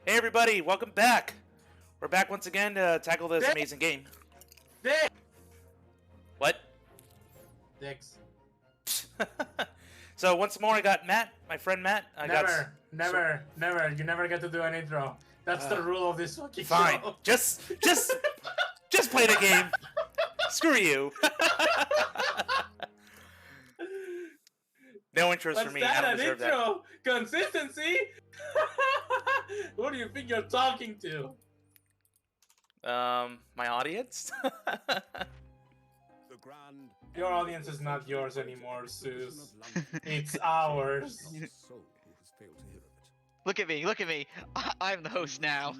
Hey everybody, welcome back. We're back once again to tackle this amazing game. Dick! What? Dicks. So once more, I got Matt, my friend Matt. Never. You never get to do an intro. That's the rule of this fucking Fine. show. Just play the game. Screw you. No intros What's for me. that, I don't an deserve intro? Consistency? Who do you think you're talking to? that. My audience. Your audience is not yours anymore, Zeus. It's ours. Look at me, look at me. I'm the host now.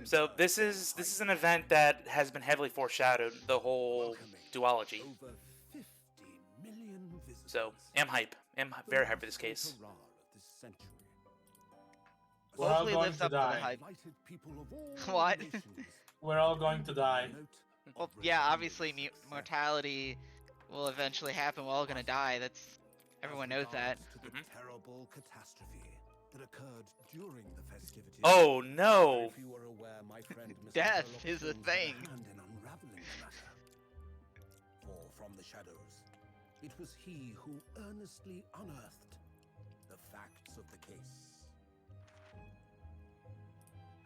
So this is an event that has been heavily foreshadowed. The whole duology. So I'm hype. I'm very hype for this case. We're all Hopefully going lives to up to the die. hype. What? We're all going to die. Well, yeah, obviously mortality will eventually happen. We're all gonna die. Everyone knows that. Terrible catastrophe that occurred during the festivities. Oh no! If you were aware, my friend Mr. Death Sherlock is a Holmes had thing. hand in unraveling the matter. For from the shadows, it was he who earnestly unearthed the facts of the case.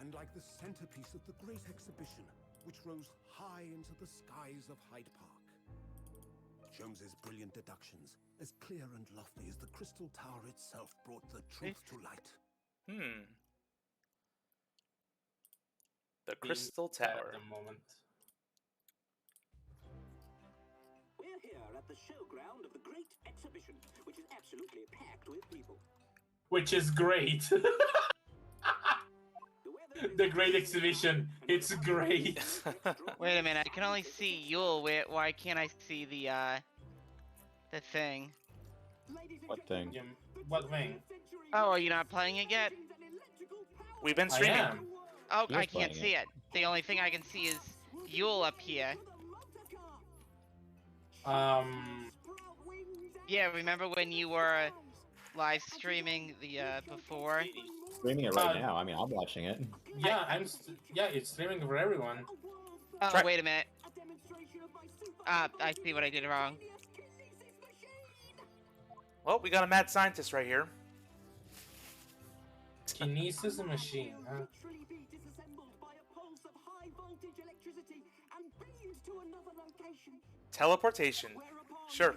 And like the centerpiece of the great exhibition, which rose high into the skies of Hyde Park, Jones's brilliant deductions, as clear and lofty as the Crystal Tower itself, brought the truth to light. The Crystal Tower. At the moment. We're here at the showground of the Great Exhibition, which is absolutely packed with people. Which is great. The Great Exhibition. It's great. Wait a minute, I can only see Yule. Why can't I see the thing? What thing? What thing? Oh, are you not playing it yet? We've been I streaming. am. Oh, You're I can't playing see it. The only thing I can see is Yule up here. Yeah, remember when you were live streaming the before? Streaming it right now. I mean, I'm watching it. Yeah, yeah, it's streaming for everyone. Oh, Try- wait a minute. I see what I did wrong. Well, we got a mad scientist right here. Kinesis machine, huh? Teleportation. Sure.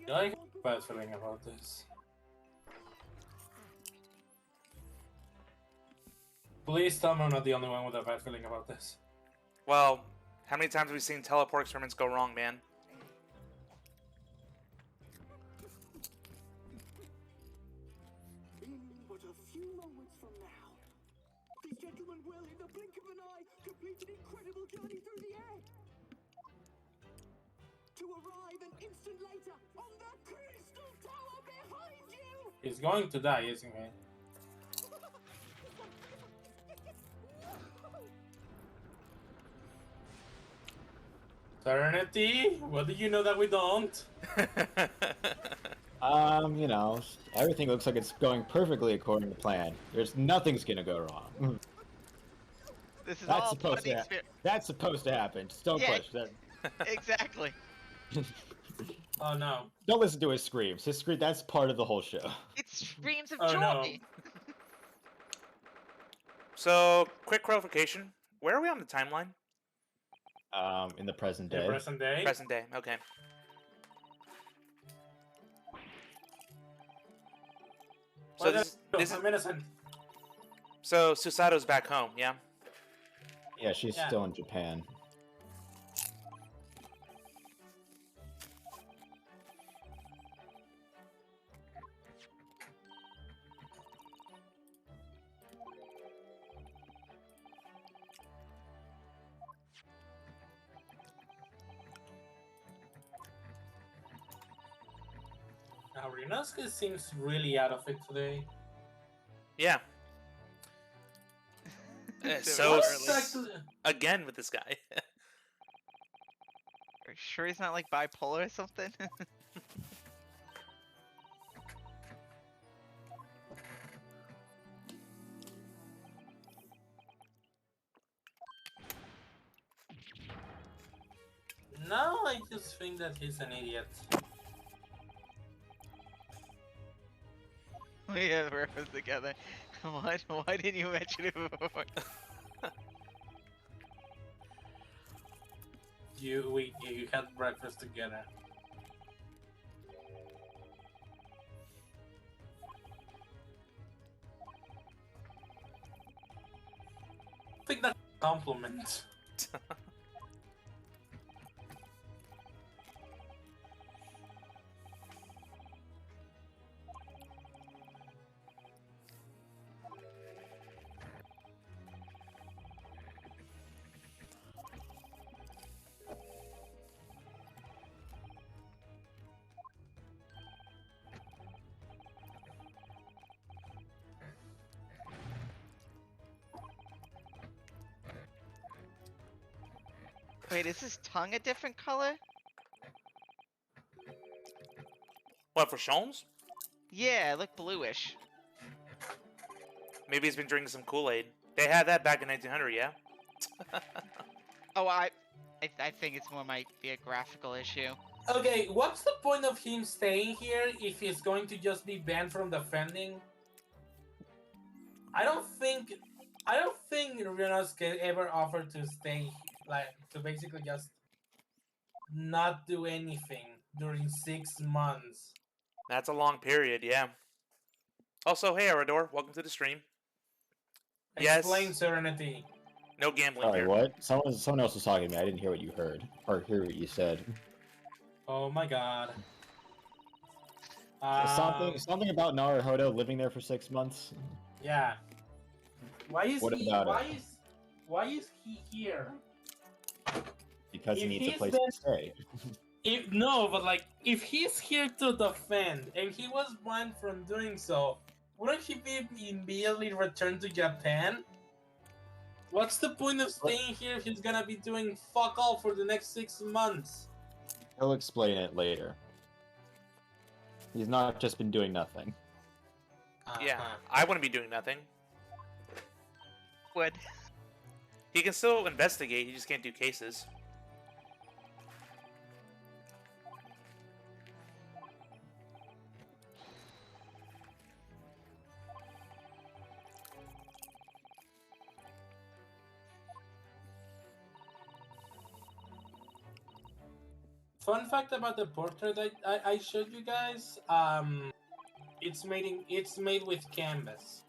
Yeah, I have a bad feeling about this. Please tell me I'm not the only one with a bad feeling about this. Well, how many times have we seen teleport experiments go wrong, man? But a few moments from now, this gentleman will, in the blink of an eye, complete an incredible journey through the air. To arrive an instant later on the Crystal Tower behind you! He's going to die, isn't he? Serenity? What do you know that we don't? You know, everything looks like it's going perfectly according to plan. Nothing's gonna go wrong. This is That's all supposed to That's supposed to happen. Just don't Yeah. push that. Exactly. Oh no. Don't listen to his screams. That's part of the whole show. It's streams of Oh, joy. no. So, quick clarification. Where are we on the timeline? In the present The day. present day? Present day. Okay. So Well, this is I'm innocent. so Susato's back home, yeah? Yeah, she's Yeah. still in Japan. Now, Ryunosuke seems really out of it today. Yeah. So So early. Exactly. again with this guy. For sure he's not like bipolar or something? No, I just think that he's an idiot. We have breakfast together. What? Why didn't you mention it before? You had breakfast together. I think that's a compliment. Wait, is his tongue a different color? What, for Sholmes? Yeah, it looked bluish. Maybe he's been drinking some Kool-Aid. They had that back in 1900, yeah? Oh, I think it's more might be a graphical issue. Okay, what's the point of him staying here if he's going to just be banned from defending? I don't think Ryunosuke ever offered to stay, like, to basically just not do anything during 6 months. That's a long period, yeah. Also, hey, Arador, welcome to the stream. Explain Yes, Serenity. no gambling Sorry, here. what? Someone else was talking to me. I didn't hear what you heard or hear what you said. Oh my god. Something about Naruhodo living there for 6 months. Yeah. Why is What he? about it? Why is he here? Because he If needs a he's place been- to stay. If he's here to defend and he was banned from doing so, wouldn't he be immediately returned to Japan? What's the point of staying here if he's gonna be doing fuck all for the next 6 months? He'll explain it later. He's not just been doing nothing. Yeah, Uh-huh. I wouldn't be doing nothing. Would. He can still investigate, he just can't do cases. Fun fact about the portrait I showed you guys, it's made with canvas.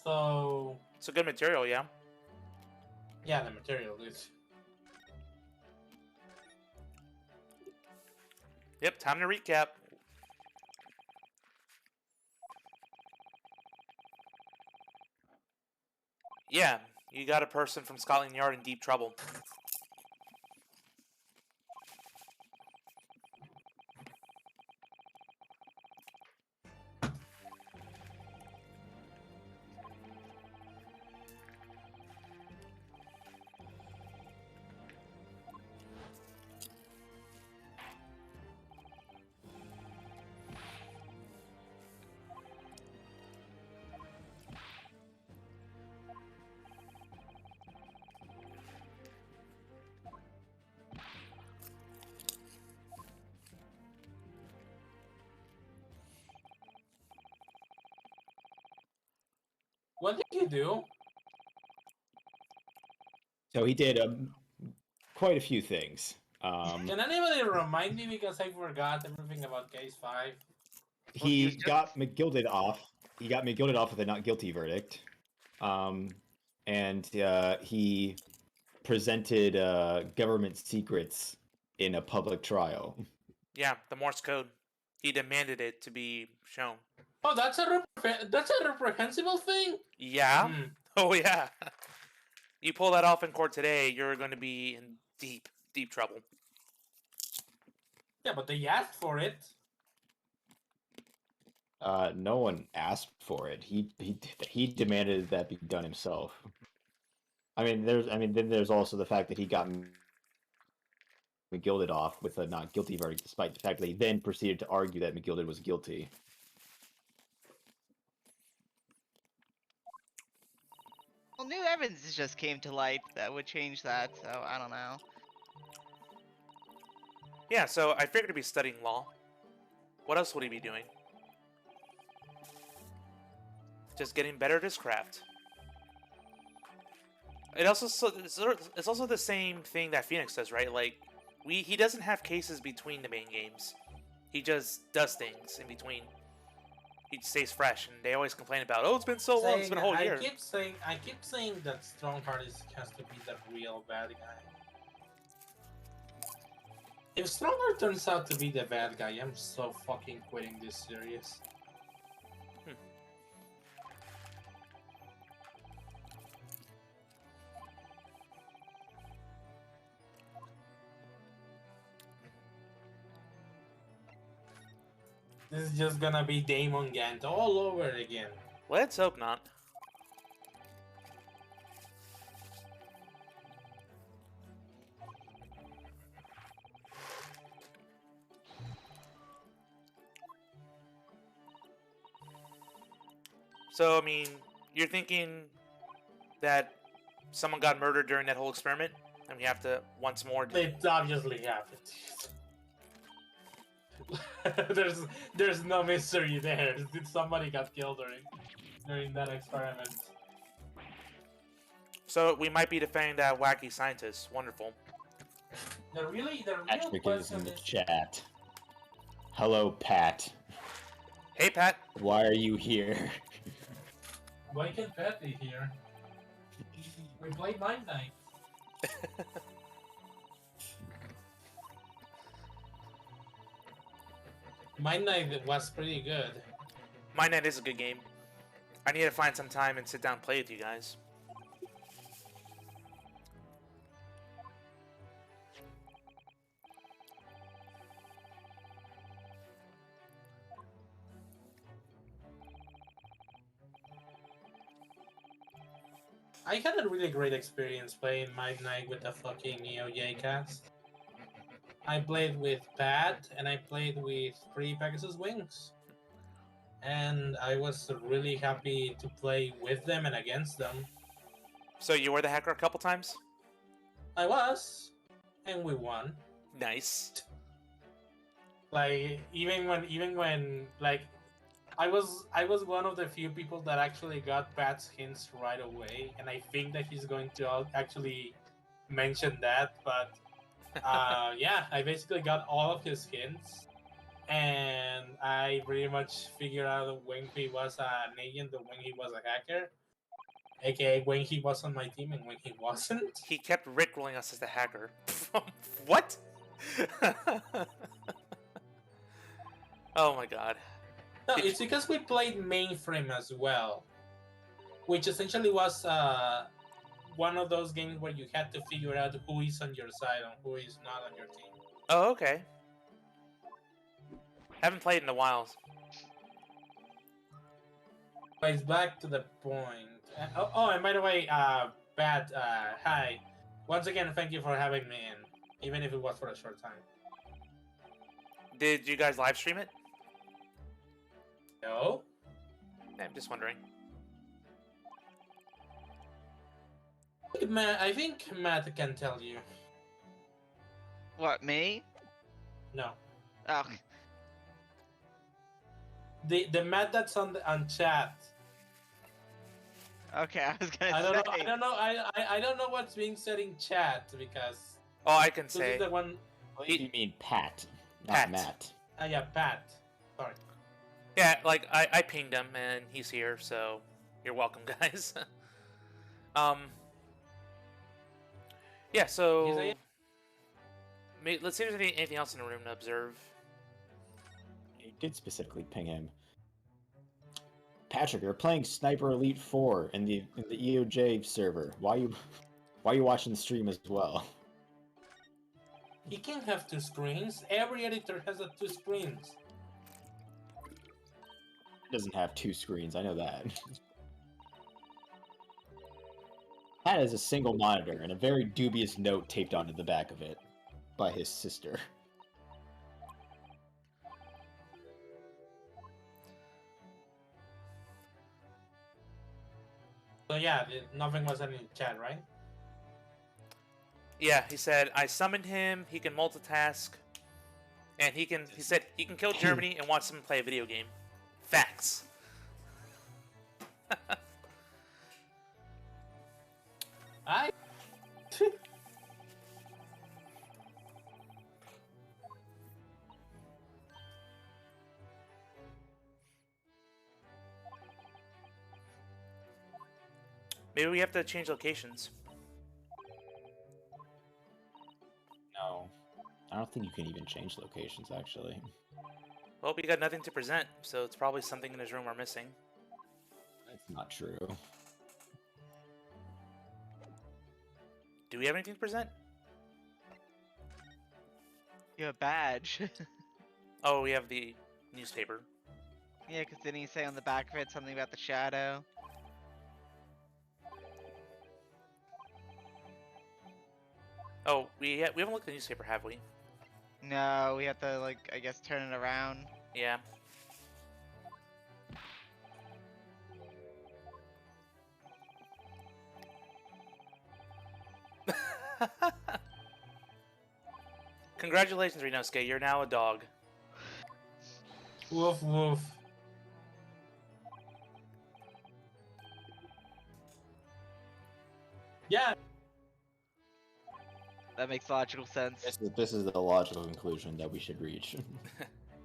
So It's a good material, yeah. yeah, the material is. Yep, time to recap. Yeah, you got a person from Scotland Yard in deep trouble. What did you do? So he did quite a few things. Can anybody remind me because I forgot everything about Case 5? He was just- got McGilded off. He got McGilded off with a not guilty verdict. And he presented government secrets in a public trial. Yeah, the Morse code. He demanded it to be shown. Oh, that's a reprehensible thing. Yeah? Hmm. Oh, yeah. You pull that off in court today, you're going to be in deep, deep trouble. Yeah, but they asked for it. No one asked for it. He demanded that be done himself. then there's also the fact that he got McGilded off with a not guilty verdict, despite the fact that he then proceeded to argue that McGilded was guilty. Well, new evidence just came to light that would change that, so I don't know. Yeah, so I figured he'd be studying law. What else would he be doing? Just getting better at his craft. It's also the same thing that Phoenix does, right? Like, he doesn't have cases between the main games. He just does things in between. He stays fresh, and they always complain about, oh, it's been so long, it's been a whole year. I keep saying that Strongheart has to be the real bad guy. If Strongheart turns out to be the bad guy, I'm so fucking quitting this series. This is just gonna be Damon Gant all over again. Let's hope not. So, I mean, you're thinking that someone got murdered during that whole experiment, and we have to once more. It obviously happened. there's no mystery there. Somebody got killed during that experiment. So we might be defending that wacky scientist. Wonderful. The real Patrick is question in the is, chat. Hello, Pat. Hey, Pat. Why are you here? why can't Pat be here? We played Mind Night. Mind Night was pretty good. My Night is a good game. I need to find some time and sit down and play with you guys. I had a really great experience playing Mind Night with the fucking EOJ cast. I played with Pat and I played with ZeusPegasus13's. And I was really happy to play with them and against them. So you were the hacker a couple times? I was, and we won. Nice. Like even when like I was one of the few people that actually got Pat's hints right away, and I think that he's going to actually mention that. But yeah, I basically got all of his hints, and I pretty much figured out when he was an agent and when he was a hacker, aka when he was on my team and when he wasn't. He kept rickrolling us as the hacker. What? Oh my god. No, it's because we played mainframe as well, which essentially was one of those games where you had to figure out who is on your side and who is not on your team. Oh, okay. Haven't played in a while. But it's back to the point. And by the way, Pat, hi. Once again, thank you for having me in, even if it was for a short time. Did you guys live stream it? No? I'm just wondering. I think Matt can tell you. What, me? No. Oh, The Matt that's on chat. okay, I was gonna I say. I don't know what's being said in chat because Oh, I can this say. is the one. You mean Pat, not Pat. Matt. Yeah, Pat. Sorry. Yeah, like I pinged him and he's here, so you're welcome, guys. Yeah. So let's see if there's anything else in the room to observe. You did specifically ping him. Patrick, you're playing Sniper Elite 4 in the EOJ server. Why are you watching the stream as well? He can't have two screens. Every editor has two screens. It doesn't have two screens, I know that. Hat has a single monitor and a very dubious note taped onto the back of it by his sister. So yeah, nothing was in the chat, right? Yeah, he said I summoned him. He can multitask, and he said he can kill Germany and wants him to play a video game. Facts. I. Maybe we have to change locations. No. I don't think you can even change locations, actually. Well, we got nothing to present, so it's probably something in his room we're missing. That's not true. Do we have anything to present? You have a badge. Oh, we have the newspaper. Yeah, because didn't he say on the back of it something about the shadow? Oh, we haven't looked at the newspaper, have we? No, we have to, like, I guess turn it around. Yeah. Congratulations, Renosuke. You're now a dog. Woof woof. Yeah. That makes logical sense. This is the logical conclusion that we should reach.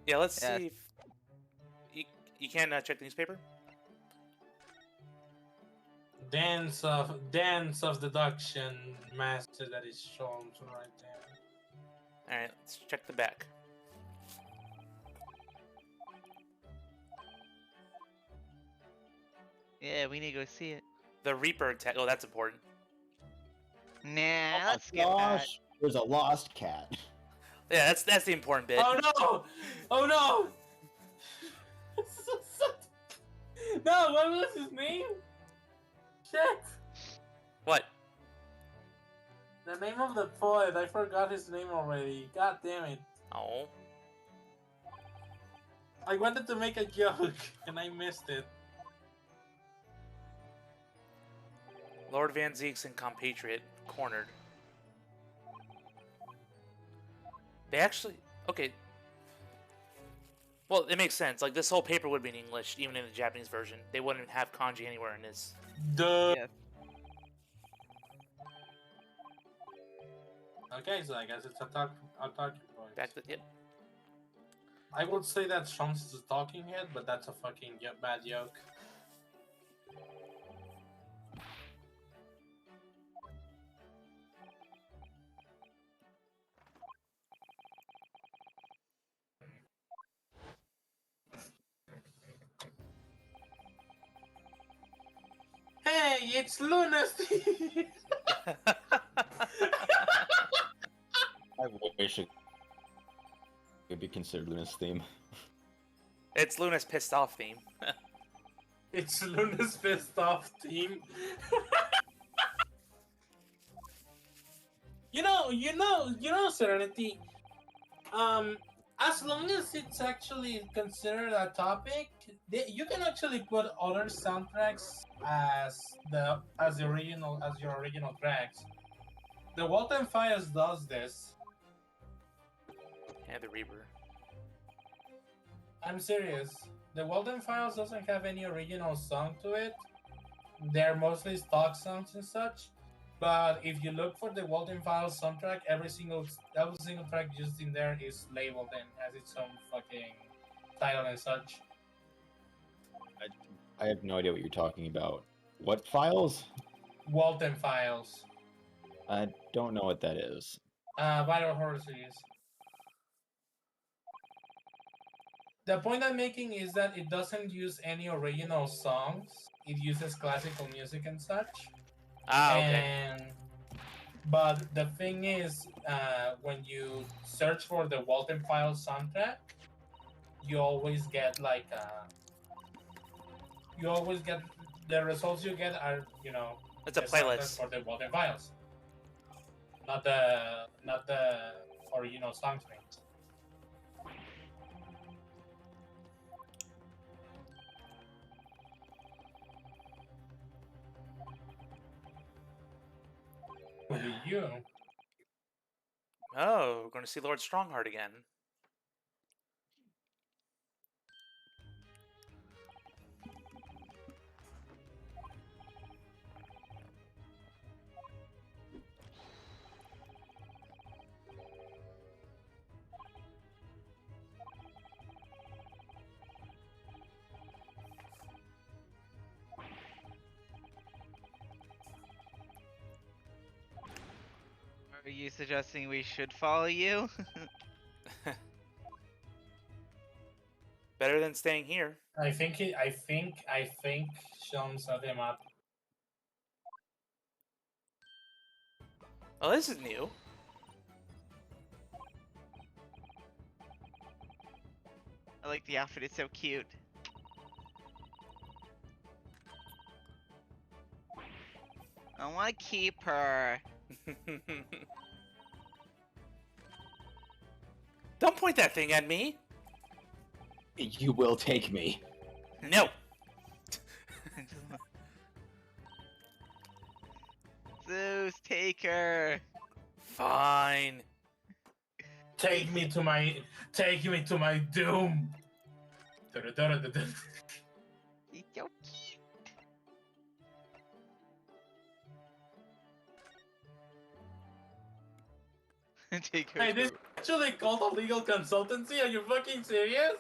Yeah, let's Yeah. see if... You can check the newspaper? Dance of deduction master that is shown right there. Alright, let's check the back. Yeah, we need to go see it. The Reaper tag. Oh, that's important. Nah, Oh let's skip that. gosh, there's a lost cat. Yeah, that's the important bit. Oh no! Oh no! No, what was his name? Shit! What? The name of the poet, I forgot his name already. God damn it. Oh. I wanted to make a joke and I missed it. Lord Van Zeeks and compatriot cornered. They actually... Okay. Well, it makes sense. Like, this whole paper would be in English, even in the Japanese version. They wouldn't have kanji anywhere in this. Duh. Yeah. Okay, so I guess it's a talking point. Back to... Yep. I would say that Trunks is a talking head, but that's a fucking bad joke. Hey, it's Lunacy! I wish it could be considered Luna's theme. It's Luna's pissed off theme. It's Luna's pissed off team. you know, Serenity. As long as it's actually considered a topic, you can actually put other soundtracks as your original tracks. The Walton Files does this. And the Reaper. I'm serious. The Walden Files doesn't have any original song to it. They're mostly stock songs and such. But if you look for the Walden Files soundtrack, every single track used in there is labeled and has its own fucking title and such. I have no idea what you're talking about. What files? Walden Files. I don't know what that is. Vital Horror Series. The point I'm making is that it doesn't use any original songs. It uses classical music and such. Ah, okay. But the thing is, when you search for the Walton Files soundtrack, you always get the results you get are, It's a the soundtrack playlist. for the Walking Files. Not the for song streams. Who do you? Oh, we're going to see Lord Strongheart again. Are you suggesting we should follow you? Better than staying here. I think Sean set him up. Oh, this is new. I like the outfit, it's so cute. I want to keep her. Don't point that thing at me. You will take me. No. Zeus, take her. Fine. Take me to my doom. He's so cute. Take her. Hey, this to- is actually called a legal consultancy? Are you fucking serious?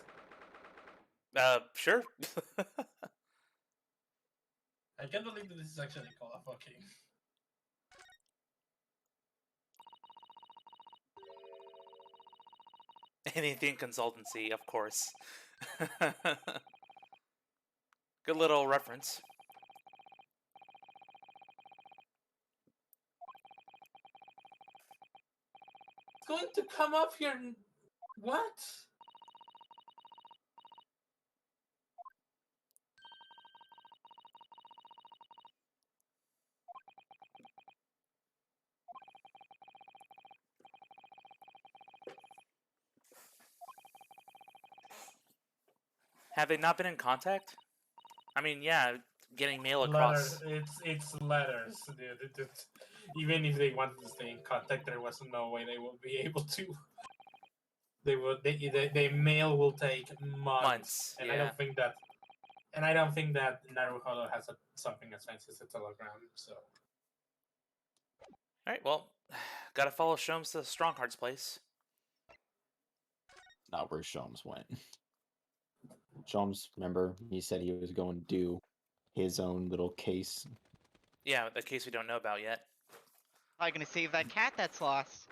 Sure. I can't believe that this is actually called a fucking. Anything consultancy, of course. Good little reference. It's going to come up here. What? Have they not been in contact? I mean, yeah, getting mail across. Letters. It's letters, dude. Even if they wanted to stay in contact, there was no way they will be able to. The mail will take months, and yeah. I don't think that Naruhodo has something as fancy as a telegram. So Alright, well, gotta follow Sholmes to Strongheart's place. Not where Sholmes went. Sholmes, remember, he said he was going to do his own little case. Yeah, the case we don't know about yet. Probably gonna save that cat that's lost.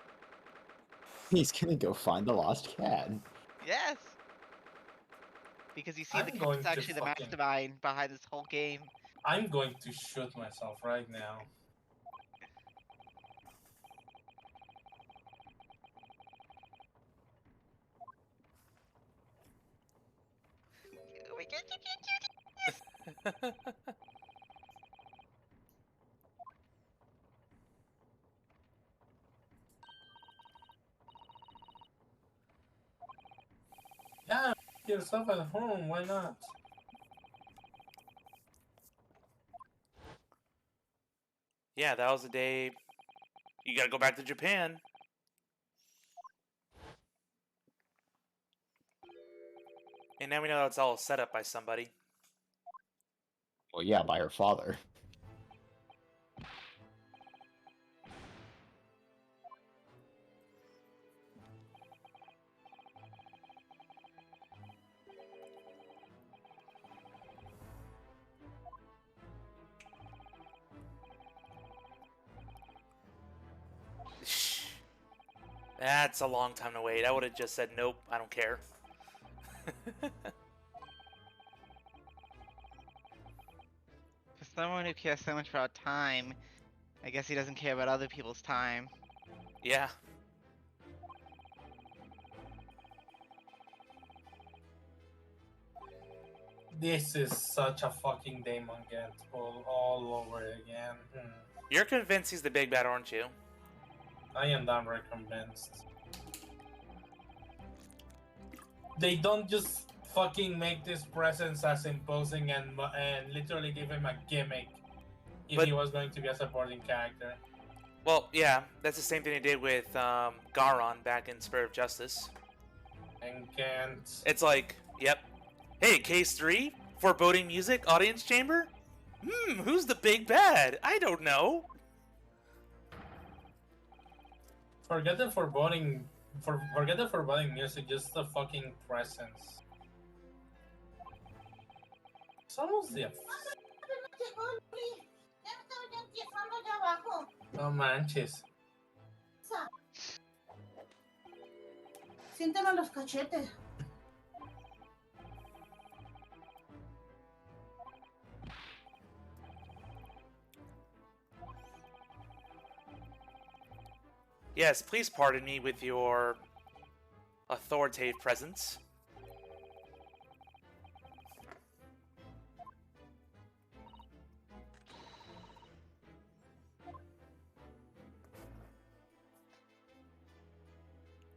He's gonna go find the lost cat. Yes. Because you see, the I'm going cat's to actually the fucking- mastermind behind this whole game. I'm going to shoot myself right now. Oh my god, you can't do this! Yeah, yourself at home. Why not? Yeah, that was the day you gotta go back to Japan. And now we know it's all set up by somebody. Well, yeah, by her father. That's a long time to wait. I would have just said, nope, I don't care. For someone who cares so much about time, I guess he doesn't care about other people's time. Yeah. This is such a fucking Damon Get pull all over again. You're convinced he's the big bad, aren't you? I am downright convinced. They don't just fucking make this presence as imposing and literally give him a gimmick if But- he was going to be a supporting character. Well, yeah, that's the same thing they did with Garon back in Spirit of Justice. And can't. It's like, yep. Hey, Case 3? Foreboding Music? Audience Chamber? Who's the big bad? I don't know. Forget the foreboding music, just the fucking presence. It's almost the. No manches. Siénteme los cachetes. Yes, please pardon me with your authoritative presence.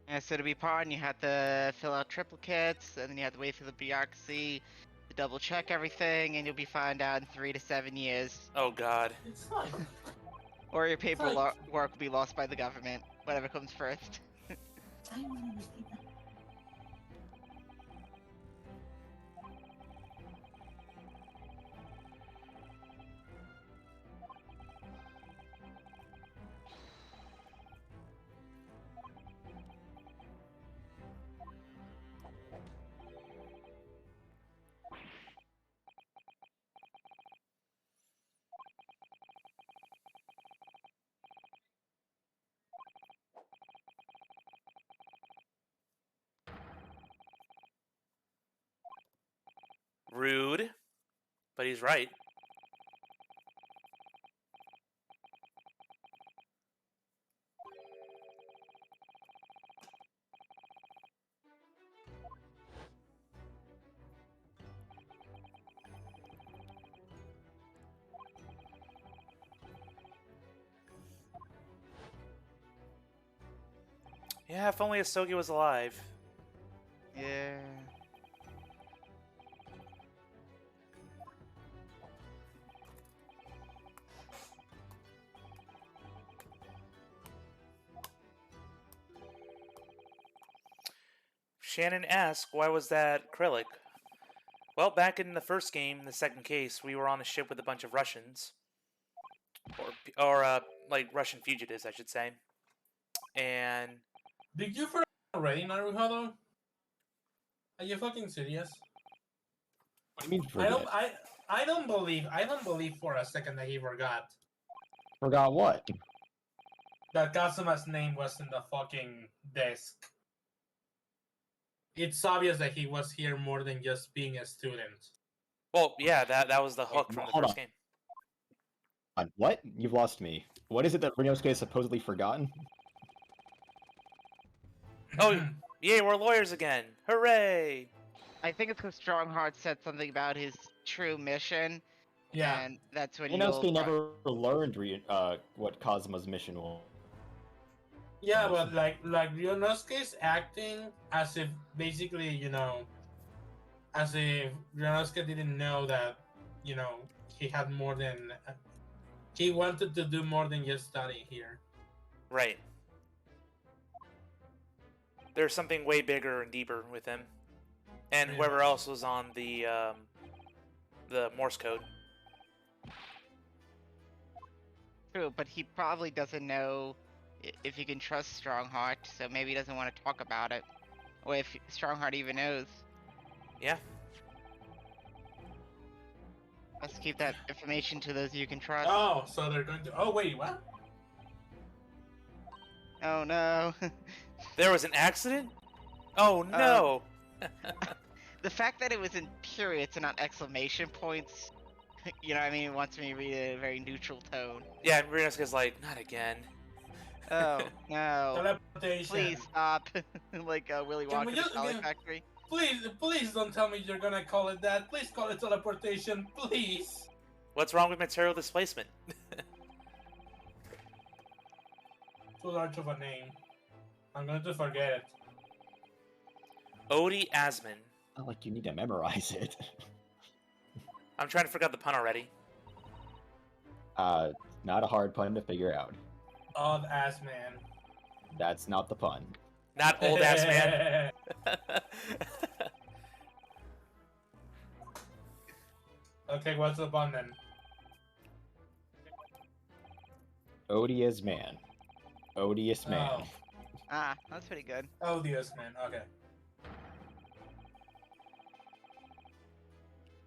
Yeah, so to be pardoned, you have to fill out triplicates, and then you have to wait for the bureaucracy to double check everything, and you'll be found out in 3 to 7 years. Oh god. It's not. Or your paperwork will be lost by the government, whatever comes first. Ay, una mezquita. Rude. But he's right. Yeah, if only Asogi was alive. Yeah. Shannon asked, why was that acrylic? Well, back in the first game, the second case, we were on a ship with a bunch of Russians. Or like, Russian fugitives, I should say. And Did you forget already, Naruhodo? Are you fucking serious? What do you mean I forget? don't believe for a second that he forgot Forgot what? that Kazuma's name was in the fucking desk. It's obvious that he was here more than just being a student. well, yeah, that was the hook from the Hold first on. game. What? You've lost me. What is it that Rinosuke has supposedly forgotten? Oh, yay, we're lawyers again! Hooray! I think it's because Strongheart said something about his true mission, Yeah. and that's when Rinosuke you'll... never learned what Kazuma's mission was. Yeah, but like Ryonosuke's acting as if basically, as if Ryonosuke didn't know that, he had more than he wanted to do more than just study here. Right. There's something way bigger and deeper with him. And Yeah. whoever else was on the Morse code. True, but he probably doesn't know if he can trust Strongheart, so maybe he doesn't want to talk about it. Or if Strongheart even knows. Yeah. Let's keep that information to those you can trust. Oh, so they're going to. Oh wait, what? Oh no. There was an accident? Oh no! The fact that it was in periods and not exclamation points, you know what I mean, wants me to read a very neutral tone. Yeah, and Rinosuke's like, not again. Oh, no. Teleportation. Please stop. Like Willy Can we Wonka, just- the Dolly can- Factory. please don't tell me you're gonna call it that. Please call it teleportation, please. What's wrong with material displacement? Too large of a name. I'm going to forget it. Odie Asman. Not like you need to memorize it. I'm trying to forget the pun already. Not a hard pun to figure out. Odd ass man. That's not the pun. Not old ass man. Okay, what's the pun then? Odious man. Odious man. Oh. Ah, that's pretty good. Odious man. Okay.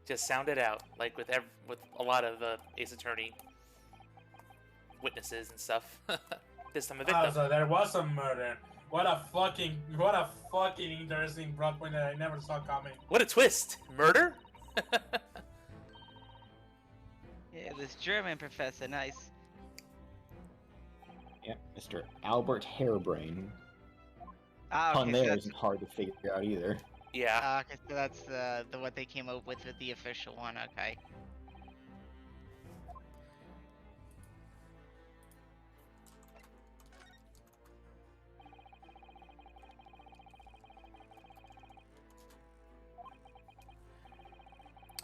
Just sound it out, like with a lot of Ace Attorney witnesses and stuff. This time a victim. Oh, so there was a murder. What a fucking interesting plot point that I never saw coming. What a twist! Murder? Yeah, this German professor, nice. Yeah, Mr. Albert Hairbrain. Ah, Pun okay, there so that's, isn't hard to figure out either. Yeah. okay, so that's the what they came up with the official one. Okay.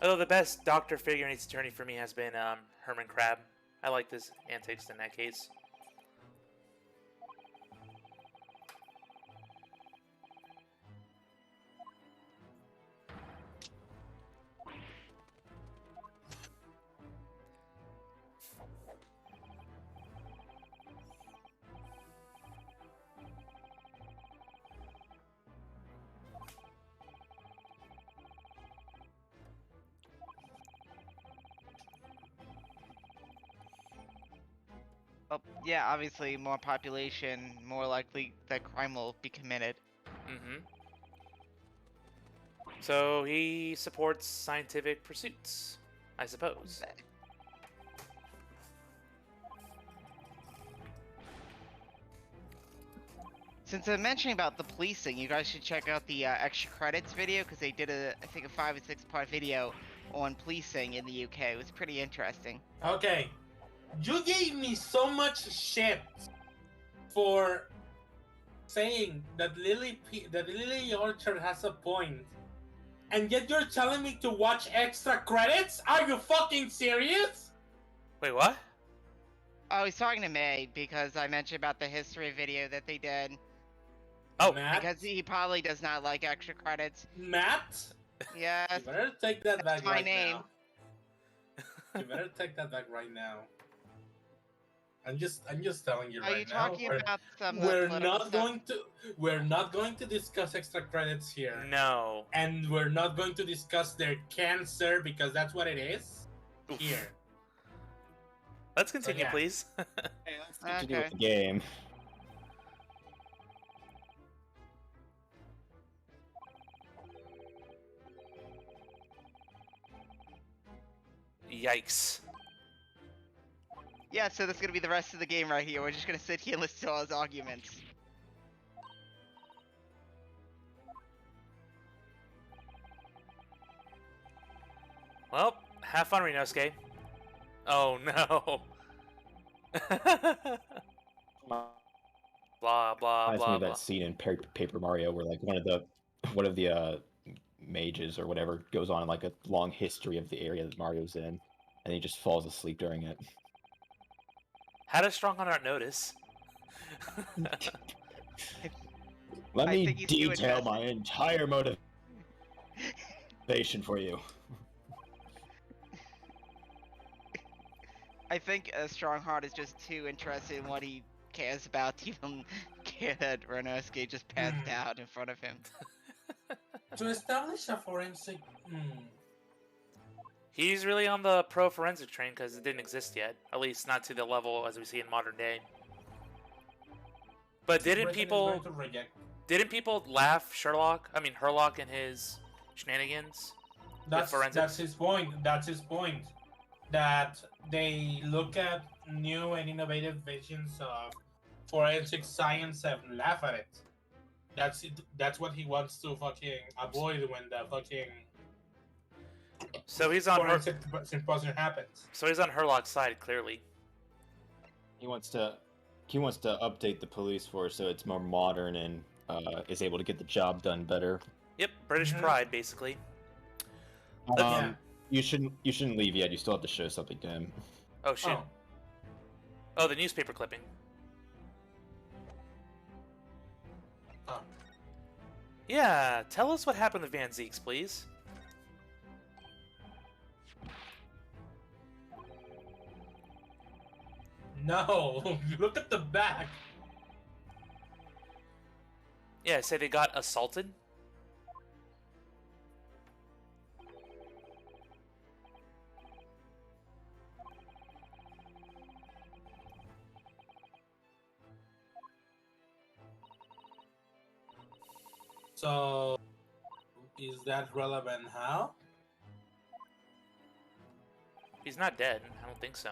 Although the best doctor figure in Ace Attorney for me has been Herman Crab. I like his antics in that case. Well, yeah, obviously more population, more likely that crime will be committed. Mm-hmm. So he supports scientific pursuits, I suppose. Since I'm mentioning about the policing, you guys should check out the extra credits video because they did I think a 5 or 6 part video on policing in the UK. It was pretty interesting. Okay. You gave me so much shit for saying that Lily Orchard has a point. And yet you're telling me to watch extra credits? Are you fucking serious? Wait, what? Oh, he's talking to me because I mentioned about the history video that they did. Oh, Matt? Because he probably does not like extra credits. Matt? Yes. You better take that That's back my right name. now. You better take that back right now. I'm just telling you Are right you now. talking about some We're political not stuff? going to discuss extra credits here. no. And we're not going to discuss their cancer because that's what it is. Oof. Here. Let's continue, yeah. please. Hey, let's continue Okay. with the game. Yikes. Yeah, so that's gonna be the rest of the game right here. We're just gonna sit here and listen to all his arguments. Well, have fun, Renosuke. Oh no. Blah blah Reminds me blah of blah. that scene in Paper Mario where like one of the mages or whatever goes on like a long history of the area that Mario's in, and he just falls asleep during it. How does Strongheart not notice? Let I me think he's too detail invested. my entire motivation for you. I think Strongheart is just too interested in what he cares about to even care that Renosuke just passed out in front of him. To establish a forensic. He's really on the pro forensic train because it didn't exist yet. At least not to the level as we see in modern day. But didn't Britain is people going to reject. laugh Herlock and his shenanigans? That's forensics? his point. That's his point. That they look at new and innovative visions of forensic science and laugh at it. That's what he wants to fucking avoid when the fucking So he's on her. symposium happens. So he's on Herlock's side, clearly. He wants to update the police force so it's more modern and is able to get the job done better. Yep, British pride, basically. Yeah. You shouldn't leave yet. You still have to show something to him. Oh shit. Oh, the newspaper clipping. Oh. Yeah, tell us what happened to Van Zeeks, please. No, look at the back. Yeah, say they got assaulted. So, is that relevant? How? He's not dead. I don't think so.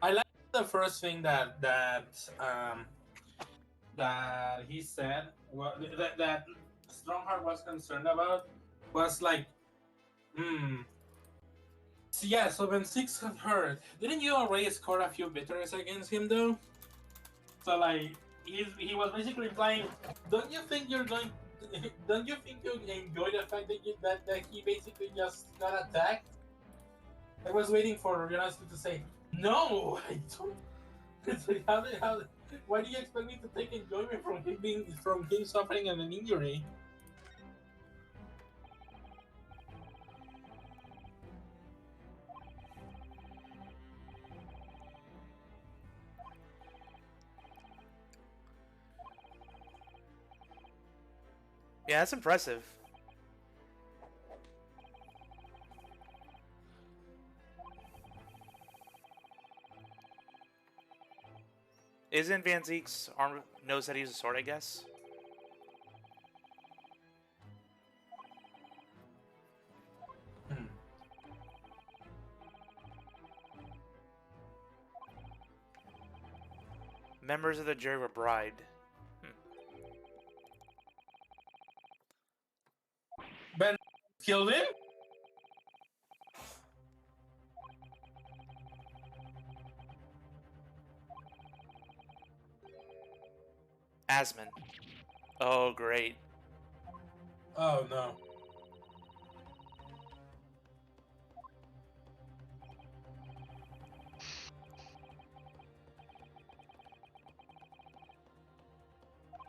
I like the first thing that he said. Well, that Strongheart was concerned about was like, So yeah, so when Six had heard, didn't you already score a few victories against him though? So like, he was basically implying, don't you think you enjoy the fact that he basically just got attacked? I was waiting for Jonas to say, no, I don't. It's like, why do you expect me to take enjoyment from him suffering an injury? Yeah, that's impressive. Isn't Van Zeek's arm knows how to use a sword, I guess? Members of the jury were bribed. Ben killed him? Asman. Oh, great. Oh no.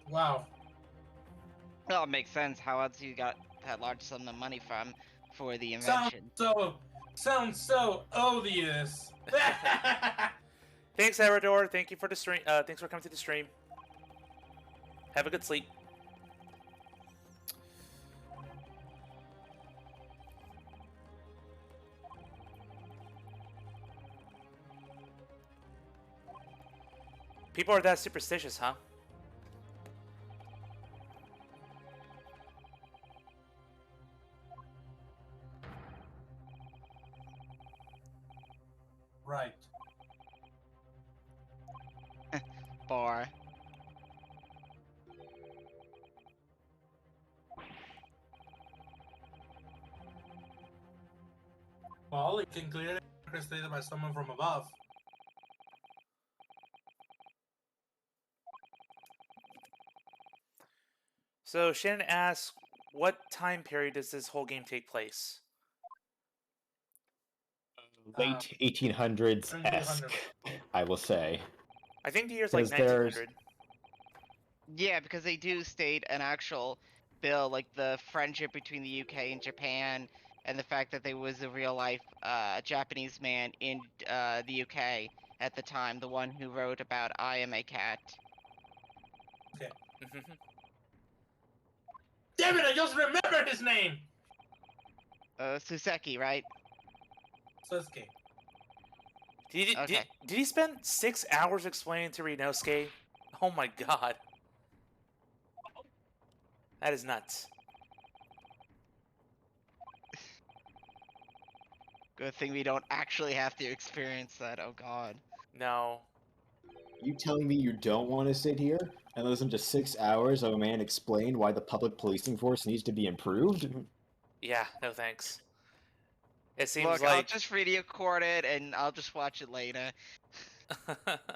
Wow. Well, it makes sense. How else you got that large sum of money from for the invention? Sounds so odious. Thanks, Erador. Thank you for the stream. Thanks for coming to the stream. Have a good sleep. People are that superstitious, huh? Right. Bar. Well, it can clearly be orchestrated by someone from above. So Shannon asks, what time period does this whole game take place? Late 1800s esque, I will say. I think the year's like 'Cause there's- 1900. Yeah, because they do state an actual bill, like the friendship between the UK and Japan, and the fact that there was a real life Japanese man in the UK at the time, the one who wrote about I Am a Cat. Okay. Damn it! I just remembered his name. Suseki, right? Sasuke. Did he spend 6 hours explaining to Rinosuke? Oh my god. That is nuts. Good thing we don't actually have to experience that. Oh god. No. You telling me you don't want to sit here and listen to 6 hours of a man explain why the public policing force needs to be improved? Yeah, no thanks. It seems Look, I'll like... just video record it and I'll just watch it later.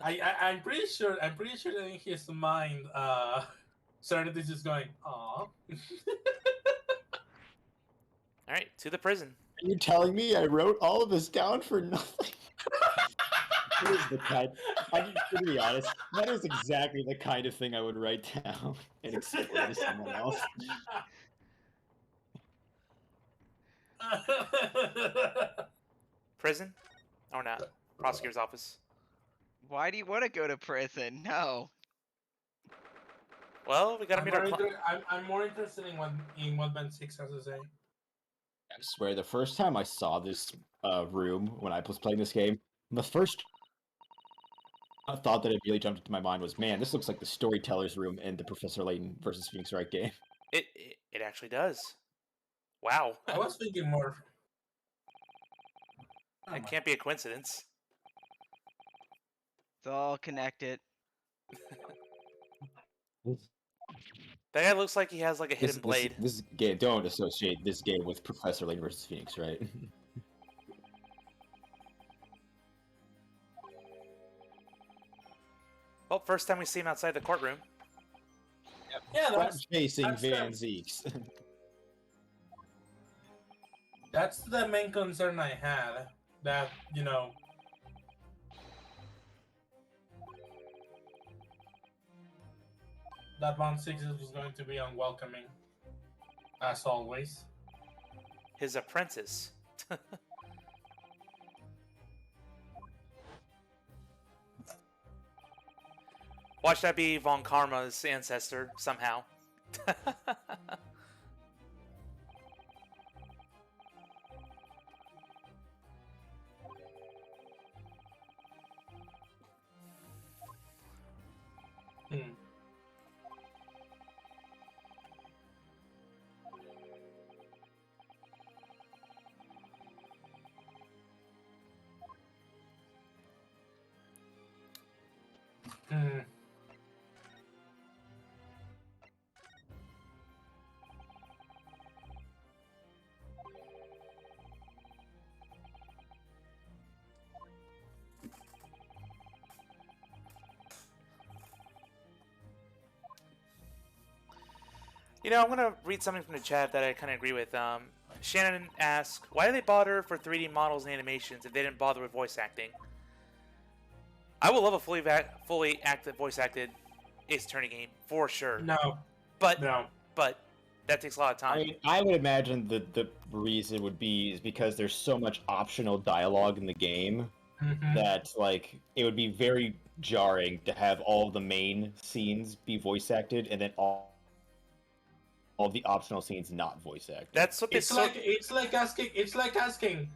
I'm pretty sure that in his mind, Serenity is just going, "Aw." Alright, to the prison. Are you telling me I wrote all of this down for nothing? That is the kind. To be honest, that is exactly the kind of thing I would write down and explain to someone else. Prison? Or not? Prosecutor's office. Why do you want to go to prison? No. Well, we gotta meet our I'm more interested in what Ben 6 has to say. I swear, the first time I saw this room when I was playing this game, the first thought that immediately jumped into my mind was, man, this looks like the storyteller's room in the Professor Layton versus Phoenix Wright game. It actually does. Wow. I was thinking more. It can't be a coincidence. It's all connected. That guy looks like he has like a hidden This blade. this game, don't associate this game with Professor Layton versus Phoenix Wright. Well, first time we see him outside the courtroom. Yeah, Chasing that's Van Zeeks. that's the main concern I had. That, you know, that Von 6 was going to be unwelcoming, as always. His apprentice. Watch that be Von Karma's ancestor somehow. Hmm. Hmm. You know, I'm gonna read something from the chat that I kind of agree with. Shannon asks, "Why did they bother for 3D models and animations if they didn't bother with voice acting?" I would love a fully acted, voice acted Ace Attorney game for sure. No, But no. that takes a lot of time. I mean, I would imagine that the reason would be is because there's so much optional dialogue in the game Mhm. that, like, it would be very jarring to have all the main scenes be voice acted and then all the optional scenes not voice acted. That's what they It's like asking,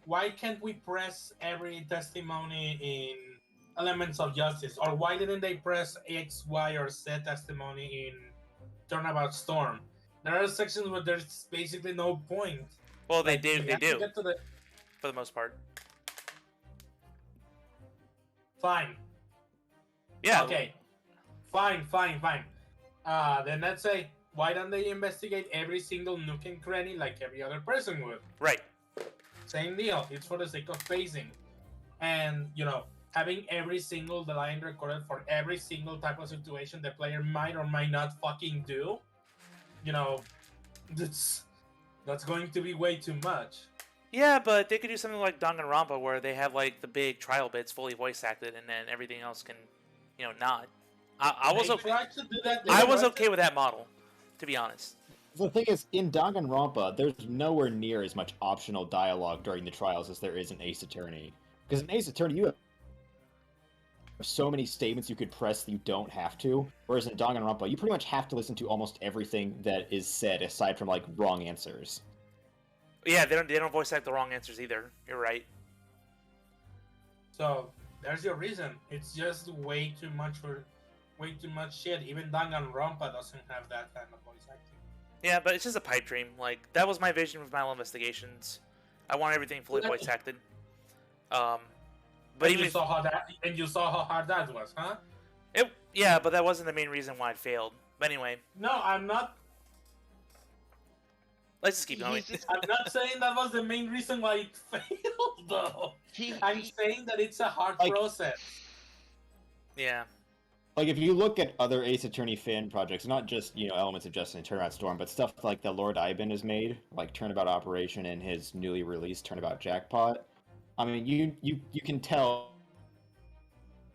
why can't we press every testimony in Elements of Justice, or why didn't they press X, Y, or Z testimony in Turnabout Storm? There are sections where there's basically no point. Well, they Like, do. we They have to do get to the... for the most part. Fine. Yeah. Okay. Fine. Then let's say, why don't they investigate every single nook and cranny like every other person would? Right. Same deal. It's for the sake of pacing. And, you know, having every single line recorded for every single type of situation the player might or might not fucking do, you know, that's going to be way too much. Yeah, but they could do something like Danganronpa where they have like the big trial bits fully voice acted, and then everything else can, you know, not. I was They okay. tried to do that. I was okay with that model, to be honest. The thing is, in Danganronpa, there's nowhere near as much optional dialogue during the trials as there is in Ace Attorney. Because in Ace Attorney, you have so many statements you could press that you don't have to, whereas in Danganronpa, you pretty much have to listen to almost everything that is said, aside from, like, wrong answers. Yeah, they don't voice act the wrong answers either. You're right. So there's your reason. It's just way too much for way too much shit. Even Danganronpa doesn't have that kind of voice acting. Yeah, but it's just a pipe dream. Like, that was my vision with Mile Investigations. I want everything fully voice acted. But And even you saw how hard that was, huh? yeah, but that wasn't the main reason why it failed. But anyway, No, I'm not. let's just keep going. I'm not saying that was the main reason why it failed, though. I'm saying that it's a hard process. Yeah. Like, if you look at other Ace Attorney fan projects, not just, elements of Justice and Turnabout Storm, but stuff like the Lord Ivan has made, like Turnabout Operation and his newly released Turnabout Jackpot. I mean, you can tell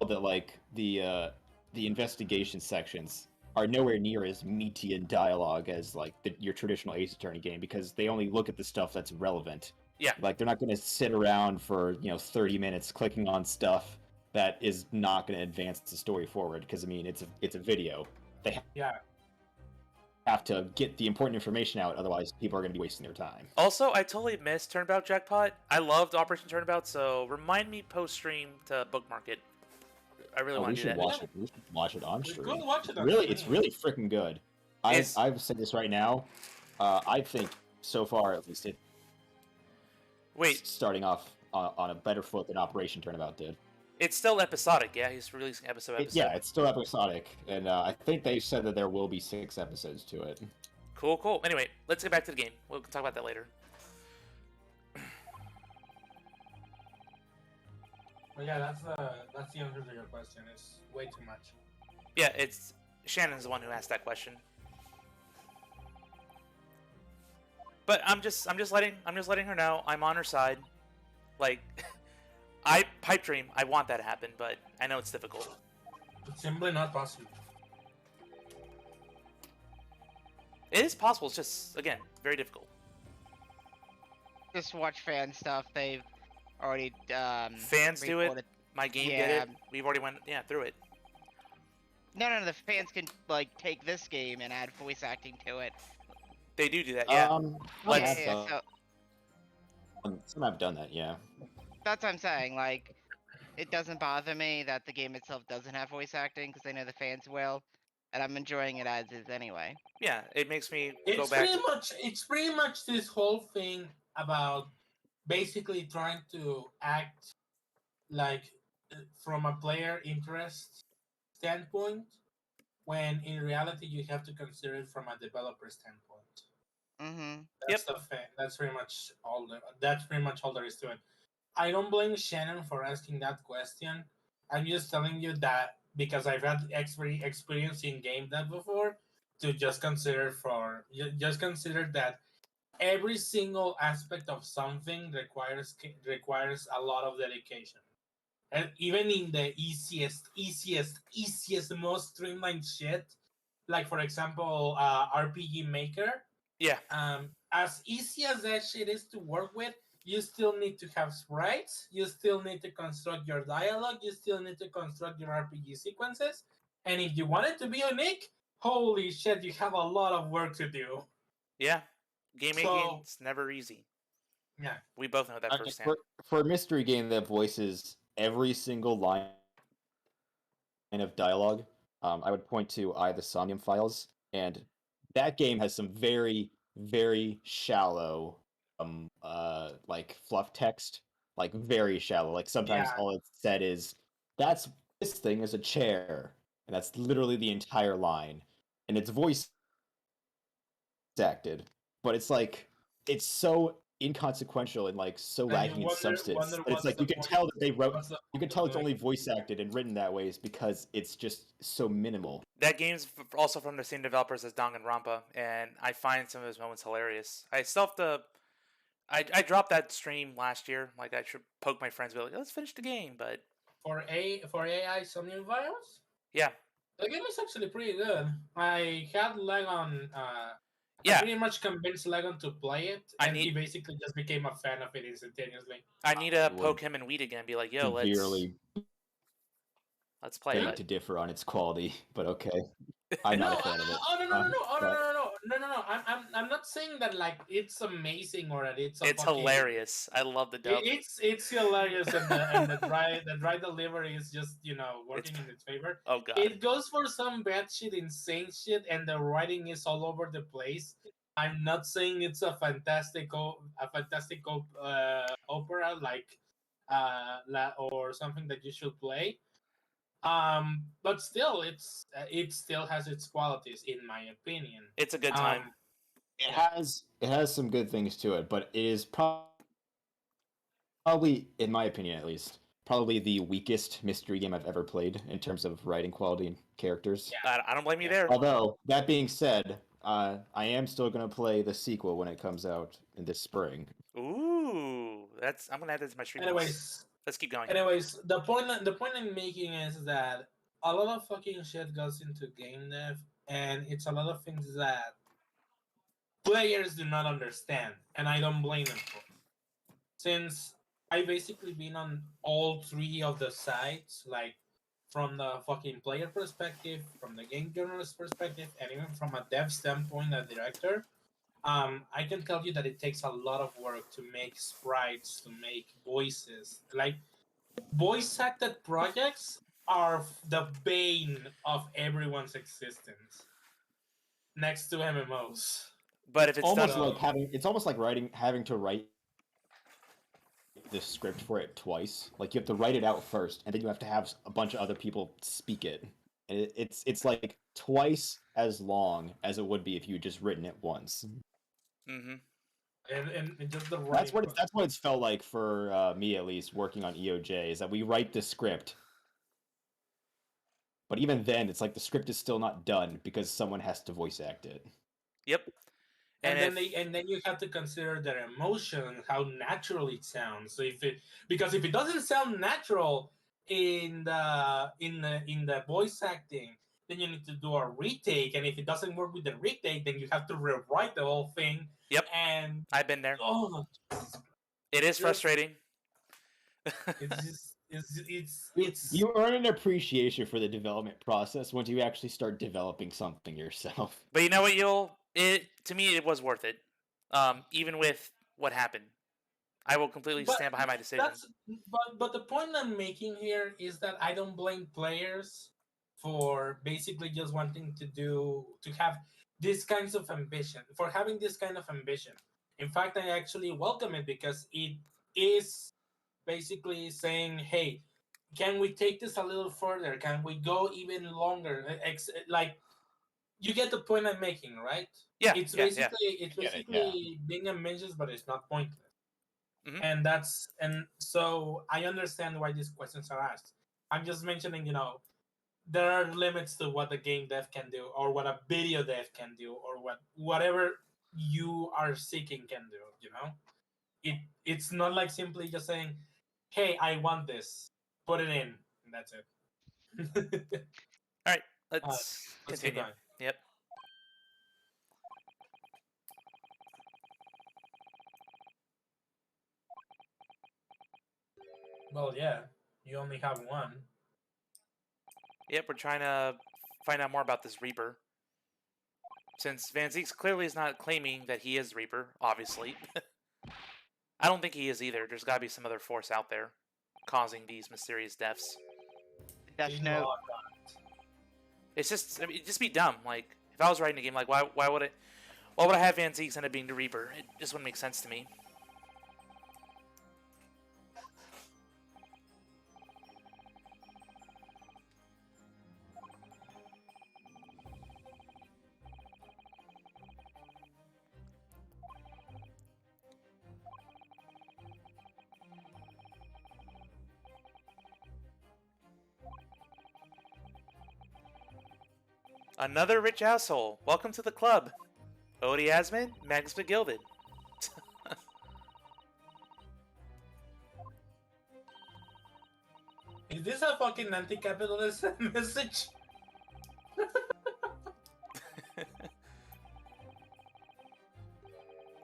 that, like, the investigation sections are nowhere near as meaty in dialogue as, like, your traditional Ace Attorney game, because they only look at the stuff that's relevant. Yeah. Like, they're not going to sit around for, 30 minutes clicking on stuff that is not going to advance the story forward, because I mean it's a video. They have to get the important information out, otherwise people are going to be wasting their time. Also, I totally missed Turnabout Jackpot. I loved Operation Turnabout, so remind me post stream to bookmark it. I really want to do that. We should watch it on stream. Go watch it on Really, stream. it's really freaking good. I've said this right now. I think so far, at least, it's starting off on a better foot than Operation Turnabout did. It's still episodic, yeah. He's releasing episode. Yeah, it's still episodic, and I think they said that there will be 6 episodes to it. Cool. Anyway, let's get back to the game. We'll talk about that later. But yeah, that's the answer to your question. It's way too much. Yeah, it's Shannon's the one who asked that question. But I'm just letting her know I'm on her side. Like, I pipe dream. I want that to happen, but I know it's difficult. It's simply not possible. It is possible. It's just, again, very difficult. Just watch fan stuff. They've already fans do it. My game did it. We've already went through it. No. The fans can like take this game and add voice acting to it. They do that, yeah. Some have done that, yeah. That's what I'm saying. Like, it doesn't bother me that the game itself doesn't have voice acting because I know the fans will, and I'm enjoying it as is anyway. Yeah, it makes me It's go back. It's pretty much this whole thing about basically trying to act like from a player interest standpoint, when in reality you have to consider it from a developer standpoint. That's the thing. That's pretty much all. That's pretty much all there is to it. I don't blame Shannon for asking that question. I'm just telling you that because I've had experience in game dev before, to just consider that every single aspect of something requires a lot of dedication. And even in the easiest, most streamlined shit, like for example, RPG Maker. Yeah. As easy as that shit is to work with, you still need to have sprites. You still need to construct your dialogue. You still need to construct your RPG sequences. And if you want it to be unique, holy shit, you have a lot of work to do. Yeah. Game making is never easy. Yeah. We both know that firsthand. For a mystery game that voices every single line of dialogue, I would point to the Somnium Files, and that game has some very, very shallow like fluff text, like very shallow. Like sometimes all it's said is, this thing is a chair, and that's literally the entire line, and it's voice acted, but it's like it's so inconsequential and like so lacking in substance. But it's like you can tell that they wrote. You can tell it's only voice acted and written that way is because it's just so minimal. That game's also from the same developers as Danganronpa, and I find some of those moments hilarious. I still have to. I dropped that stream last year. Like, I should poke my friends, be like, let's finish the game. But for AI Somnium Files, yeah, the game is actually pretty good. I had Legon. Yeah, I pretty much convinced Legon to play it, and he basically just became a fan of it instantaneously. I need to poke him and weed again and be like, yo, let's play it. To differ on its quality, but okay. I'm not a fan of it. No. I'm not saying that like it's amazing or that it's a It's fucking. hilarious. I love the dub. It's hilarious, and the dry delivery is just working in its favor. Oh god. It goes for some bad shit, insane shit, and the writing is all over the place. I'm not saying it's a fantastic opera like or something that you should play. But still, it still has its qualities, in my opinion. It's a good time. It has some good things to it, but it is probably, in my opinion at least, probably the weakest mystery game I've ever played in terms of writing quality and characters. I don't blame you there. Although, that being said, I am still going to play the sequel when it comes out in this spring. Ooh, I'm gonna add that to my stream. Anyways, Let's keep going. the point I'm making is that a lot of fucking shit goes into game dev, and it's a lot of things that players do not understand, and I don't blame them for it. Since I basically been on all three of the sides, like from the fucking player perspective, from the game journalist perspective, and even from a dev standpoint, a director, I can tell you that it takes a lot of work to make sprites, to make voices. Like, voice acted projects are the bane of everyone's existence, next to MMOs. But if it's Almost done, like it's almost like having to write the script for it twice. Like you have to write it out first, and then you have to have a bunch of other people speak it. And it's like twice as long as it would be if you had just written it once. mm-hmm. And just the That's what it's felt like for me, at least, working on EOJ, is that we write the script, but even then, it's like the script is still not done because someone has to voice act it. Yep. And then you have to consider their emotion, how natural it sounds. So because if it doesn't sound natural in the voice acting, then you need to do a retake. And if it doesn't work with the retake, then you have to rewrite the whole thing. Yep. And I've been there. oh, It is frustrating. It's You earn an appreciation for the development process once you actually start developing something yourself. But you know what, to me it was worth it. Even with what happened, I will completely stand behind my decision. But the point I'm making here is that I don't blame players for basically just wanting to have these kinds of ambition, for having this kind of ambition. In fact, I actually welcome it because it is basically saying, hey, can we take this a little further? Can we go even longer? Like, you get the point I'm making, right? Yeah. It's yeah, basically being ambitious, but it's not pointless. Mhm. And so I understand why these questions are asked. I'm just mentioning, there are limits to what the game dev can do, or what a video dev can do, or whatever you are seeking can do. It's not like simply just saying, hey, I want this, put it in, and that's it. All right, let's Let's continue. keep going. Yep. Well, yeah, you only have one. Yep, we're trying to find out more about this Reaper. Since Van Zeeks clearly is not claiming that he is Reaper, obviously. I don't think he is either. There's got to be some other force out there causing these mysterious deaths. Death Note. It's just, it'd just be dumb. Like, if I was writing a game, like, why would I have Van Zeeks end up being the Reaper? It just wouldn't make sense to me. Another rich asshole. Welcome to the club. Odie Asman, Magnus McGilded. Is this a fucking anti-capitalist message?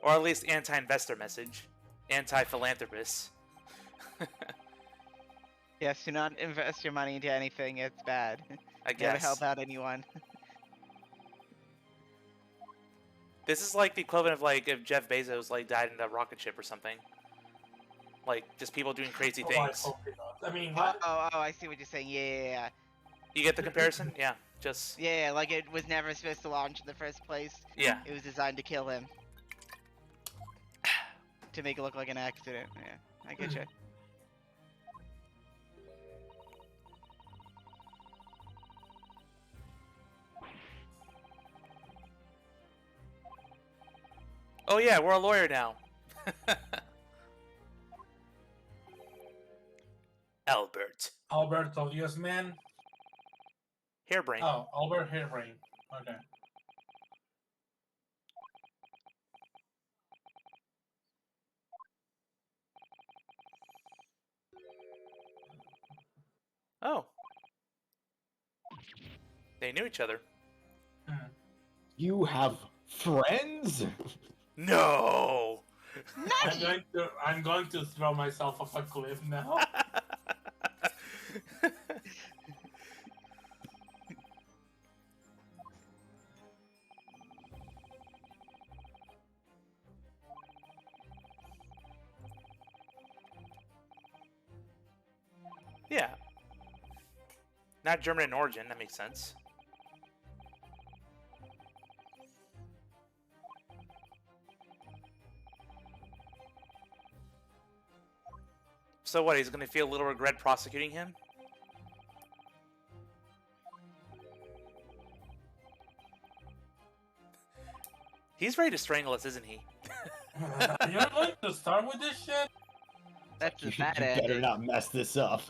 Or at least anti-investor message. Anti-philanthropist. Yes, do not invest your money into anything. It's bad. I Never guess. help out anyone. This is like the equivalent of like if Jeff Bezos like died in a rocket ship or something. Like just people doing crazy Oh, I things. hope he does. I mean, Oh, what? I see what you're saying. Yeah. You get the comparison? Yeah. Just Yeah, like it was never supposed to launch in the first place. yeah. It was designed to kill him. To make it look like an accident. Yeah, I get you. Oh yeah, we're a lawyer now. Albert. Albert Tobias man. Hairbrain. Oh, Albert Hairbrain. Okay. Oh. They knew each other. You have friends? No. I'm going to throw myself off a cliff now. Yeah. Not German in origin, that makes sense. So what, he's gonna feel a little regret prosecuting him? He's ready to strangle us, isn't he? You're going to start with this shit? That's You a bad better ending. not mess this up.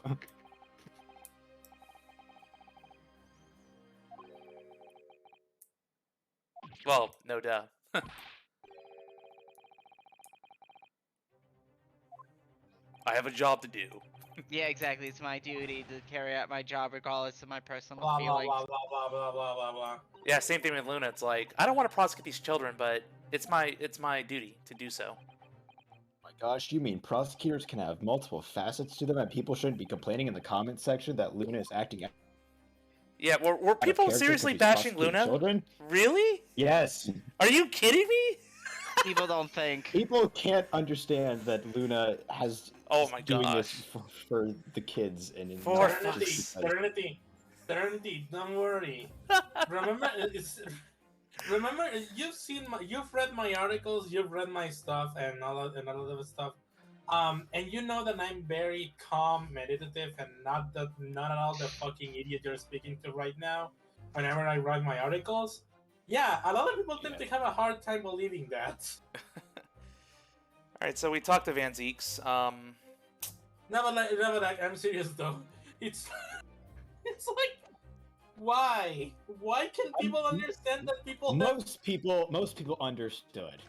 Well, no duh. I have a job to do. Yeah, exactly. It's my duty to carry out my job regardless of my personal Blah, blah, feelings. blah, blah, blah, blah, blah, blah, blah. Yeah, same thing with Luna. It's like, I don't want to prosecute these children, but it's my duty to do so. My gosh, you mean prosecutors can have multiple facets to them and people shouldn't be complaining in the comment section that Luna is acting out Yeah, were of people character seriously because she's bashing prosecuting Luna? children? Really? Yes. Are you kidding me? People don't think. People can't understand that Luna has Oh my doing gosh. this for the kids and in For not Serenity, just because- Serenity, don't worry. Remember, you've read my articles, you've read my stuff, and all of the stuff. And you know that I'm very calm, meditative, and not at all the fucking idiot you're speaking to right now. Whenever I write my articles, yeah, a lot of people tend to have a hard time believing that. Alright, so we talked to Van Zeeks. No, but like, I'm serious though. It's like, why? Why can people understand that people have... most people understood.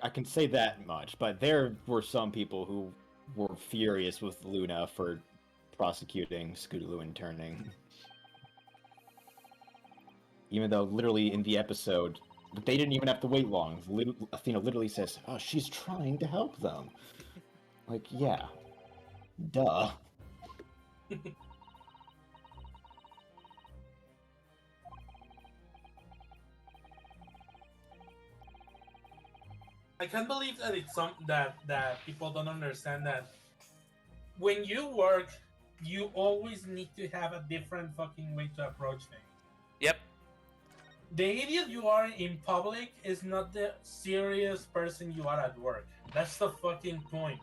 I can say that much, but there were some people who were furious with Luna for prosecuting Scootaloo and turning. Even though literally in the episode, they didn't even have to wait long. Athena literally says, "Oh, she's trying to help them." Like, yeah, duh. I can't believe that it's that people don't understand that when you work, you always need to have a different fucking way to approach things. Yep. The idiot you are in public is not the serious person you are at work. That's the fucking point.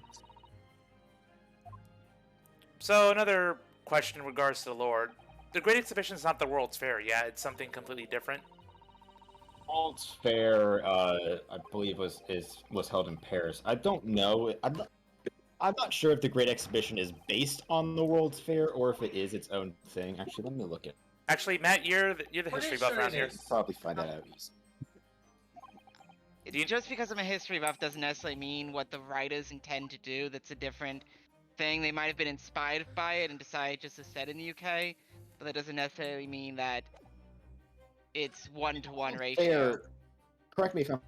So another question in regards to the Lord. The Great Exhibition is not the World's Fair, yeah? It's something completely different? World's Fair, I believe was held in Paris. I don't know. I'm not sure if the Great Exhibition is based on the World's Fair or if it is its own thing. Actually, let me look at. Actually, Matt, you're the Pretty history buff sure around it here. is. Probably find that out easy. Just because I'm a history buff doesn't necessarily mean what the writers intend to do. That's a different thing. They might have been inspired by it and decided just to set in the UK, but that doesn't necessarily mean that it's 1-to-1 ratio. Fair. Correct me if I'm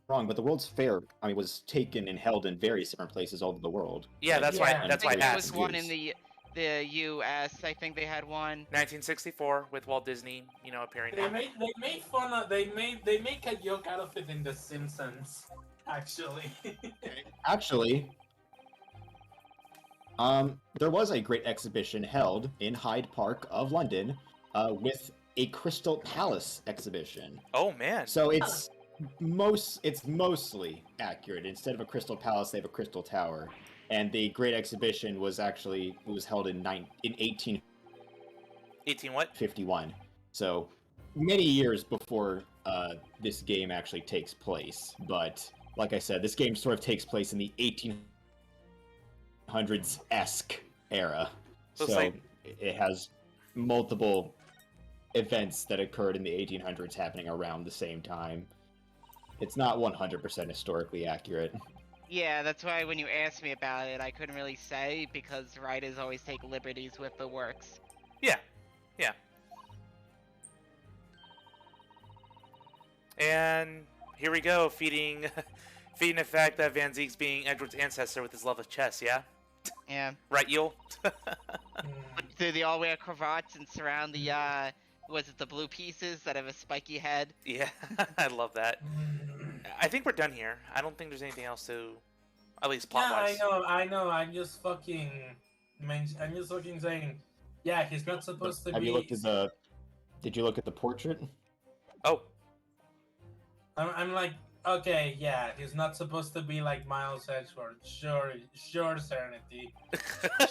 wrong, but the World's Fair, I mean, was taken and held in various different places all over the world. Yeah, that's why. Yeah. That's why I There asked. was one in the The U.S. I think they had one. 1964 with Walt Disney, appearing. They made fun of they make a joke out of it in The Simpsons, actually. Actually, there was a great exhibition held in Hyde Park of London, with a Crystal Palace exhibition. Oh man. So it's mostly accurate. Instead of a Crystal Palace, they have a Crystal Tower. And the Great Exhibition was held in 1851. 18 what? So many years before this game actually takes place. But like I said, this game sort of takes place in the 1800s-esque era. So So it's like- it has multiple events that occurred in the 1800s happening around the same time. It's not 100% historically accurate. Yeah, that's why when you asked me about it, I couldn't really say because writers always take liberties with the works. Yeah. And here we go, feeding the fact that Van Ziek's being Edward's ancestor with his love of chess, yeah? Yeah. Right, Yule? Do they all wear cravats and surround the, was it the blue pieces that have a spiky head? Yeah, I love that. I think we're done here. I don't think there's anything else to, at least plot-wise. Yeah, I know. I'm just fucking saying, yeah, he's not supposed to Have be. you looked at the? Did you look at the portrait? Oh, I'm like, okay, yeah, he's not supposed to be like Miles Edgeworth. Sure, Serenity.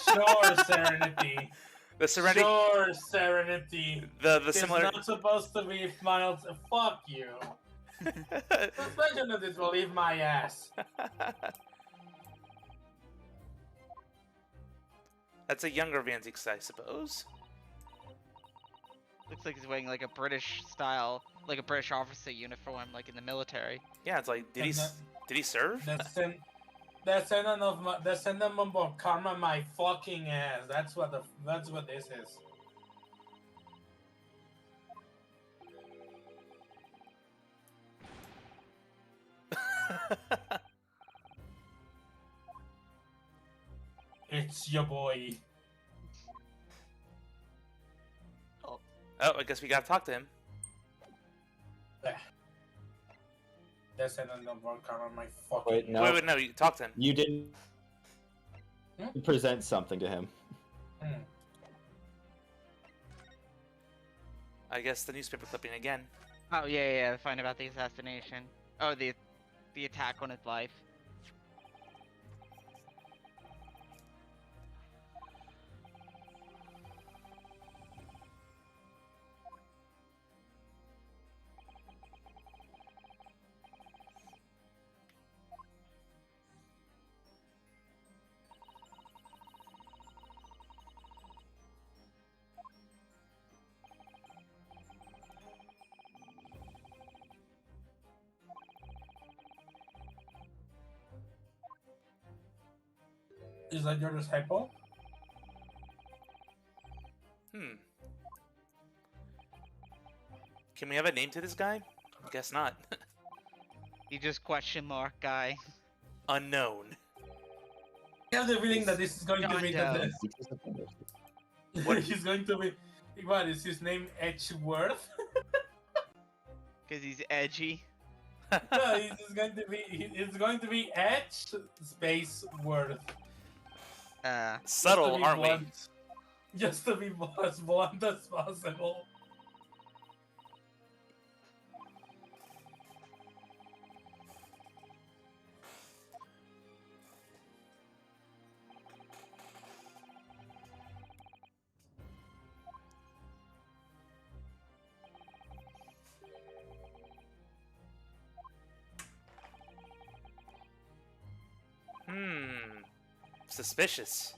Sure, Serenity. the Serenity, Sure, Serenity. the He's similar... not supposed to be Miles. Fuck you. Suspension of disbelief, my ass. That's a younger Van Ziek, I suppose. Looks like he's wearing like a British style, like a British officer uniform, like in the military. Yeah, it's like, did he serve? The sentiment of karma, my fucking ass. That's what this is. It's your boy. Oh, I guess we gotta talk to him. The sentiment of karma, my fucking. Wait, no. Wait, no, you talk to him. You didn't Hmm? present something to him. I guess the newspaper clipping again. Oh yeah, find about the assassination. Oh, the attack on his life. Is that your disciple? Can we have a name to this guy? Guess not. You just question mark guy. Unknown. I have the feeling that this is going to be John what he's going to be. What is his name? Edgeworth? Because he's edgy. No, it's going to be. It's going to be Edge Space Worth. Subtle, aren't we? Just to be as blunt as possible. Suspicious.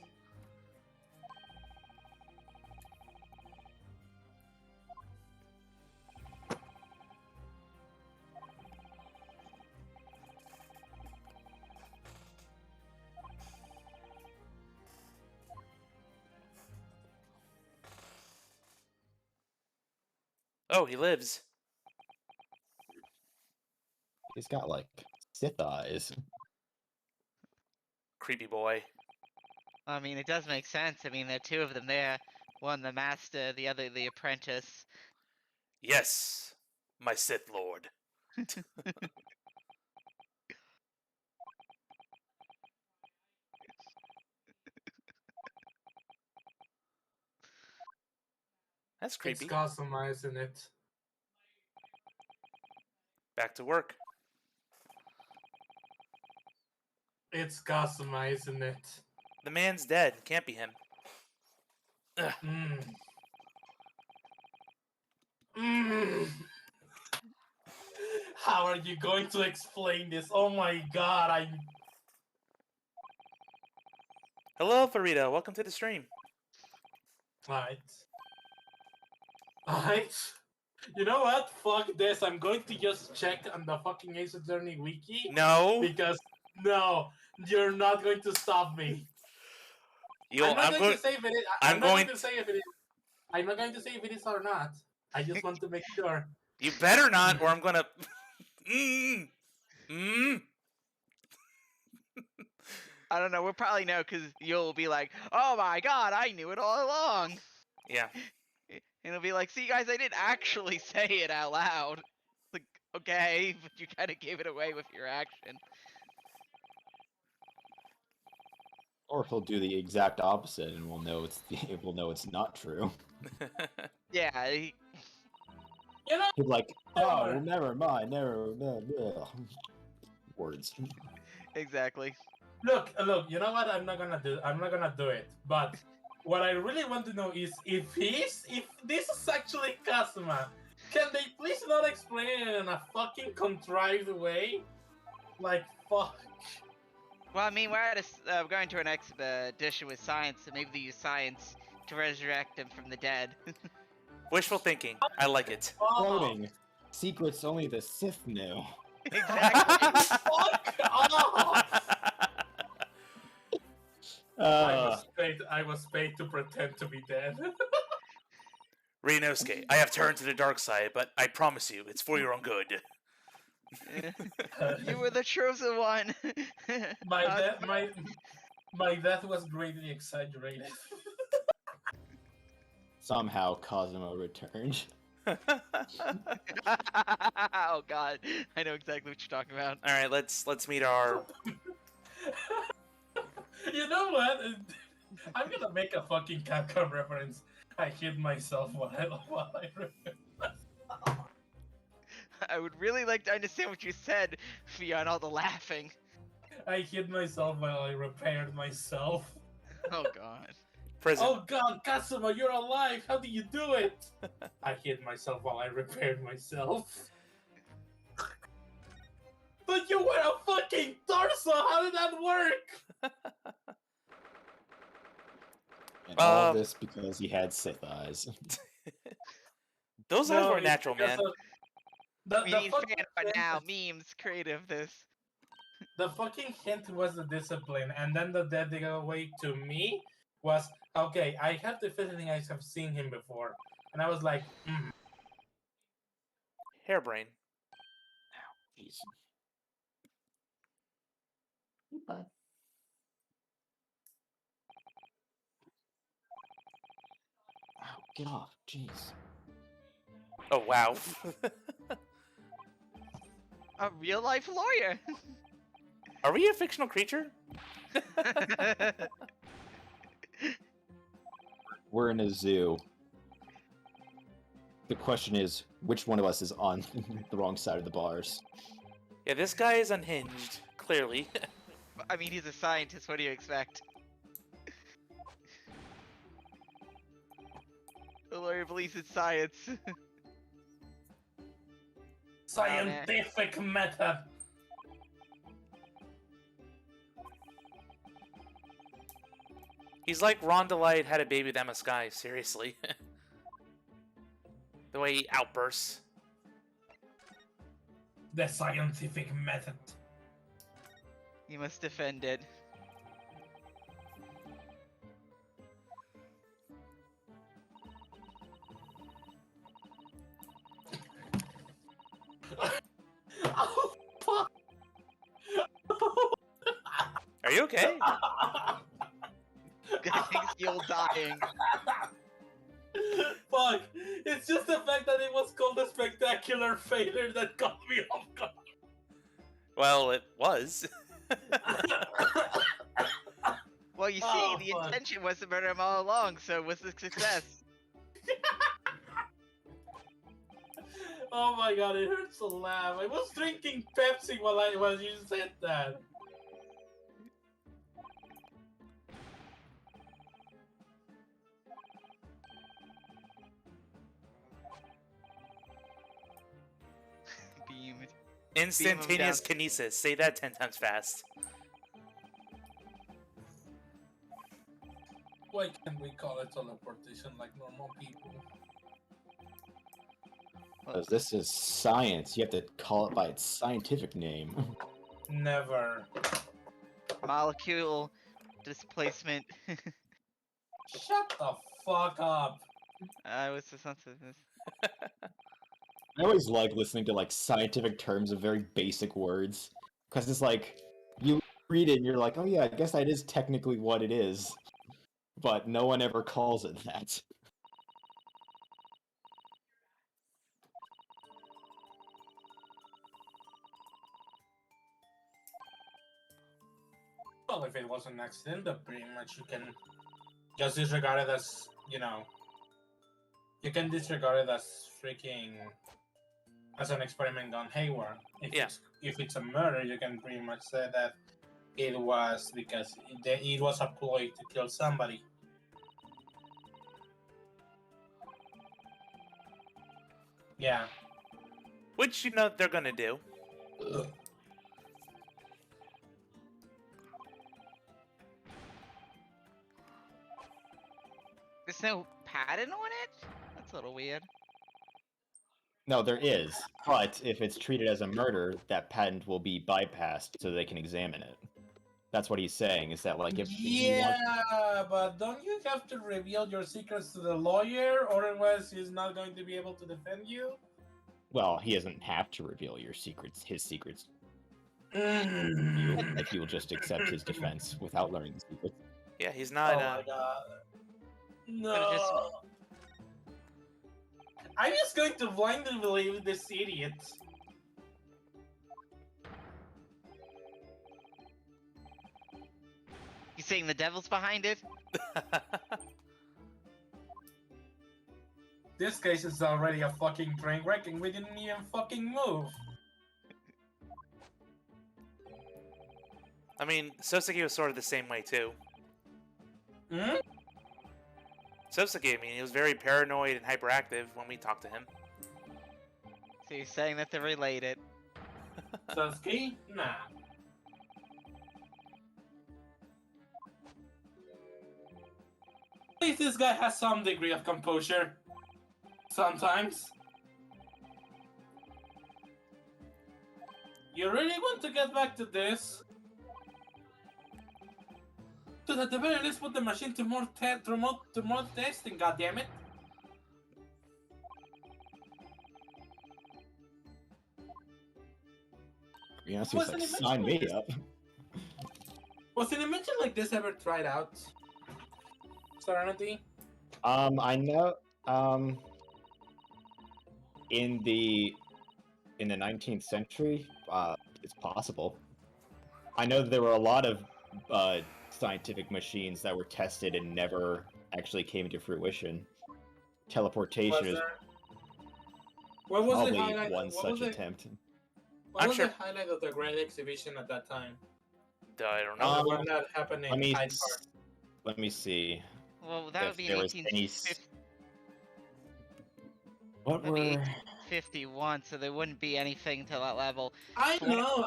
Oh, he lives. He's got like Sith eyes. Creepy boy. I mean, it does make sense. I mean, there are two of them there. One the master, the other the apprentice. Yes, my Sith Lord. That's It's creepy. customizing it. Back to work. It's customizing it. The man's dead. Can't be him. Ugh. How are you going to explain this? Oh my god, Hello, Farida. Welcome to the stream. Alright. Alright. You know what? Fuck this. I'm going to just check on the fucking Ace Attorney wiki. No. Because, no, you're not going to stop me. I'm not going to say if it is. I'm not going to say if it is. I'm not going to say if it is or not. I just want to make sure. You better not, or I'm gonna. I don't know. We'll probably know because you'll be like, "Oh my god, I knew it all along." Yeah. And it'll be like, "See, guys, I didn't actually say it out loud." Like, okay, but you kind of gave it away with your action. Or he'll do the exact opposite, and we'll know it's not true. Yeah. You know, He'd be like, oh, never mind, words. Exactly. look. You know what? I'm not gonna do it. But what I really want to know is if this is actually Kazuma, can they please not explain it in a fucking contrived way? Like, fuck. Well, I mean, we're going to an expedition with science, so maybe they use science to resurrect him from the dead. Wishful thinking. I like it. Floating. Secrets only the Sith knew. Exactly. Fuck off! I was paid to pretend to be dead. Ryunosuke, I have turned to the dark side, but I promise you, it's for your own good. You were the chosen one. My death was greatly exaggerated. Somehow Cosmo returned. Oh god, I know exactly what you're talking about. All right, let's meet our. You know what? I'm gonna make a fucking Capcom reference. I hit myself while I remember. I would really like to understand what you said beyond all the laughing. I hit myself while I repaired myself. Oh god. Prison. Oh god, Kazuma, you're alive! How do you do it? I hit myself while I repaired myself. But you were a fucking torso! How did that work? And all this because he had Sith eyes. Those eyes were it's natural, because man. of- We The need fucking fan art hint- now, memes, creative this. The fucking hint was the discipline, and then the dead away to me was okay. I have the feeling I have seen him before, and I was like, Hairbrain. Jeez. Ow, get off. Jeez. Oh wow. A real life lawyer. Are we a fictional creature? We're in a zoo. The question is, which one of us is on the wrong side of the bars? Yeah, this guy is unhinged, clearly. I mean, he's a scientist. What do you expect? The lawyer believes in science. scientific method. He's like Ron DeLite had a baby with Emma Sky, seriously. The way he outbursts. The scientific method. You must defend it. Oh, fuck. Are you okay? getting healed dying. Fuck! It's just the fact that it was called a spectacular failure that got me off guard. Well, it was. Well, you see, Oh, the fuck. intention was to murder him all along, so it was a success. Oh my god, it hurts to laugh. I was drinking Pepsi while you said that. Beamed. Instantaneous down. kinesis. Say that 10 times fast. Why can't we call it teleportation like normal people? Because this is science. You have to call it by its scientific name. Never. Molecule displacement. Shut the fuck up. I was just not this. I always like listening to like scientific terms of very basic words. Because it's like, you read it and you're like, oh yeah, I guess that is technically what it is. But no one ever calls it that. Well, if it was an accident, then pretty much you can just disregard it as, you know, you can disregard it as freaking, as an experiment gone haywire. Yeah. If it's a murder, you can pretty much say that it was because it was a ploy to kill somebody. Yeah. Which, you know, they're gonna do. There's no pattern on it? That's a little weird. No, there is. But if it's treated as a murder, that patent will be bypassed so they can examine it. That's what he's saying, is that like if he wants... but don't you have to reveal your secrets to the lawyer, or otherwise he's not going to be able to defend you? Well, he doesn't have to reveal your secrets, his secrets. Mm. If he will just accept his defense without learning the secrets. Yeah, he's not. Oh my god. Could've just- No. I'm just going to blindly believe this idiot. You saying the devil's behind it? This case is already a fucking train wreck and we didn't even fucking move. I mean, Soseki was sort of the same way, too. Hmm? Soseki, I mean, he was very paranoid and hyperactive when we talked to him. So you're saying that they're related. Sasuke? Nah. At least this guy has some degree of composure. Sometimes. You really want to get back to this? To at the very least put the machine to more testing, goddammit. You know, so he's Wasn't like, it sign mentioned me like up. Was an invention like this ever tried out? Serenity? I know, in the 19th century, it's possible. I know there were a lot of, scientific machines that were tested and never actually came to fruition. Teleportation Was is there? What was the probably highlight? one What such was the, attempt. what I'm was sure- the highlight of the Great Exhibition at that time? I don't The know. one that happened Let in me Hyde Park. let me see. Well, that If would be there in was any 1850, What that'd be were 1851, so there wouldn't be anything to that level. I For- know,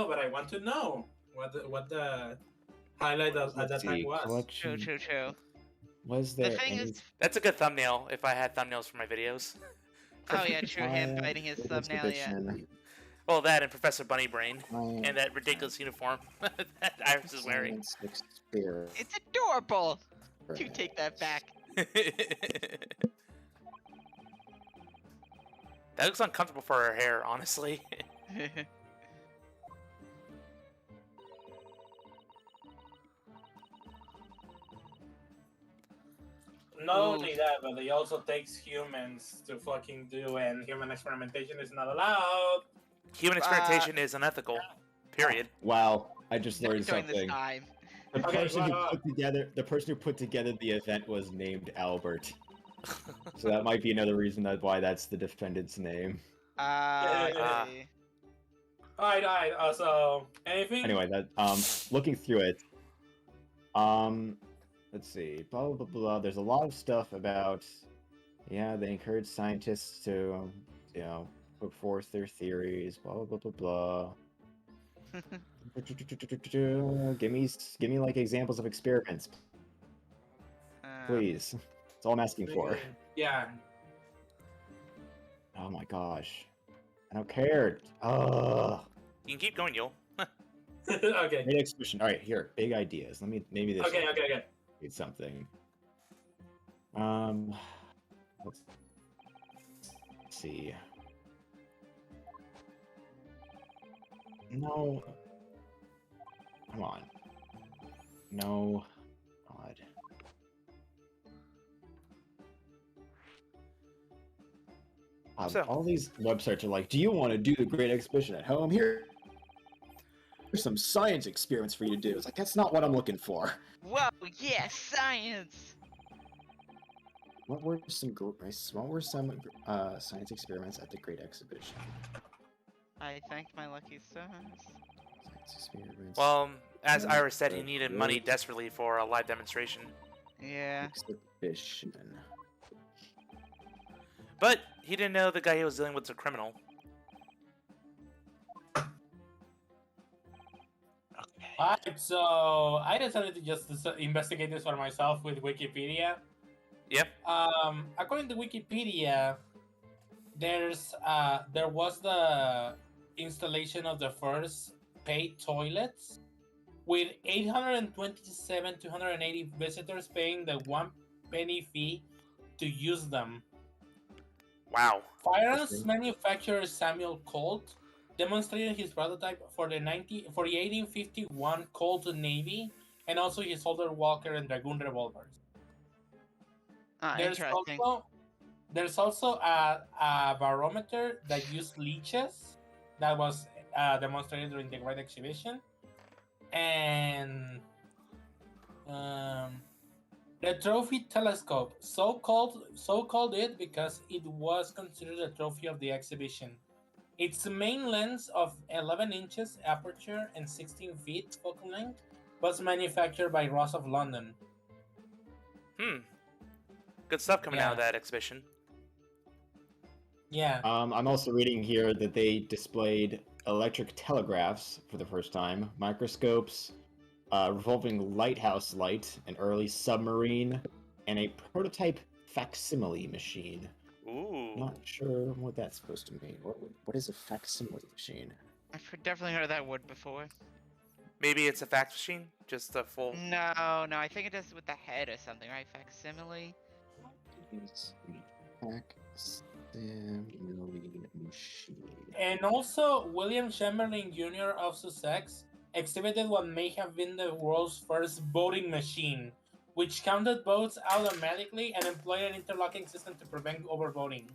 but I want to know what the highlight of, at let's that see, time was. True, collection? true, true. Was The there thing any is, That's a good thumbnail if I had thumbnails for my videos. oh yeah, true, him science biting his thumbnail, yeah. exhibition, Well, that and Professor Bunnybrain. science- And that ridiculous uniform that Iris is wearing. science experiment. It's adorable! You take that back. That looks uncomfortable for her hair, honestly. but they also takes humans to fucking do, and human experimentation is not allowed. Human experimentation is unethical. Period. Wow, I just Not learned during this something. time. The Okay, person who well, put together the event was named Albert. So that might be another reason why that's the defendant's name. I Ah. see. Alright. So, anything? Anyway, that looking through it, let's see, blah blah blah blah. There's a lot of stuff about, yeah, they encourage scientists to, put forth their theories, blah blah blah blah blah. Give me like examples of experiments, please. That's all I'm asking for. Yeah. Oh my gosh, I don't care. Ugh. You can keep going, Yul. Okay. Great exhibition. All right, here, big ideas. Maybe this. Okay. Need something. Let's see. No. Come on. No. God. So- All these websites are like, do you want to do the Great Exhibition at home? Here's some science experiments for you to do. It's like, that's not what I'm looking for. Whoa, yeah, science! What were some science experiments at the Great Exhibition? I thanked my lucky stars. Science experiments. Well, as Iris said, he needed money desperately for a live demonstration. Yeah. Exhibition. But he didn't know the guy he was dealing with was a criminal. Alright, so I decided to just investigate this for myself with Wikipedia. Yep. According to Wikipedia, there was the installation of the first paid toilets with 827 to 180 visitors paying the 1 penny fee to use them. Wow. Firearms manufacturer Samuel Colt demonstrated his prototype for the 1851 Colt Navy and also his Holder Walker and Dragoon revolvers. There's also a barometer that used leeches that was demonstrated during the Great Exhibition, and the trophy telescope, so called it because it was considered a trophy of the exhibition. Its main lens of 11 inches aperture and 16 feet focal length was manufactured by Ross of London. Good stuff coming out of that exhibition. Yeah. I'm also reading here that they displayed electric telegraphs for the first time, microscopes, revolving lighthouse light, an early submarine, and a prototype facsimile machine. Ooh. Not sure what that's supposed to mean. What is a facsimile machine? I've definitely heard that word before. Maybe it's a fax machine? Just a full... No, I think it does with the head or something, right? Facsimile? Facsimile machine. And also, William Chamberlain Jr. of Sussex exhibited what may have been the world's first voting machine, which counted votes automatically and employed an interlocking system to prevent overvoting.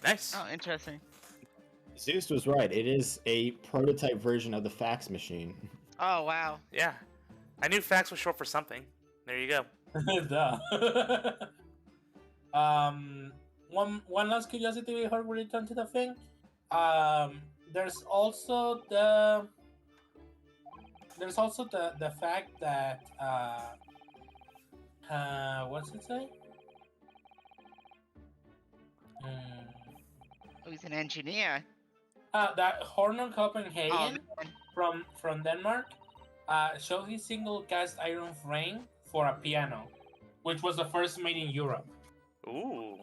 Nice. Oh, interesting. Zeus was right. It is a prototype version of the fax machine. Oh, wow. Yeah. I knew fax was short for something. There you go. Duh. One last curiosity before we return to the thing. There's also the fact that what's it say? Oh, he's an engineer. That Horner Copenhagen Oh, from Denmark showed his single cast iron frame for a piano, which was the first made in Europe. Ooh.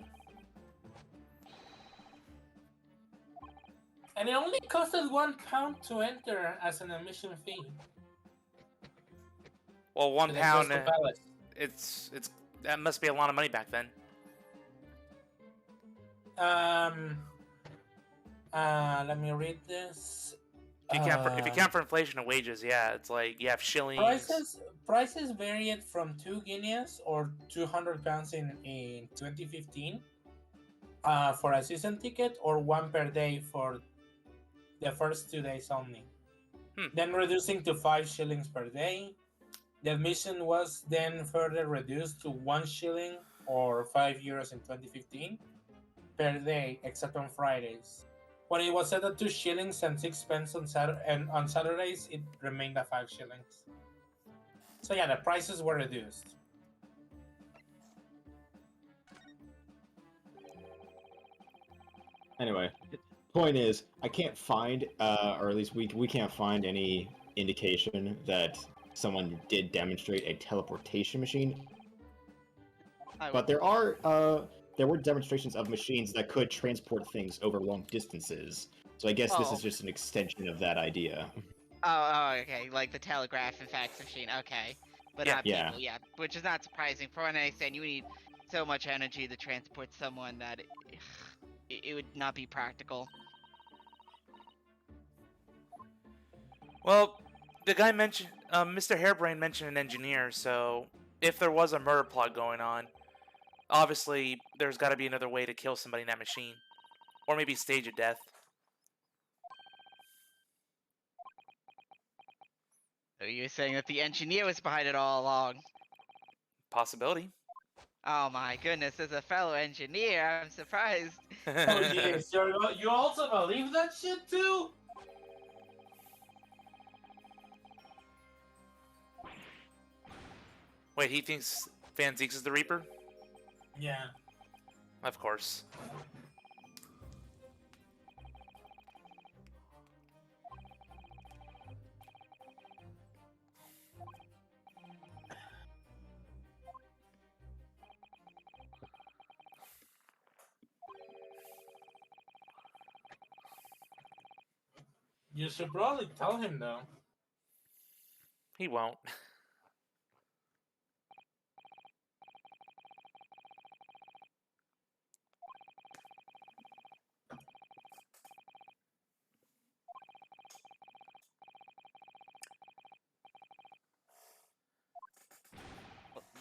And it only costed £1 to enter as an admission fee. Well, to the £1. Crystal Palace. It's that must be a lot of money back then. Let me read this. If you count for inflation and wages, yeah, it's like you have shillings. prices varied from 2 guineas or 200 pounds in 2015 for a season ticket, or one per day for the first 2 days only. Then reducing to 5 shillings per day. The admission was then further reduced to 1 shilling or €5 in 2015 per day, except on Fridays. When it was set at 2 shillings and 6 pence and on Saturdays, it remained at 5 shillings. So yeah, the prices were reduced. Anyway, point is, I can't find, or at least we can't find any indication that someone did demonstrate a teleportation machine. But there were demonstrations of machines that could transport things over long distances. So I guess this is just an extension of that idea. Okay, like the telegraph and fax machine. Okay, but Yeah. not people. Yeah, which is not surprising. For what I understand, you need so much energy to transport someone that it would not be practical. Well, the guy mentioned, Mr. Hairbrain mentioned an engineer, so if there was a murder plot going on, obviously there's got to be another way to kill somebody in that machine. Or maybe stage a death. So you're saying that the engineer was behind it all along? Possibility. Oh my goodness, as a fellow engineer, I'm surprised. Oh yes, you also believe that shit too? Wait, he thinks Van Zieks is the Reaper? Yeah. Of course. You should probably tell him though. He won't.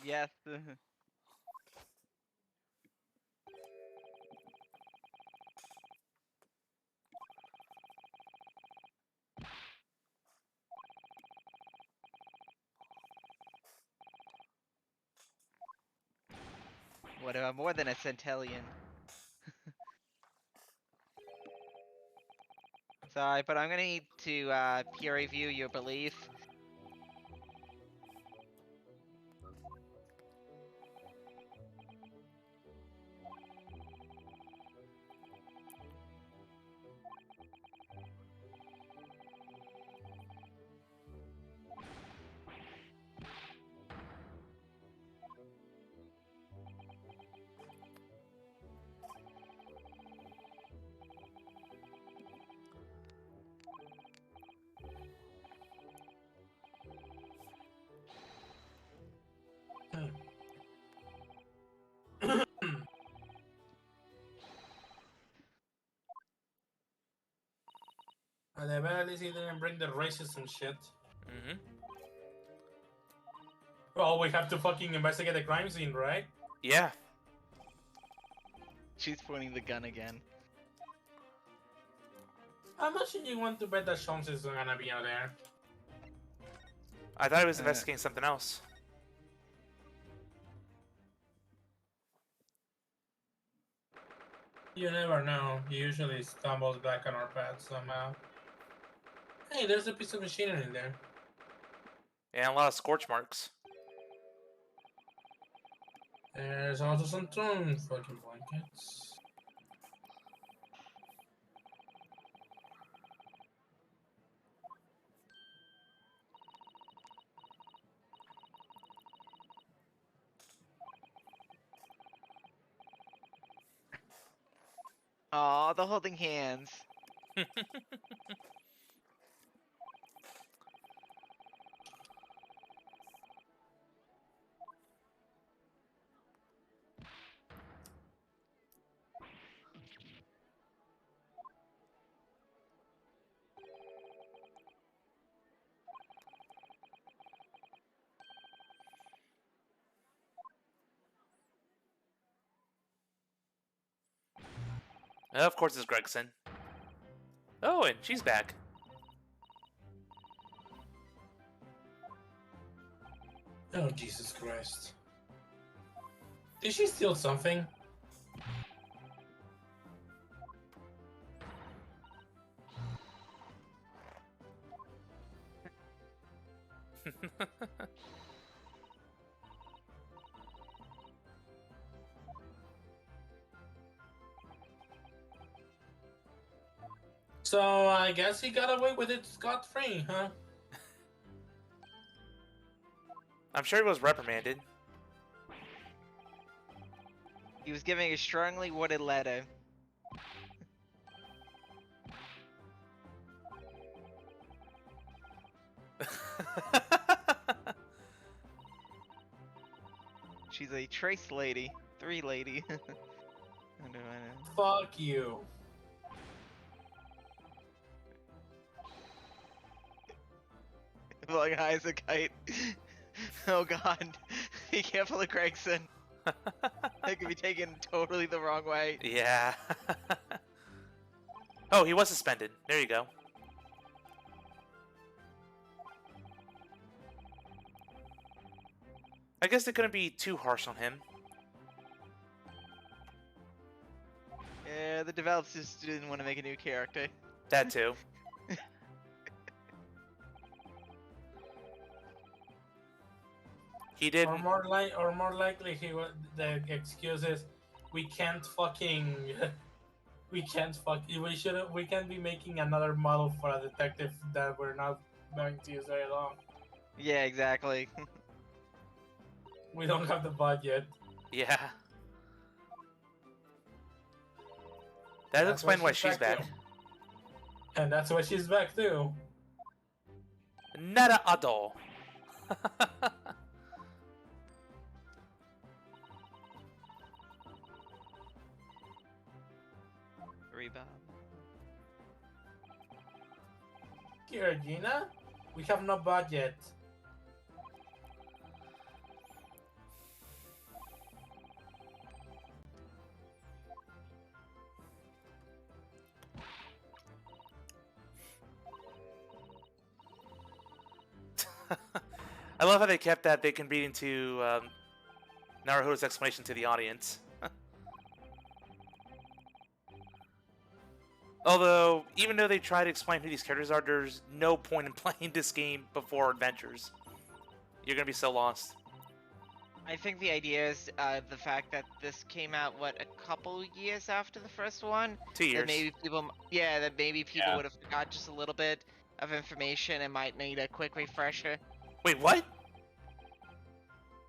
Yes. What about more than a centillion? Sorry, but I'm gonna need to peer review your belief. At the very least, he didn't bring the racism shit. Mm-hmm. Well, we have to fucking investigate the crime scene, right? Yeah. She's pointing the gun again. How much do you want to bet that Shons is gonna be out there? I thought he was investigating something else. You never know. He usually stumbles back on our path somehow. Hey, there's a piece of machinery in there. And a lot of scorch marks. There's also some torn fucking blankets. Aw, the holding hands. Of course it's Gregson. Oh, and she's back. Oh, Jesus Christ. Did she steal something? So I guess he got away with it scot-free, huh? I'm sure he was reprimanded. He was giving a strongly worded letter. She's a trace lady. 3 lady. I know. Fuck you. Like high as a kite. Oh god. Be careful of Gregson. That could be taken totally the wrong way. Yeah. Oh, he was suspended. There you go. I guess they couldn't be too harsh on him. Yeah, the developers just didn't want to make a new character. That too. He did. Or more likely, the excuse is, we can't fucking, we can't we can't be making another model for a detective that we're not going to use very long. Yeah, exactly. We don't have the budget. Yeah. That That's explains why she's back. too. And that's why she's back too. Nada Ado. Rebound. Here, Gina, we have no budget. I love how they kept that Bacon beating to Naruto's explanation to the audience. Although, even though they try to explain who these characters are, there's no point in playing this game before Adventures. You're gonna be so lost. I think the idea is the fact that this came out, what, a couple years after the first one? 2 years. That maybe people, that maybe people Yeah. would have forgot just a little bit of information and might need a quick refresher. Wait, what?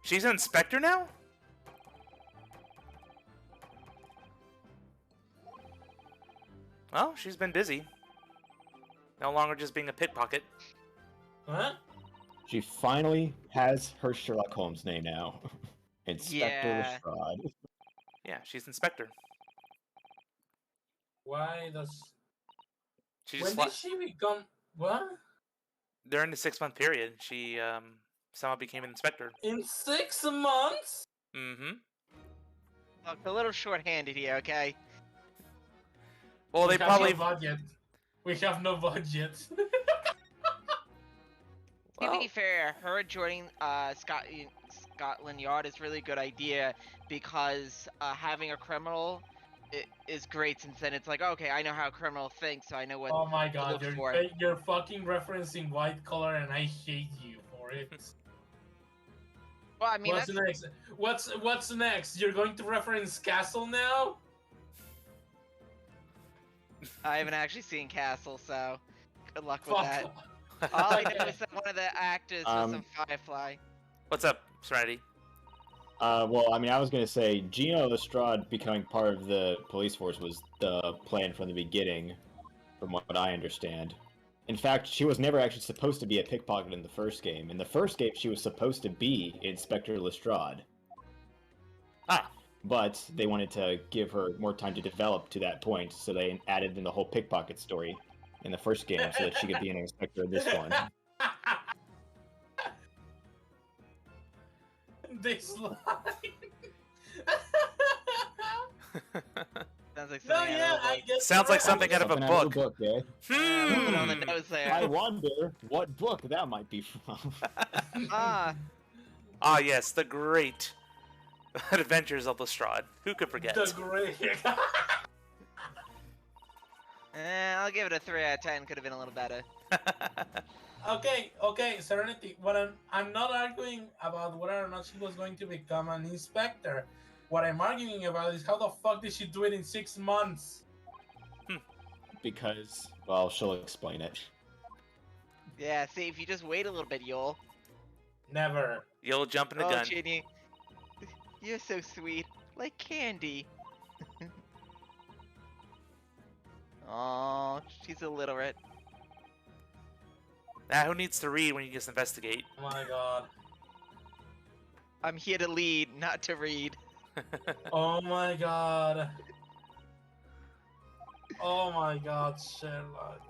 She's an inspector now? Well, she's been busy. No longer just being a pickpocket. Huh? She finally has her Sherlock Holmes name now. Inspector Yeah. Lestrade. Yeah, she's inspector. Why does? She When just did she become? What? during the 6-month period, she somehow became an inspector. In 6 months? Mm-hmm. Look, a little short-handed here, okay? Well, they We have probably. no budget. We have no budget. To Well, be fair, her joining Scotland Yard is really a good idea because having a criminal is great, since then it's like, okay, I know how a criminal thinks, so I know what Oh my to god, look for. you're fucking referencing White Collar, and I hate you for it. Well, I mean, What's that's, next? What's next? You're going to reference Castle now? I haven't actually seen Castle, so good luck with Fuck that. off. All I know is that one of the actors was in Firefly. what's up, Serenity? Well, I mean, I was gonna say Gino Lestrade becoming part of the police force was the plan from the beginning, from what I understand. In fact, she was never actually supposed to be a pickpocket in the first game. In the first game, she was supposed to be Inspector Lestrade. Ah, But they wanted to give her more time to develop to that point, so they added in the whole pickpocket story in the first game so that she could be an inspector in this one. This line. Sounds like No, something yeah, out of a I book. guess. Sounds like something out of a Something out of book. a book, eh? A little bit on the nose I there. wonder what book that might be from. Ah, Ah, yes, the great Adventures of Lestrade. Who could forget? The great. I'll give it a 3 out of 10. Could have been a little better. Okay, Serenity. What I'm not arguing about whether or not she was going to become an inspector. What I'm arguing about is how the fuck did she do it in 6 months? Because, well, she'll explain it. Yeah, see, if you just wait a little bit, you'll. Never. You'll jump in the Oh, gun. Ginny, you're so sweet, like candy. Oh, she's illiterate. Nah, who needs to read when you just investigate? Oh my god. I'm here to lead, not to read. Oh my god. Oh my god, Sherlock.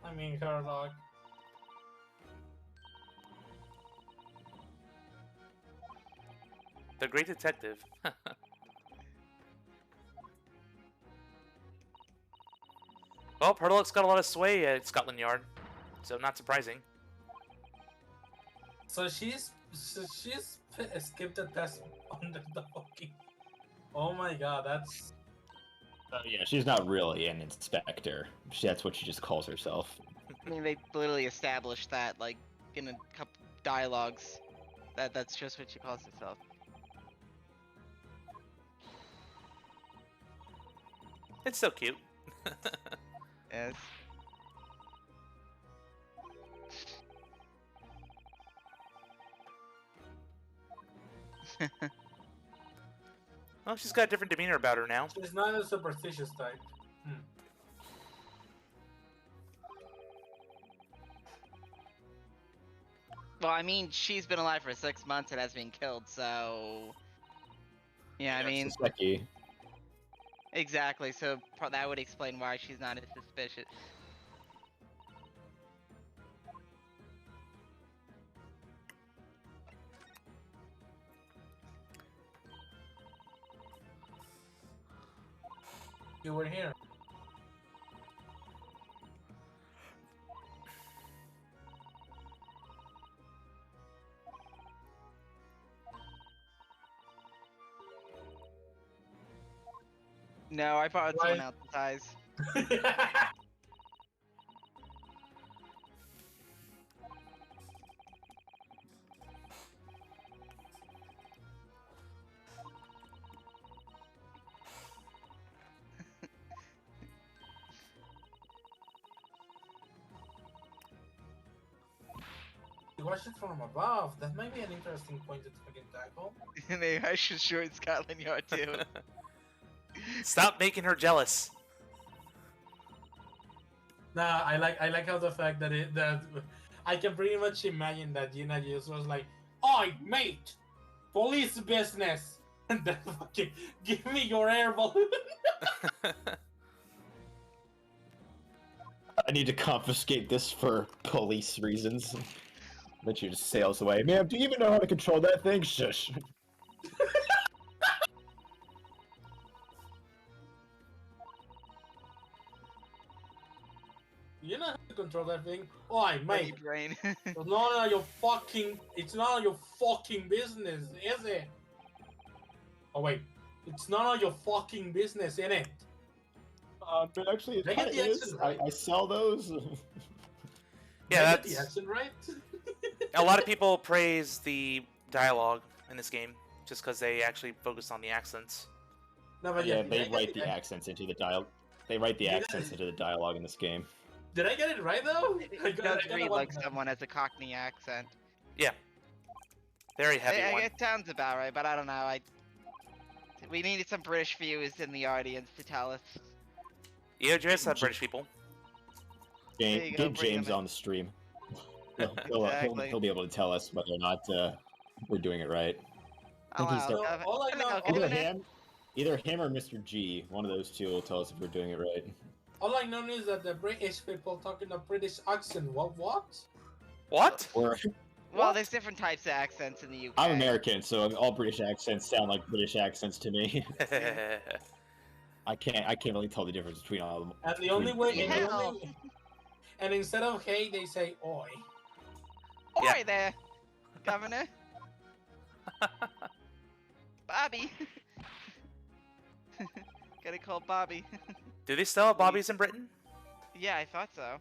I mean, Sherlock. The great detective. Well, Pertle's got a lot of sway at Scotland Yard, so not surprising. So she's skipped a test under the fucking. Oh my god, that's. Yeah, she's not really an inspector. That's what she just calls herself. I mean, they literally established that, like, in a couple dialogues. That's just what she calls herself. It's so cute. Yes. Well, she's got a different demeanor about her now. She's not a superstitious type. Well, I mean, she's been alive for 6 months and has been killed, so. Yeah, I mean, Seki. exactly. So that would explain why she's not as suspicious. You were here. No, I borrowed Why- someone else's eyes. You watched it from above. That might be an interesting point to fucking tackle. Maybe I should join Scotland Yard too. Stop making her jealous. Nah, I like how the fact that I can pretty much imagine that Gina just was like, "Oi, mate, police business," and then fucking give me your air balloon. I need to confiscate this for police reasons. But she just sails away. Ma'am, do you even know how to control that thing? Shush. You know how to control that thing? Oi, mate, Brain. it's none of your fucking business, is it? Oh wait, it's none of your fucking business, innit? But actually, it Did I get kinda the is. accent right? I sell those. Yeah, Did I get that's the accent right. a lot of people praise the dialogue in this game just because they actually focus on the accents. No, but Yeah, did I they get write it- the accents into the dialogue. They write the Yeah. accents into the dialogue in this game. Did I get it right though? It does read like someone has a Cockney accent. Very heavy one. It sounds about right, but I don't know. We needed some British viewers in the audience to tell us. You just have British people. There you go, Get bring James them in. on the stream. He'll Exactly. be able to tell us whether or not we're doing it right. Oh, think he's wow. done- All I know, Okay. Either him or Mr. G. One of those two will tell us if we're doing it right. all I know is that the British people talking a British accent. What? What? Or Well, there's different types of accents in the UK. I'm American, so all British accents sound like British accents to me. I can't really tell the difference between all of them. And the only way, Yeah. and, the only, and instead of hey, they say oi. Oi Yeah. there, Governor. Bobby. Gotta call Bobby. Do they still have Bobbies in Britain? Yeah, I thought so.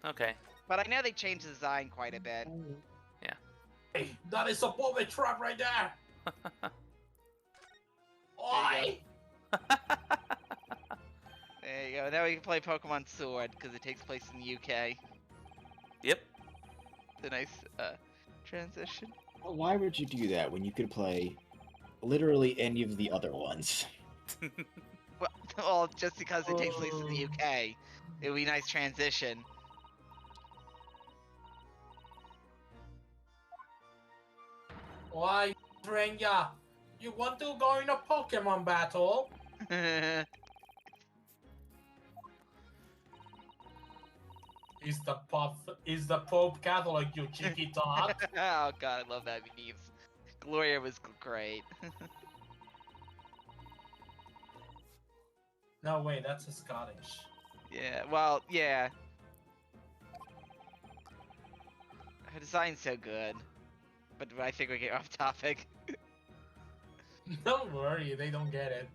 Okay. But I know they changed the design quite a bit. Hey, that is a Bobby trap right there. Oi! There you go. Now we can play Pokemon Sword because it takes place in the UK. Yep. It's a nice transition. Why would you do that when you could play literally any of the other ones? Well, just because it takes place in the UK, it would be a nice transition. Why, stranger? You want to go in a Pokemon battle? Is the Pope Catholic, you cheeky tot? Oh god, I love that memes. Gloria was great. No way, that's a Scottish. Yeah, well, yeah. Her design's so good. But I think we're getting off topic. Don't worry, they don't get it.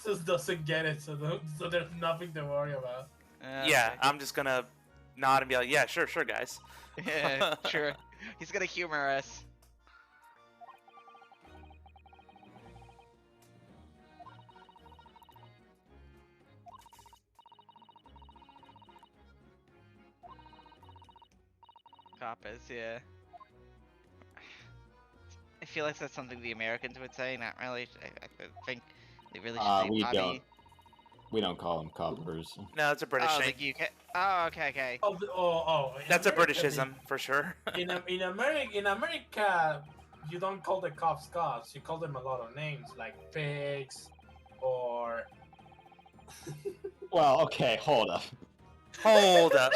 Just doesn't get it, so there's nothing to worry about. Yeah, I'm just gonna nod and be like, yeah, sure, guys. Yeah, sure. He's gonna humor us. Coppers, yeah. I feel like that's something the Americans would say, not really. I think they really should say We Bobby. We don't call them coppers. No, it's a British Oh, thing. like UK. Oh, okay. In That's a America, Britishism for sure. In America, you don't call the cops cops. You call them a lot of names like pigs, or Well, okay, hold up. Hold up.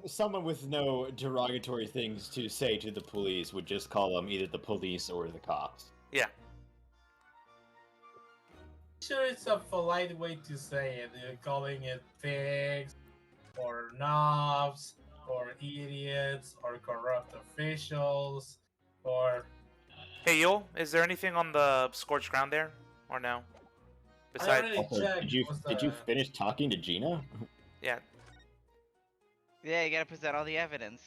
Someone with no derogatory things to say to the police would just call them either the police or the cops. Yeah. sure it's a polite way to say it. You're calling it pigs, or knobs, or idiots, or corrupt officials, or Hey, Yul, is there anything on the scorched ground there, or no? Besides, already Also, checked. did you finish talking to Gina? yeah. Yeah, you gotta present all the evidence.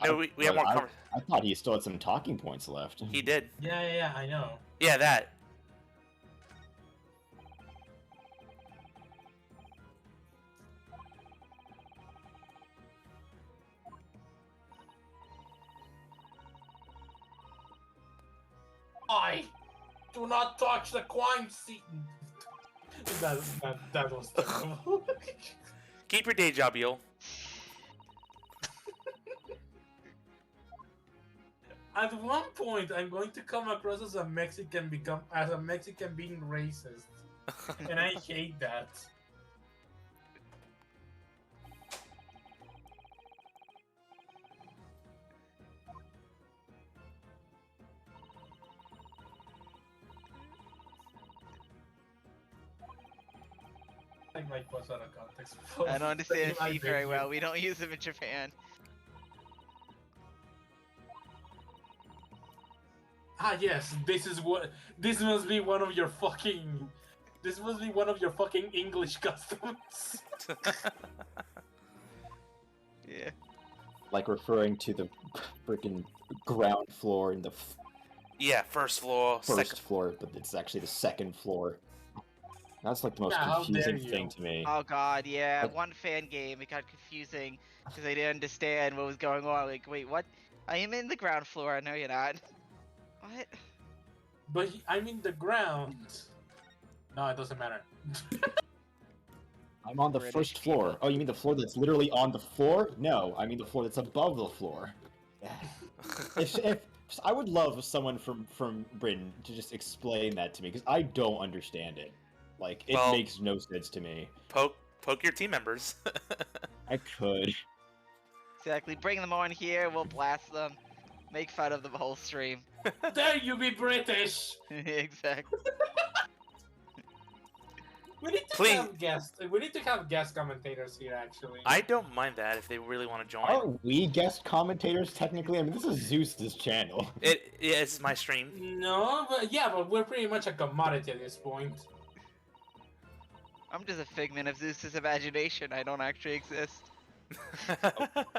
No, we have more. I thought he still had some talking points left. He did. Yeah, I know. Yeah, that. I do not touch the crime scene. that was terrible. Keep your day job, Yul. At one point, I'm going to come across as a Mexican being racist, and I hate that. I might put out of context. I don't understand I Fee beg very you. well. We don't use them in Japan. Ah yes, this must be one of your fucking English customs. Yeah. Like referring to the freaking ground floor and the Yeah, first floor, first second. floor, but it's actually the second floor. That's like the most Yeah, how confusing dare thing you. to me. Oh god, yeah. Like- One fan game, it got confusing because I didn't understand what was going on. Like, wait, what? I am in the ground floor. No, you're not. What? But I'm in the ground. No, it doesn't matter. I'm on the British first people. floor. Oh, you mean the floor that's literally on the floor? No, I mean the floor that's above the floor. if I would love someone from Britain to just explain that to me because I don't understand it. Like it Well- makes no sense to me. Poke your team members. I could. Exactly. Bring them on here. We'll blast them. Make fun of the whole stream. There you be British. Exactly. We need to Please. have guests. We need to have guest commentators here, actually. I don't mind that if they really want to join. Aren't we guest commentators technically? I mean, this is Zeus's channel. It's my stream. No, but yeah, but we're pretty much a commodity at this point. I'm just a figment of Zeus's imagination. I don't actually exist.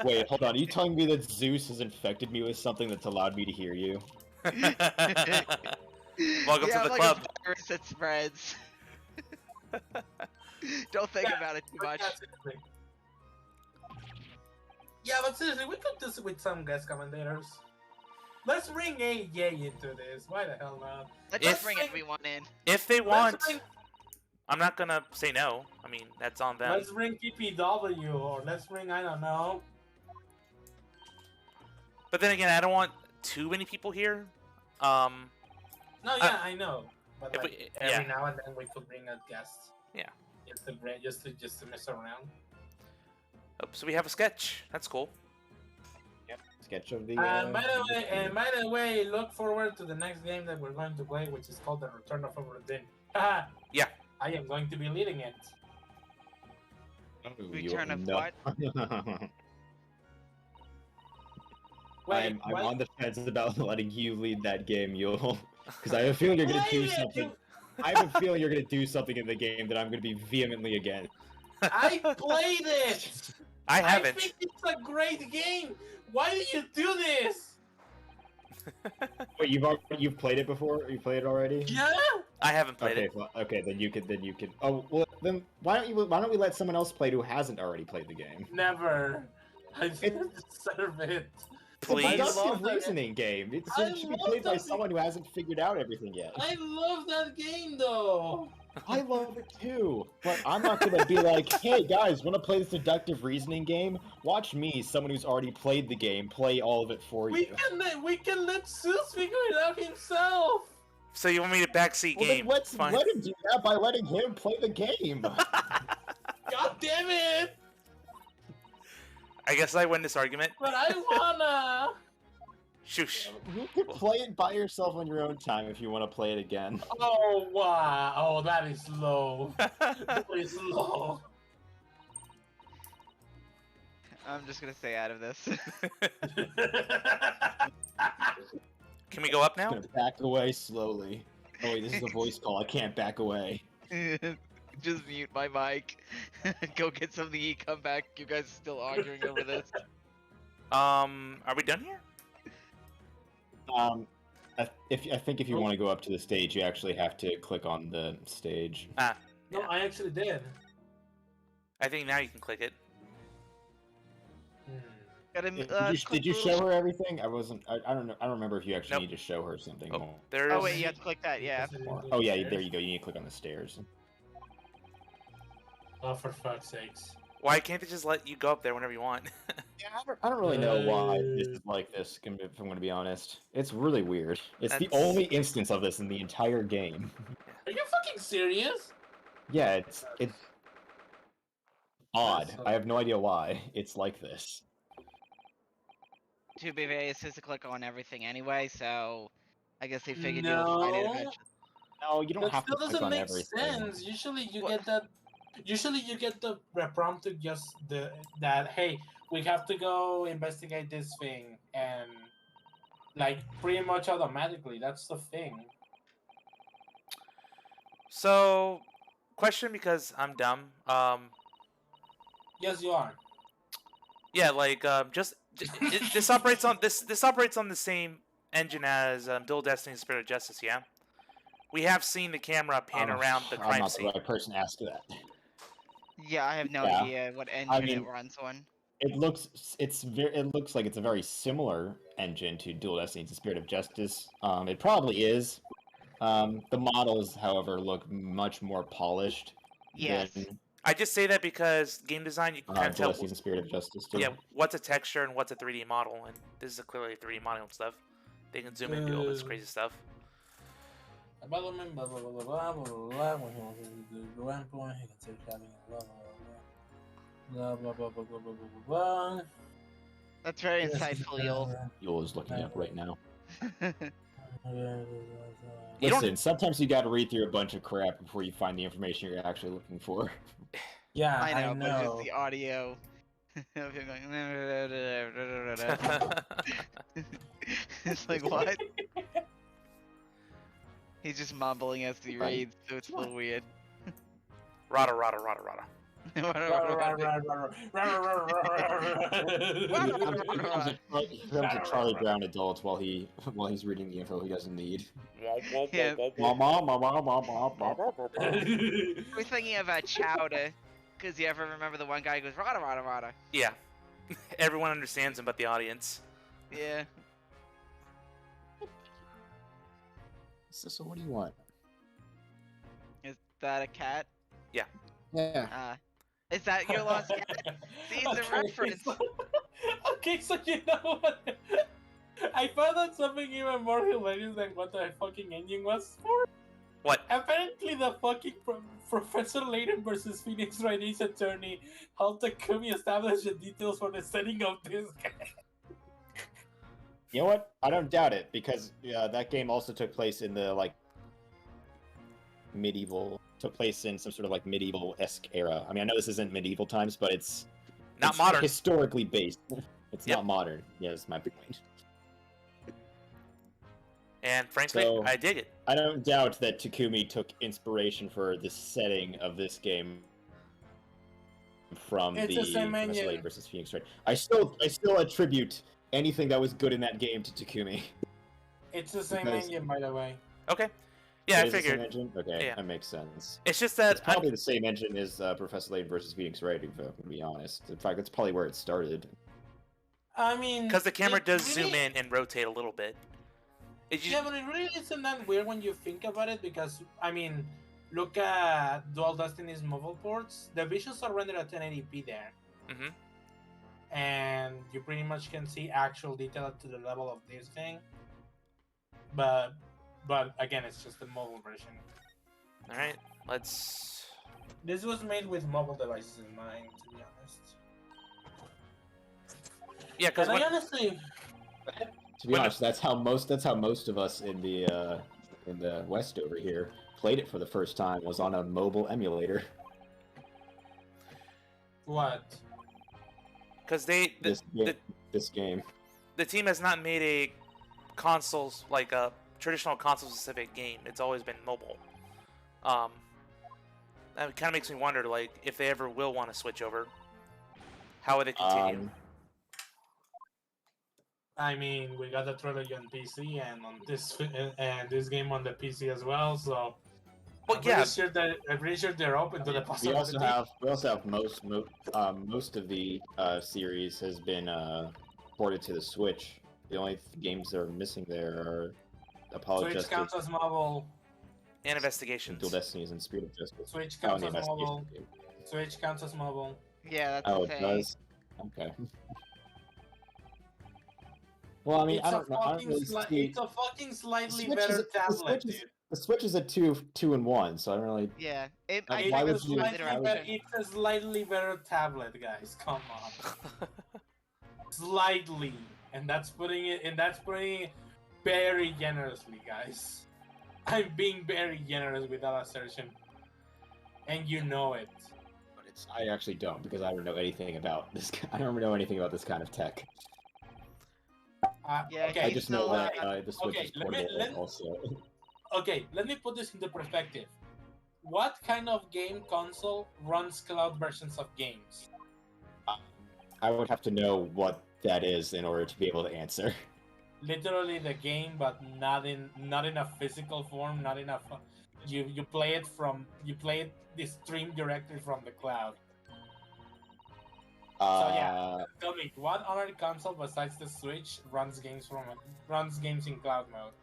Wait, hold on. Are you telling me that Zeus has infected me with something that's allowed me to hear you? Welcome to I'm the like club. a virus that spreads. Don't think about it too much. Yeah, but seriously, we could do this with some guest commentators. Let's bring AJ into this. Why the hell not? Let's If- just bring everyone in. If they want, Let's bring, I'm not gonna say no. I mean, that's on them. let's bring PPW, or let's bring, I don't know. But then again, I don't want too many people here. No, yeah, I know. But if like, we- every yeah. now and then we could bring a guest. Yeah. Just to mess around. Oh, so we have a sketch. That's cool. Sketch of the. And by the way, look forward to the next game that we're going to play, which is called The Return of Oberdin. Haha. Yeah. I am going to be leading it. Return of what? Wait, I'm what? on the fence about letting you lead that game, Yule. Because I have a feeling you're gonna do Wait, something. I have a feeling you're gonna do something in the game that I'm gonna be vehemently against. I played it. I haven't. I think it's a great game. Why do you do this? Wait, you've played it before? You played it already? Yeah. I haven't played Okay, it. well, okay, then you could. Oh, well, then why don't we let someone else play who hasn't already played the game? Never. I didn't deserve it. Please. It's a love deductive that- reasoning game. It I should be love played by that- someone who hasn't figured out everything yet. I love that game though. I love it too, but I'm not gonna be like, hey guys, want to play this deductive reasoning game? Watch me, someone who's already played the game, play all of it for We you. can let Zeus figure it out himself. So you want me to backseat Well, game? then let's Fine. let him do that by letting him play the game. God damn it! I guess I win this argument. But I wanna. Shush. You can play it by yourself on your own time if you want to play it again. Oh wow! Oh, that is low. That is low. I'm just gonna stay out of this. Can we go up I'm now? gonna back away slowly. Oh wait, this is a voice call. I can't back away. Just mute my mic. Go get something to eat, come back. You guys are still arguing over this. Are we done here? I think if you want to go up to the stage, you actually have to click on the stage. Ah, No, I actually did. I think now you can click it. Got Did you show her everything? I wasn't. I don't know. I don't remember if you actually Nope. need to show her something. Oh, more. there's. Oh wait, you have to click that. Yeah. Oh yeah, there you go. You need to click on the stairs. Oh, for fuck's sakes. Why can't they just let you go up there whenever you want? Yeah, I don't really know why this is like this. If I'm going to be honest, it's really weird. It's the That's- only instance of this in the entire game. Are you fucking serious? Yeah, it's odd. That's so- I have no idea why it's like this. To be fair, it's just to click on everything anyway, so I guess they figured you'll find it No. eventually. No, you don't That have to still click doesn't on make everything. sense. Usually you What? get that. Usually you get the prompt to just that hey, we have to go investigate this thing, and like pretty much automatically. That's the thing. So, question because I'm dumb. Yes, you are. Yeah, like this operates on this operates on the same engine as Dual Destiny: Spirit of Justice. Yeah, we have seen the camera pan around the I'm crime not scene. the right person to ask that. Yeah, I have no Yeah. idea what engine mean- it runs on. It looks like it's a very similar engine to Dual Destiny: Spirit of Justice. It probably is. The models, however, look much more polished Yes. than I just say that because game design, you can kind of Dual tell. Destiny: Spirit of Justice. Too. Yeah, what's a texture and what's a 3D model, and this is a clearly 3D model and stuff. They can zoom in and do all this crazy stuff. Blah blah blah blah blah blah blah blah blah. When he wants to do the grand point, he can take having blah blah blah blah blah blah blah blah blah blah blah. That's very insightful, Yul. Yul is looking up right now. You don't- Listen, sometimes you gotta read through a bunch of crap before you find the information you're actually looking for. Yeah, I know, but it's just the audio of him going. It's like what? He's just mumbling as he Right. reads, so it's a little weird. Rada, rada, rada, rada. He becomes a Charlie Brown adult while he's reading the info he doesn't need. Yeah. Yeah. I was thinking of Chowder, because you ever remember the one guy who goes rada rada rada? Yeah. Everyone understands him but the audience. Yeah. So what do you want? Is that a cat? Yeah. Is that your lost cat? See, it's a reference. Okay, so you know what? I found out something even more hilarious than what the fucking ending was for. What? Apparently, the fucking Professor Layton versus Phoenix Wright Ace Attorney helped Takumi establish the details for the setting of this guy. You know what? I don't doubt it because that game also took place in the took place in some sort of medieval-esque era. I mean, I know this isn't medieval times, but it's Not modern. historically based. It's Yep. not modern. Yeah, that's my point. And frankly, So- I dig it. I don't doubt that Takumi took inspiration for the setting of this game from It's the the same Professor engine. Layton versus Phoenix Wright. I still attribute anything that was good in that game to Takumi. It's the same Because- engine, by the way. Okay. Yeah, I It is the same figured. engine? Okay, Yeah. that makes sense. It's just that It's probably the same engine as Professor Layton versus Phoenix Wright, if I'm gonna be honest. In fact, that's probably where it started. I mean, because the camera it does really- zoom in and rotate a little bit. It just, Yeah, but it really isn't that weird when you think about it because, I mean, look at Dual Destiny's mobile ports. The visions are rendered at 1080p there. Mhm. And you pretty much can see actual detail to the level of this thing. But again, it's just the mobile version. all right. Let's. This was made with mobile devices in mind, to be honest. Yeah, because And I honestly, To be honest, that's how most of us in the West over here played it for the first time, was on a mobile emulator. what? because This game. the team has not made a consoles like a traditional console specific game. It's always been mobile. That kind of makes me wonder, like, if they ever will want to switch over, how would they continue? I mean, we got the trilogy on PC and on this game on the PC as well. So Well, I'm yeah, pretty sure they're open to the We possibility. also have most of the series has been ported to the Switch. The only games that are missing there are Apollo Switch Justice, counts as mobile. and investigations. Dual Destinies, and Spirit of Justice. Switch Oh, counts and the as mobile. investigation game. Switch counts as mobile. Yeah, that's Oh, the it thing. does. Okay. Well, I mean, It's I don't know. I don't really see. it's a fucking slightly Switch better is- the tablet, Switch is- dude. The Switch is a two in one, so I don't really. Yeah, Why I It's think would a, it's you- just slightly why would- better, it's a slightly better tablet, guys. Come on, slightly, and that's putting it very generously, guys. I'm being very generous with that assertion, and you know it. But I actually don't, because I don't know anything about this. I don't know anything about this kind of tech. Yeah, okay, I he's just know still, that the Switch okay, is let me- portable let- also. Okay, let me put this into perspective. What kind of game console runs cloud versions of games? I would have to know what that is in order to be able to answer. Literally the game, but not in a physical form, not in a you play it the stream directly from the cloud. yeah. Tell me, what other console besides the Switch runs games in cloud mode?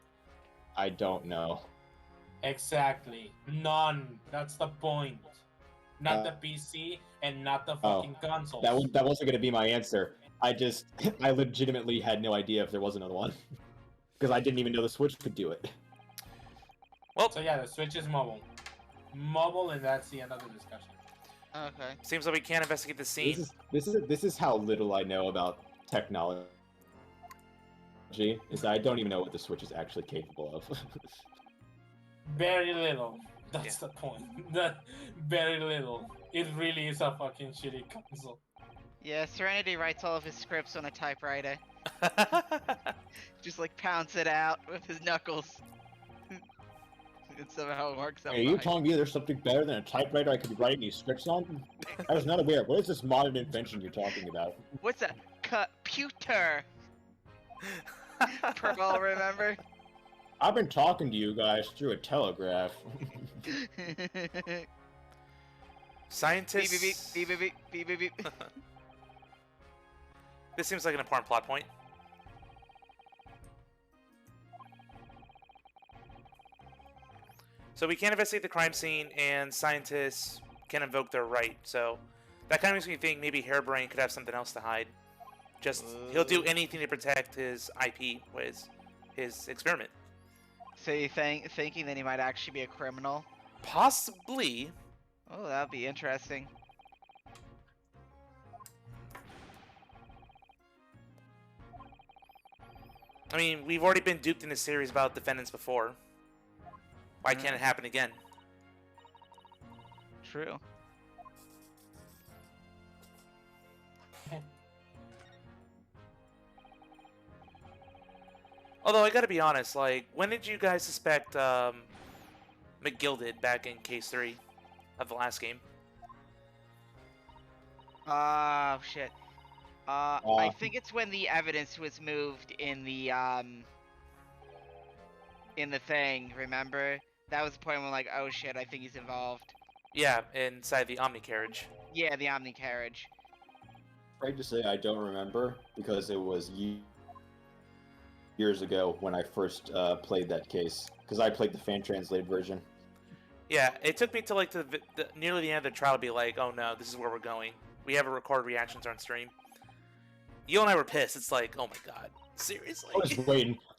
I don't know. Exactly. None. That's the point. Not the PC and not the fucking consoles. That wasn't going to be my answer. I legitimately had no idea if there was another one. Because I didn't even know the Switch could do it. So yeah, the Switch is mobile. Mobile, and that's the end of the discussion. okay. Seems like we can't investigate the scene. This is how little I know about technology is that I don't even know what the Switch is actually capable of. Very little. That's the point. That very little. It really is a fucking shitty console. Yeah, Serenity writes all of his scripts on a typewriter. Just like pounds it out with his knuckles. And somehow it works out Are you fine. telling me there's something better than a typewriter I could be writing these scripts on? I was not aware. What is this modern invention you're talking about? What's a computer? Pearl, remember? I've been talking to you guys through a telegraph. Scientists. Beep, beep, beep, beep, beep, beep, beep, beep. This seems like an important plot point. So we can't investigate the crime scene, and scientists can invoke their right. So that kind of makes me think maybe Hairbrain could have something else to hide. Just he'll do anything to protect his IP, his experiment. So you thinking that he might actually be a criminal? Possibly. Oh, that'd be interesting. I mean, we've already been duped in this series about defendants before. Why can't it happen again? True. Although I gotta be honest, like, when did you guys suspect McGilded back in case 3 of the last game? Oh shit. I think it's when the evidence was moved in the thing, remember? That was the point when like, oh shit, I think he's involved. Yeah, inside the Omni carriage. Yeah, the Omni carriage. Afraid to say I don't remember because it was years ago when I first played that case. Because I played the fan-translated version. Yeah, it took me to like nearly the end of the trial to be like, oh no, this is where we're going. We have a record reactions on stream. You and I were pissed. It's like, oh my god, seriously?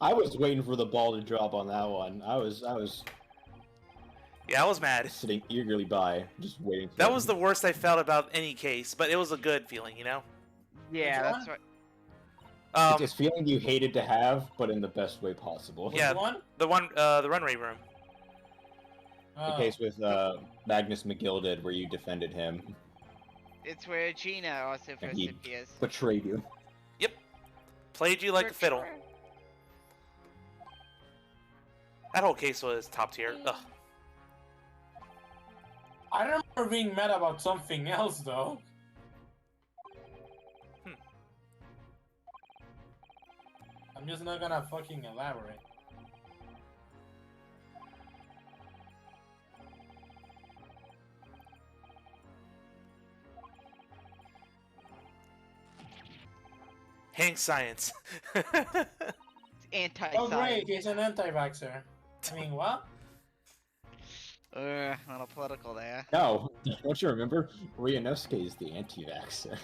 I was waiting for the ball to drop on that one. I was Yeah, I was mad. sitting eagerly by, just waiting for That it. was the worst I felt about any case, but it was a good feeling, you know? Yeah, Which that's one? what. It's a feeling you hated to have, but in the best way possible. Yeah. Which one? the runway room. The Oh. case with Magnus McGilded, where you defended him, It's where Gina also and first he appears. betrayed you. Played you like a fiddle. That whole case was top tier. Ugh. I remember being mad about something else though. I'm just not gonna fucking elaborate. Hang science. It's Oh anti-science. great, he's an anti-vaxxer. I mean, what? A little political there. No, don't you remember? Ryunosuke is the anti-vaxxer.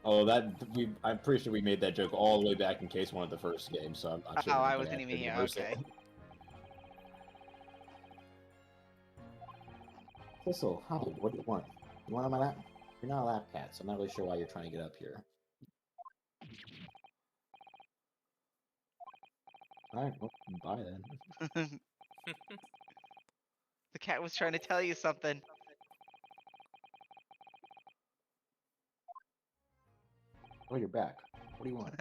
Oh, I'm pretty sure we made that joke all the way back in case 1 of the first games, so I'm sure. Oh, we're I not wasn't gonna even here. reverse it. Okay. Thistle, hi, what do you want? You want on my lap? You're not a lap cat, so I'm not really sure why you're trying to get up here. Alright, well, bye then. The cat was trying to tell you something. Oh, you're back. What do you want?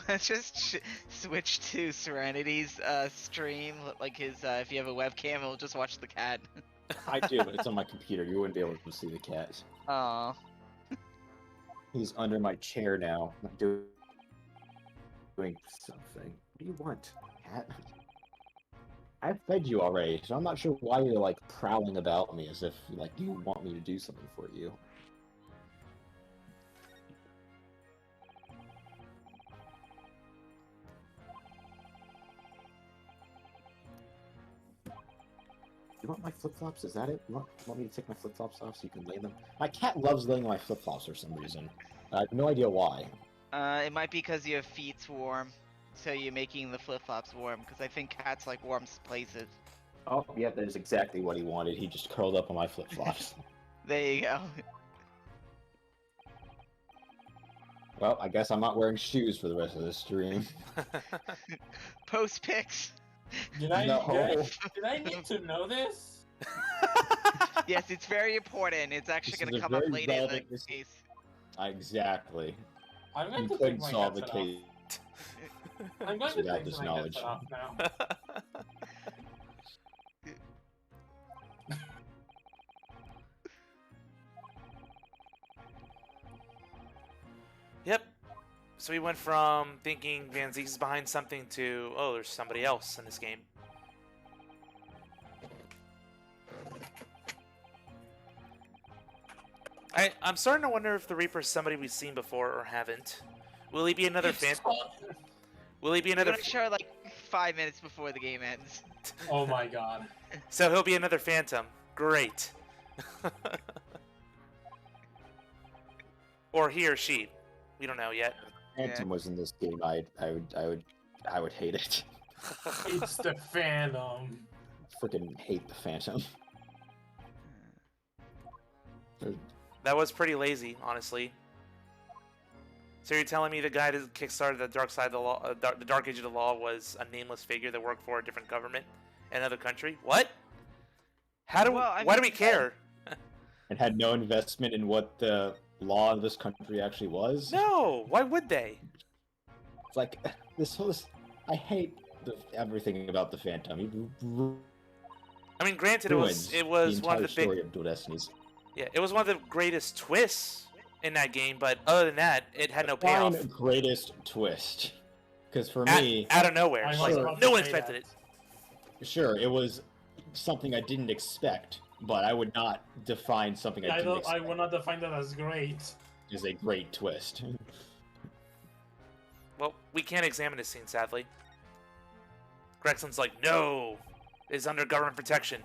Let's just switch to Serenity's stream. Like his, if you have a webcam, it'll just watch the cat. I do, but it's on my computer. You wouldn't be able to see the cat. Aw. He's under my chair now, not doing something. What do you want, cat? I fed you already, so I'm not sure why you're like prowling about me as if like you want me to do something for you. You want my flip-flops? Is that it? You want me to take my flip-flops off so you can lay them? My cat loves laying my flip-flops for some reason. I have no idea why. It might be because your feet's warm, so you're making the flip-flops warm. Because I think cats like warm places. Oh, yeah, that is exactly what he wanted. He just curled up on my flip-flops. There you go. Well, I guess I'm not wearing shoes for the rest of the stream. Post pics. Did I, No. did I need to know this? Yes, it's very important. It's actually This going is to a come up very later in the relevant- this- case. Exactly. I'm going You to take couldn't my solve the headset off. case I'm going to without take this my knowledge. headset off now. Yep. So we went from thinking Van Zieks is behind something to, oh, there's somebody else in this game. I'm starting to wonder if the Reaper is somebody we've seen before or haven't. Will he be another fan? Will he be We're another? going to show like 5 minutes before the game ends. Oh my god. So he'll be another Phantom. Great. Or he or she. We don't know yet. Phantom was in this game, I would hate it. It's the Phantom. Freaking hate the Phantom. That was pretty lazy, honestly. So you're telling me the guy that kickstarted the Dark Side of the Law, the Dark Age of the Law, was a nameless figure that worked for a different government in another country? What? How do? Well, I why do we mean, care? And had no investment in what the law of this country actually was. No. Why would they? It's like this whole. I hate everything about the Phantom. He I mean, granted, it was the one entire of the story big. of Dual Destinies. Yeah, it was one of the greatest twists in that game. But other than that, it had no payoff. Fine, greatest twist. Because for Out, me, out of nowhere, I was like about to no one say expected that. it. sure, it was something I didn't expect, but I would not define something I didn't I expect will not define that as great. as a great twist. Well, we can't examine this scene, sadly. Gregson's like, no, it's under government protection.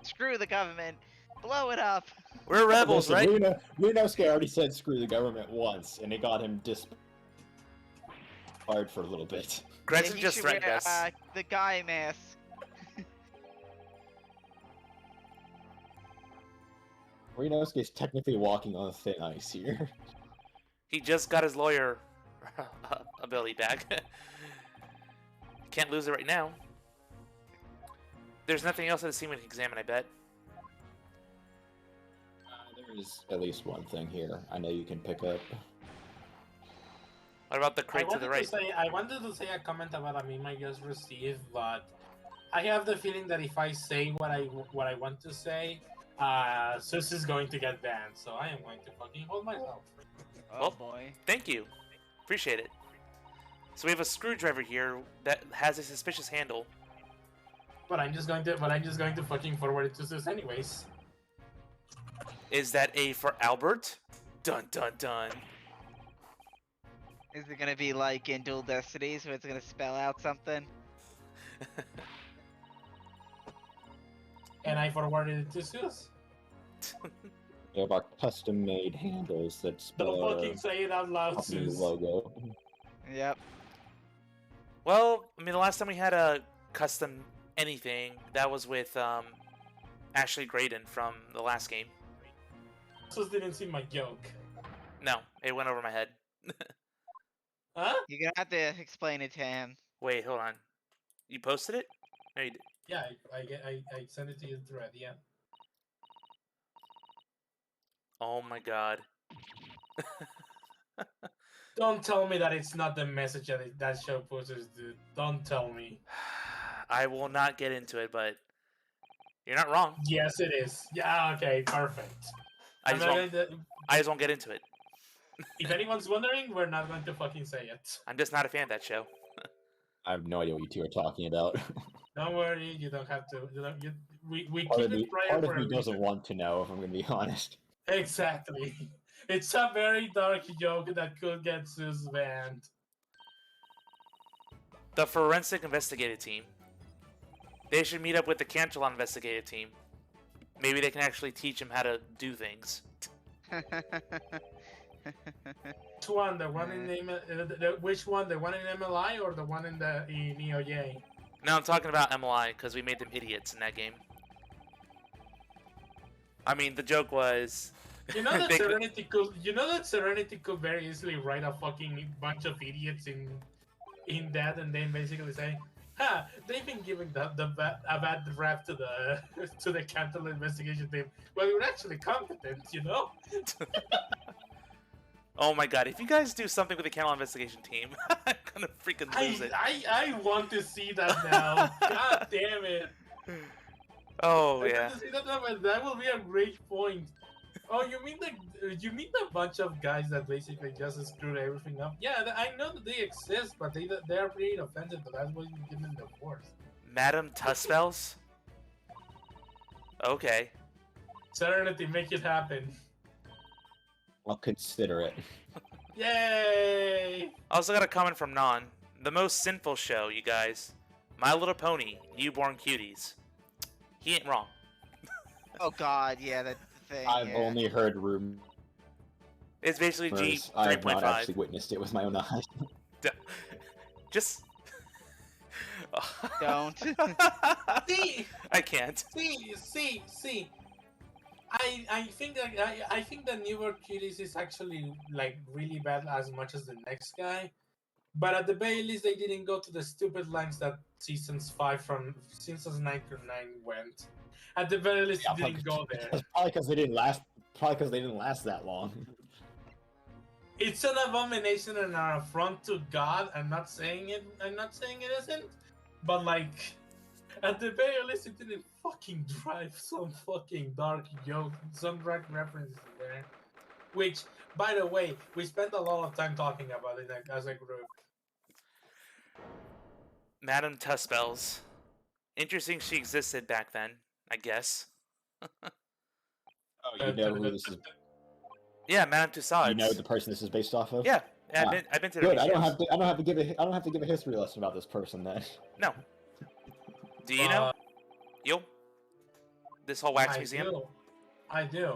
Screw the government. Blow it up. We're rebels, right? Renosuke already said screw the government once, and it got him disbarred for a little bit. Gregson he just should threatened wear, us. the guy mask. Renosuke's technically walking on thin ice here. He just got his lawyer ability back. Can't lose it right now. There's nothing else in the scene we can examine, I bet. There is at least one thing here I know you can pick up. What about the crate to the right? I wanted to say a comment about a meme I just received, but I have the feeling that if I say what I want to say, Zeus is going to get banned. So I am going to fucking hold myself. Oh Well, boy. Thank you. Appreciate it. So we have a screwdriver here that has a suspicious handle. But I'm just going to fucking forward it to Zeus anyways. Is that A for Albert? Dun dun dun. Is it gonna be like in Dual Destinies where it's gonna spell out something? And I forwarded it to Zeus. We have our custom-made handles that spell Don't our fucking say it out loud, company Zeus. logo. Yep. Well, I mean, the last time we had a custom anything, that was with Ashley Graydon from the last game. Zeus didn't see my joke. No, it went over my head. Huh? You're gonna have to explain it to him. Wait, hold on. You posted it? No, you did. Yeah, I sent it to you thread, yeah. Oh my god. Don't tell me that it's not the message that show posters, dude. Don't tell me. I will not get into it, but you're not wrong. Yes, it is. Yeah, okay, perfect. I I'm just not won't, going to, I just won't get into it. if anyone's wondering, we're not going to fucking say it. I'm just not a fan of that show. I have no idea what you two are talking about. Don't worry, you don't have to. We Part keep of me, it prior part for of a me doesn't reason. want to know, if I'm going to be honest. Exactly. It's a very dark joke that could get Zeus banned. The Forensic Investigative Team. They should meet up with the Cantalon Investigative Team. Maybe they can actually teach him how to do things. Which one? The one in which one? The one in MLI or the one in EOJ? No, I'm talking about MLI because we made them idiots in that game. I mean, the joke was. You know that they- Serenity could. You know that Serenity could very easily write a fucking bunch of idiots in that, and then basically say, "Ha! They've been giving a bad rap to the to the Cantal investigation team. Well, you're actually competent, you know." Oh my god! If you guys do something with the Camel Investigation team, I'm gonna freaking lose it. I want to see that now. God damn it! Oh I yeah. want to see that now, but that will be a great point. Oh, you mean the bunch of guys that basically just screwed everything up? Yeah, I know that they exist, but they are pretty offensive. But that's why you give them the force. Madam Tuspels? Okay. Serenity, make it happen. I'll consider it. Yay! I also got a comment from Non. The most sinful show, you guys. My Little Pony, Newborn Cuties. He ain't wrong. Oh God, yeah, that's the thing. I've yeah. only heard rumors. It's basically G I have not 3.5. actually witnessed it with my own eyes. Just. Don't. See, I can't. see. I think that Newborn Cuties is actually like really bad as much as the next guy, but at the very least they didn't go to the stupid lengths that seasons 9 through 9 went. At the very least, Yeah, they didn't go there. Probably because they didn't last. Probably because they didn't last that long. It's an abomination and an affront to God. I'm not saying it isn't, but like, at the very least, it didn't fucking drive some fucking dark joke, some dark references in there. Which, by the way, we spent a lot of time talking about it as a group. Madam Tuspels. Interesting she existed back then, I guess. Oh, you know who this is? Yeah, Madame Tussauds. You know the person this is based off of? Yeah, Ah, I've been to the Good. I don't museums. have to. I don't have to give a. I don't have to give a history lesson about this person then. No. Do you know? You? This whole wax museum? I do.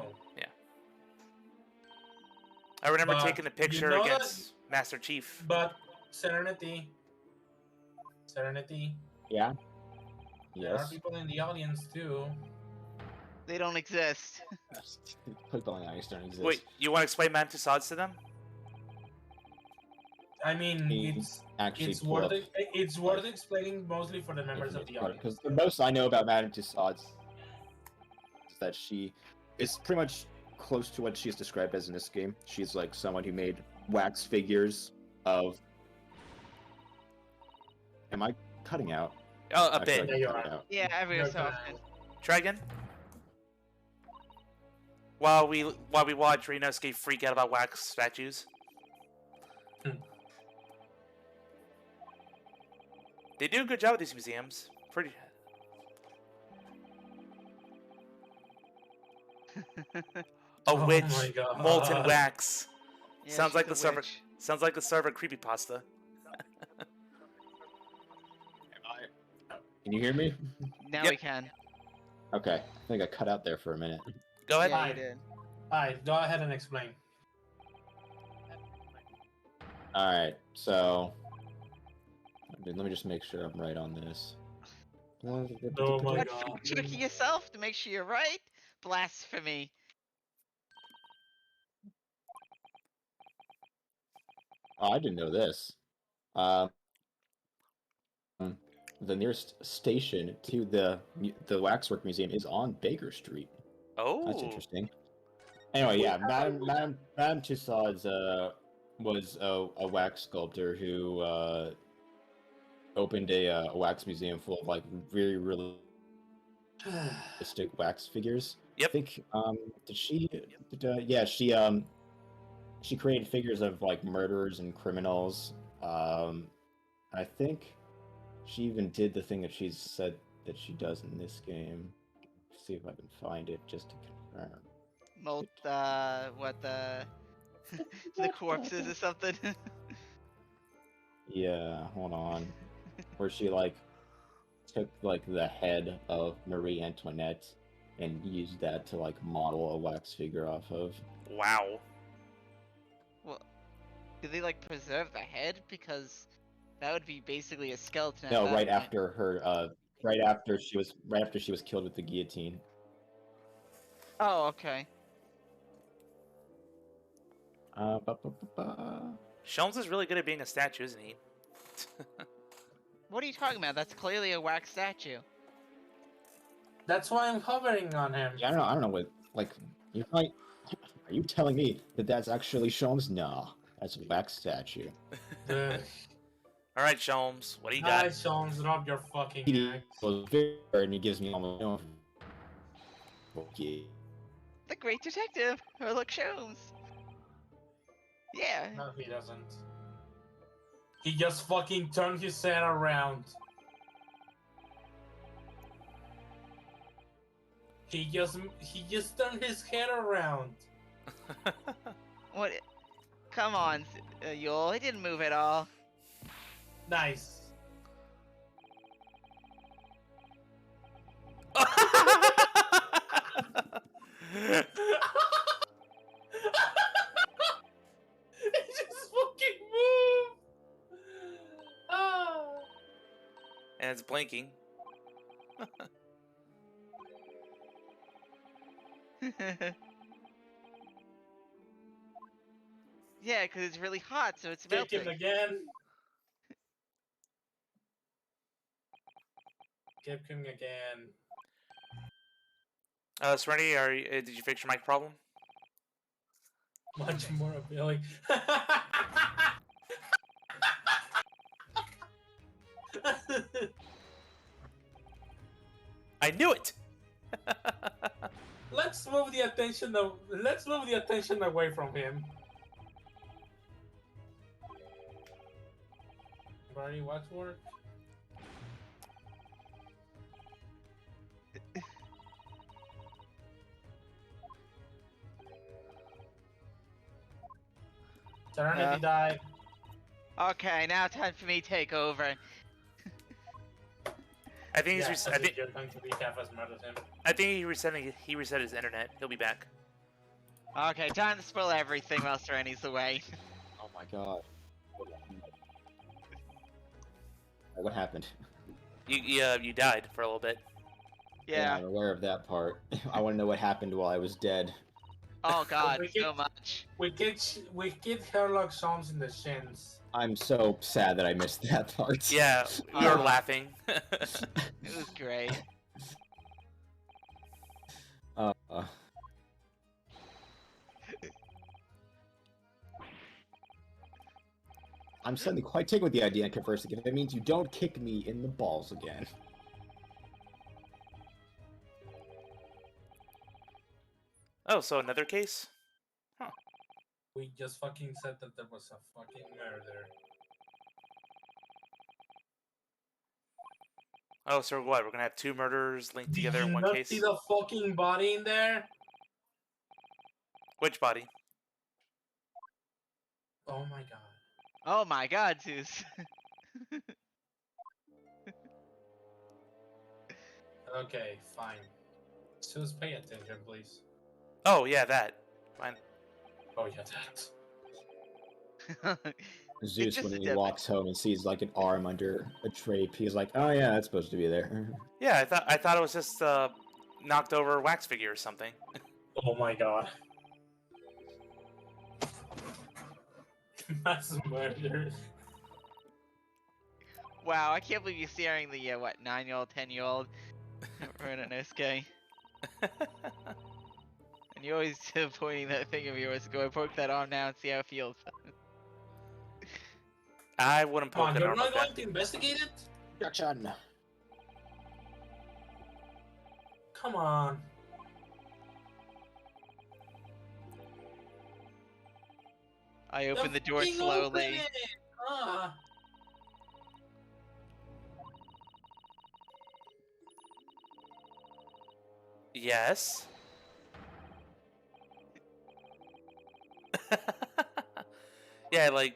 I remember But taking the you picture know against Master Chief. But Serenity. Yeah. There are Yes. people in the audience too. They don't exist. People on the ice don't exist. Wait, you want to explain Madame Tussauds to them? I mean, He it's actually it's pull worth up it. It's worth explaining mostly for the members of the audience. because the most I know about Madame Tussauds is that she is pretty much close to what she's described as in this game. She's like someone who made wax figures of. Am I cutting out? Oh, a I feel bit. like Yeah, I'm you cutting are. out. Yeah, every You're so gonna- often. Try again. While we watch Renosuke freak out about wax statues. They do a good job with these museums. Pretty. A Oh witch, my God. molten wax. Yeah, Sounds she's like a the server. witch. Sounds like the server creepypasta. Can you hear me? Now Yep. we can. Okay, I think I cut out there for a minute. Go ahead. Yeah, Fine. you did. Alright, go ahead and explain. All right, so let me just make sure I'm right on this. Oh my What, God. checking yourself to make sure you're right? Blasphemy. Oh, I didn't know this. Um, the nearest station to the Waxwork Museum is on Baker Street. Oh. That's interesting. Anyway, yeah, Madame Tussauds was a wax sculptor who opened a wax museum full of like really realistic wax figures. Yep. I think she created figures of like murderers and criminals. I think she even did the thing that she said that she does in this game. Let's see if I can find it just to confirm. What the the corpses or something. Yeah, hold on. Where she like took like the head of Marie Antoinette and used that to like model a wax figure off of. Wow. Well, do they like preserve the head? Because That would be basically a skeleton. No, at that right point. after her, right after she was killed with the guillotine. Oh, okay. Ba, ba, ba, ba. Sholmes is really good at being a statue, isn't he? What are you talking about? That's clearly a wax statue. That's why I'm hovering on him. Yeah, I don't know what, like, you might, are you telling me that that's actually Sholmes? No, that's a wax statue. The All right, Sholmes, what do you Hi, got? Sean, drop your fucking He axe. goes very and he gives me almost okay. The Great Detective, Sherlock Holmes. Yeah. No, he doesn't. He just fucking turned his head around. He just turned his head around. What? Come on, Yul. He didn't move at all. Nice. He just fucking moved. Ah. And it's blinking. Yeah, because it's really hot, so it's Kick him melting. again. Kick him again. Serenity, did you fix your mic problem? Much more appealing. I knew it. Let's move the attention. Let's move the attention away from him. Barney Waxwork. Serenity died. Okay, now time for me to take over. I think Yeah, he's. as if you're going to be half as mad as him. I think he reset his internet. He'll be back. Okay, time to spoil everything while Serenity's away. Oh my god. What happened? You died for a little bit. Yeah. I'm aware of that part. I want to know what happened while I was dead. Oh god, We so get- much. We get Sherlock Holmes in the shins. I'm so sad that I missed that part. Yeah, we were laughing. It was great. Uh, I'm suddenly quite taken with the idea of conversing if it means you don't kick me in the balls again. Oh, so another case? We just fucking said that there was a fucking murder. Oh, so what? We're gonna have two murders linked together Did in you one not case? see the fucking body in there? Which body? Oh my god. Oh my god, Zeus. Okay, fine. Zeus, pay attention, please. Oh, yeah, that. Fine. Oh yeah, that. Zeus, just when a he dip. walks home and sees like an arm under a drape, he's like, "Oh yeah, that's supposed to be there." Yeah, I thought it was just knocked over wax figure or something. Oh my god. Mass murder. Wow, I can't believe you're staring the, 9-year-old, 10-year-old Ronanosuke. And you're always pointing that thing of yours. Go and poke that arm now and see how it feels. I wouldn't Come poke on, that you're arm not like going that. to investigate it? Jackson. Come on. I open the door Fucking slowly. open it! Ah. Yes. Yeah, like,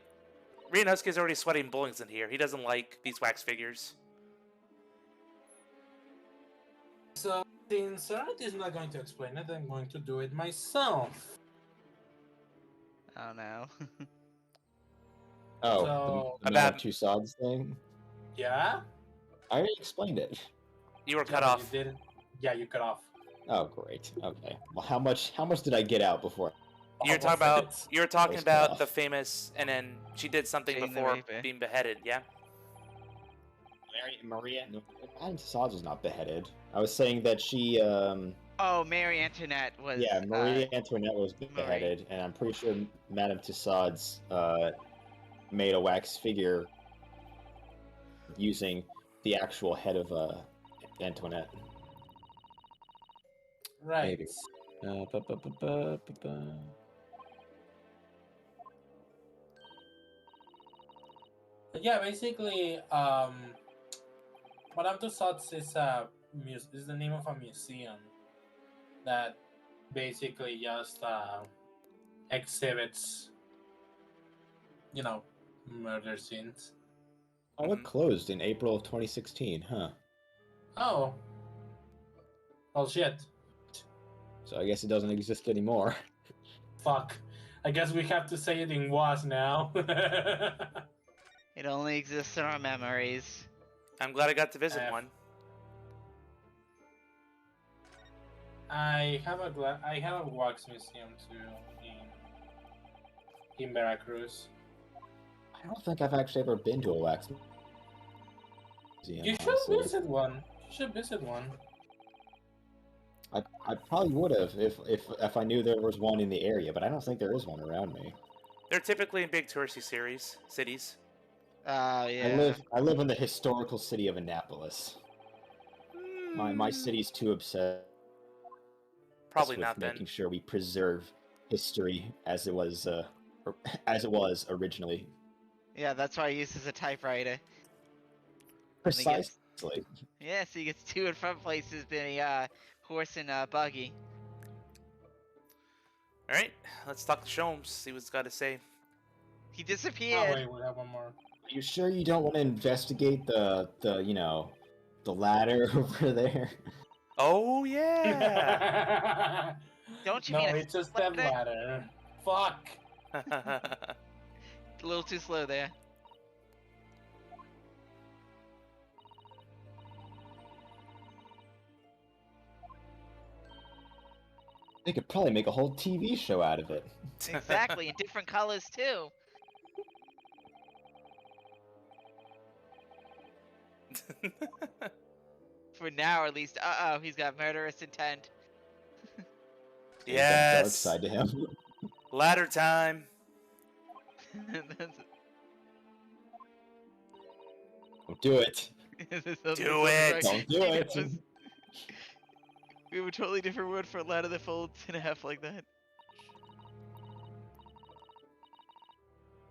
Ryunosuke's already sweating bullets in here. He doesn't like these wax figures. So, since Serenity is not going to explain it, I'm going to do it myself. Oh no. Oh, So the About- Madame Tussauds thing? yeah, I already explained it. You were yeah, cut but off. You didn't. Yeah, you cut off. Oh, great. Okay. Well, how much did I get out before? You're All talking of about it. you were talking was cut about off. the famous, and then she did something Jane the before Raper. being beheaded. Yeah. Maria? No, Madame Tussauds was not beheaded. I was saying that she, Oh, Mary Antoinette was. yeah, Marie Antoinette was Marie. beheaded, and I'm pretty sure Madame Tussauds, made a wax figure using the actual head of, Antoinette. Right. Maybe. Ba-ba-ba-ba-ba-ba. Yeah, basically, Madame Tussauds is is the name of a museum that basically just exhibits, murder scenes. Oh, it closed in April of 2016, huh? Oh, well, shit. So I guess it doesn't exist anymore. Fuck. I guess we have to say it in was now. It only exists in our memories. I'm glad I got to visit F. one. I have a wax museum too in Veracruz. I don't think I've actually ever been to a wax museum. You should honestly. visit one. You should visit one. I probably would have if I knew there was one in the area, but I don't think there is one around me. They're typically in big touristy cities. Yeah. I live in the historical city of Annapolis. My city's too obsessed Probably with not then. making sure we preserve history as it was originally. Yeah, that's why I use as a typewriter. Precisely. Yeah, so he gets to and from places than a horse and buggy. All right, let's talk to Sholmes. See what he's got to say. He Oh disappeared. wait, we have one more. Are you sure you don't want to investigate the ladder over there? Oh yeah. Don't you No, mean a it's a step step ladder. Fuck. A little too slow there. They could probably make a whole TV show out of it. Exactly, in different colors too. For now, at least. Uh-oh, he's got murderous intent. There's that dark Yes. side to him. Ladder time. Don't do it. Do it. Don't do it. We have a totally different word for a ladder that folds in half like that.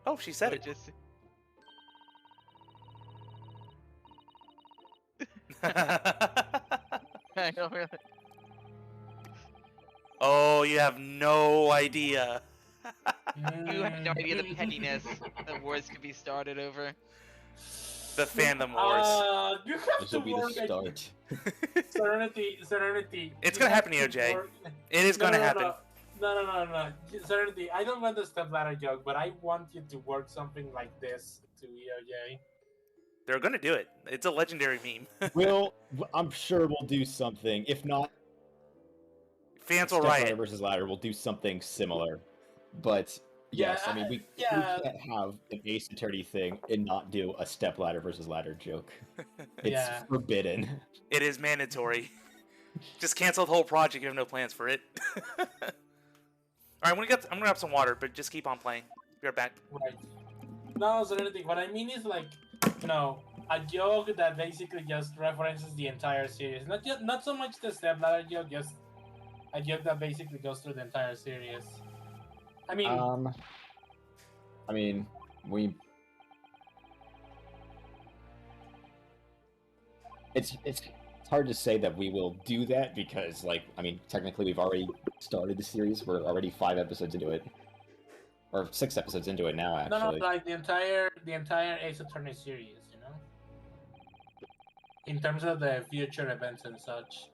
Oh, she said Or it. just... I don't really... Oh, you have no idea. You have no idea the pettiness that wars could be started over. The fandom wars. You have This to will be the work. start. Serenity. It's you gonna have happen, to EOJ. work- It is gonna happen. No. Serenity, I don't want the stepladder joke, but I want you to work something like this to EOJ. They're gonna do it. It's a legendary meme. I'm sure we'll do something. If not, Fans will Stepladder riot. versus Ladder will do something similar. But yes, Yeah, I mean we yeah. can't have an Ace Attorney thing and not do a Stepladder versus Ladder joke. It's Yeah. forbidden. It is mandatory. Just cancel the whole project. You have no plans for it. All right, I'm gonna grab some water, but just keep on playing. Be right back. Right. No, Serenity, what I mean is like, a joke that basically just references the entire series. Not so much the stepladder joke, just a joke that basically goes through the entire series. I mean, We. It's hard to say that we will do that because, technically we've already started the series. We're already 5 episodes into it, or 6 episodes into it now. no, Actually, like the entire Ace Attorney series, in terms of the future events and such.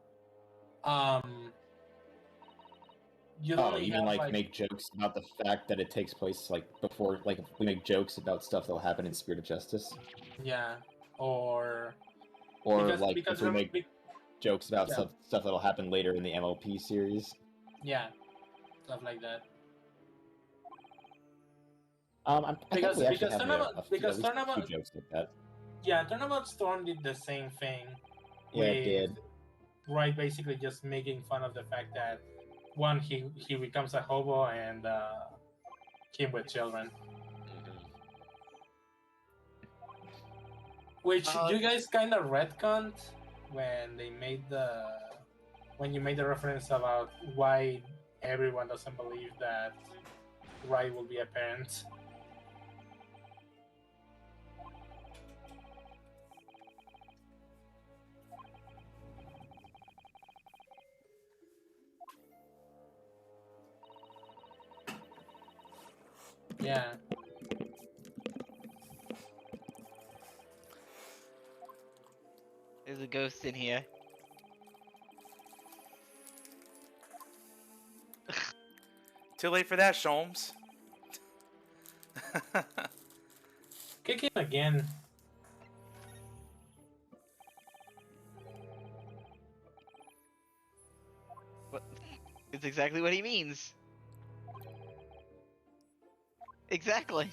you Oh, only you have mean like make jokes about the fact that it takes place like before, like if we make jokes about stuff that'll happen in Spirit of Justice, yeah, or or because like because if we make jokes about yeah, stuff that'll happen later in the MLP series. yeah, stuff like that. I think we actually have Because at least a few tournament jokes like that. yeah, Tournament Storm did the same thing Yeah, it with did. right basically just making fun of the fact that one he becomes a hobo and him with children. Which you guys kind of retconned when they made when you made the reference about why everyone doesn't believe that Rai will be a parent. Yeah. There's a ghost in here. Too late for that, Sholmes. Kick him again. What? It's exactly what he means. Exactly.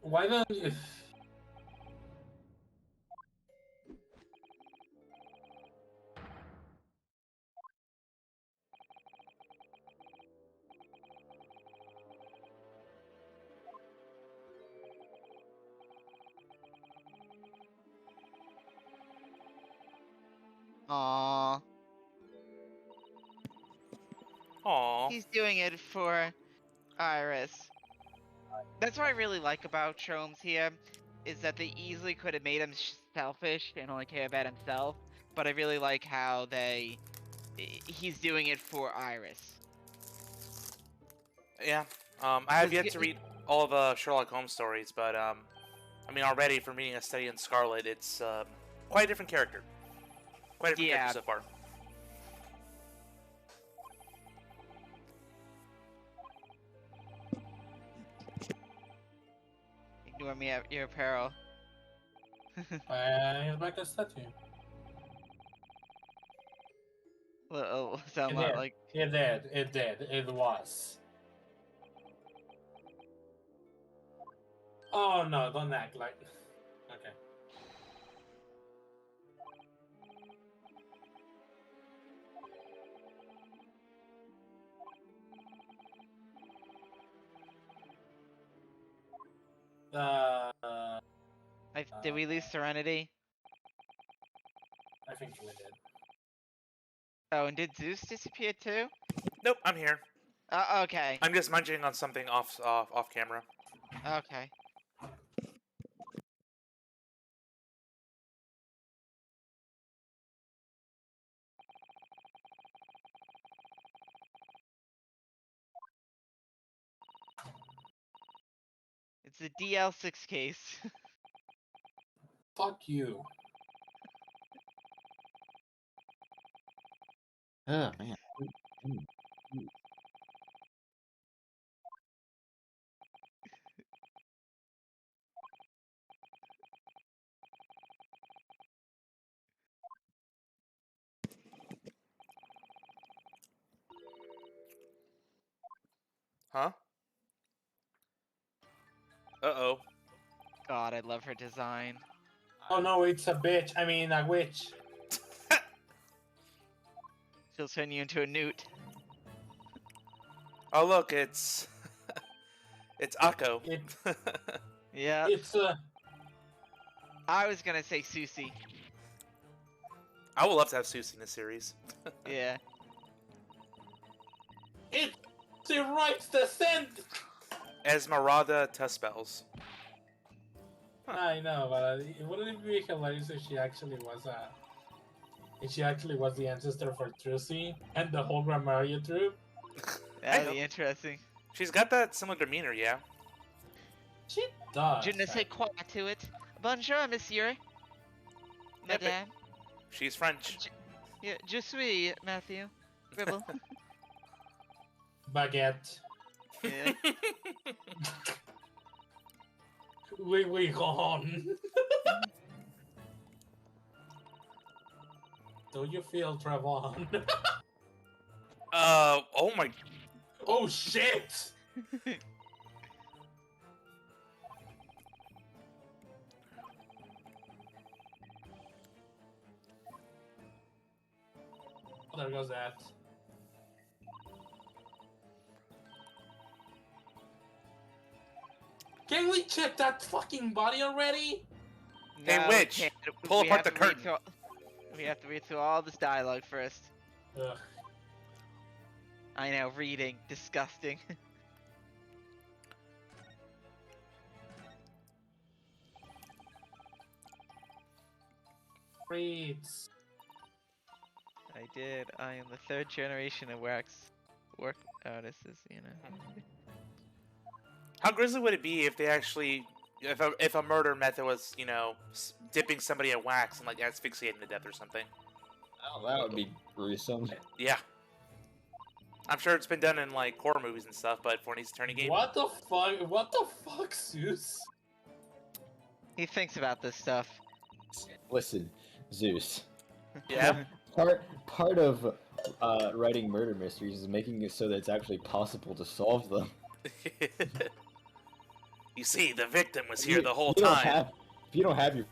Why don't you? Aww. Aww. He's doing it for Iris. That's what I really like about Sholmes here, is that they easily could have made him selfish and only care about himself, but I really like how he's doing it for Iris. Yeah. I have yet to read all of Sherlock Holmes stories, but I mean, already from reading A Study in Scarlet, it's quite a different character. Quite a different character so far. Ignore me at your peril. It's like a statue. Well, sound It lot did. like It did. It did. It was. Oh no! Don't act like. Okay. did we lose Serenity? I think we did. Oh, and did Zeus disappear too? Nope, I'm here. Okay. I'm just munching on something off camera. Okay. It's a DL6 case. Fuck you. Oh man. Huh? Uh-oh. God, I love her design. Oh no, it's a bitch. I mean, a witch. She'll turn you into a newt. Oh look, it's it's Akko. Yeah. It's I was gonna say Susie. I would love to have Susie in this series. Yeah. It's the right descent. Esmeralda Tuspels. I know, but wouldn't it be hilarious if she actually was the ancestor for Trucy and the whole Gramaria troop? That'd be interesting. She's got that similar demeanor, yeah. She does. Je ne sais quoi to it. Bonjour, monsieur. Yeah, but Madame. she's French. Yeah, je suis Matthew. Gribble. Baguette. Yeah. We gone. Do you feel Trevon? Oh my. Oh shit! There goes that. Can we check that fucking body already? Hey, No, witch, can't. pull We apart have the to read curtain. we have to read through all this dialogue first. Ugh. I know, reading. Disgusting. Reads. I did. I am the third generation of work artists, you know. How grisly would it be if they actually, if a murder method was, dipping somebody in wax and like asphyxiating to death or something? Oh, that would be gruesome. Yeah. I'm sure it's been done in like horror movies and stuff, but for an Ace Attorney game, What the fuck? What the fuck, Zeus? He thinks about this stuff. Listen, Zeus. yeah. Part of writing murder mysteries is making it so that it's actually possible to solve them. You see, the victim was here the whole You don't time. if you don't have your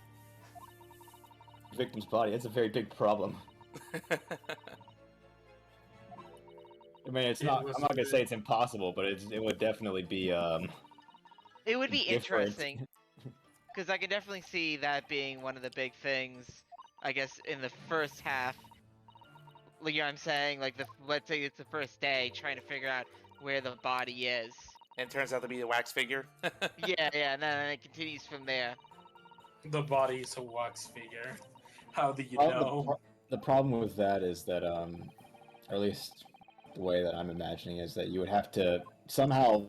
victim's body, that's a very big problem. I mean, it's not. I'm not gonna say it's impossible, but it would definitely be. It would be Different. interesting. Because I can definitely see that being one of the big things, I guess, in the first half. Like, you know what I'm saying? Like, let's say it's the first day, trying to figure out where the body is. And it turns out to be a wax figure. Yeah, and then it continues from there. The body is a wax figure. How do you Well, know? the problem with that is that, or at least the way that I'm imagining is that you would have to somehow,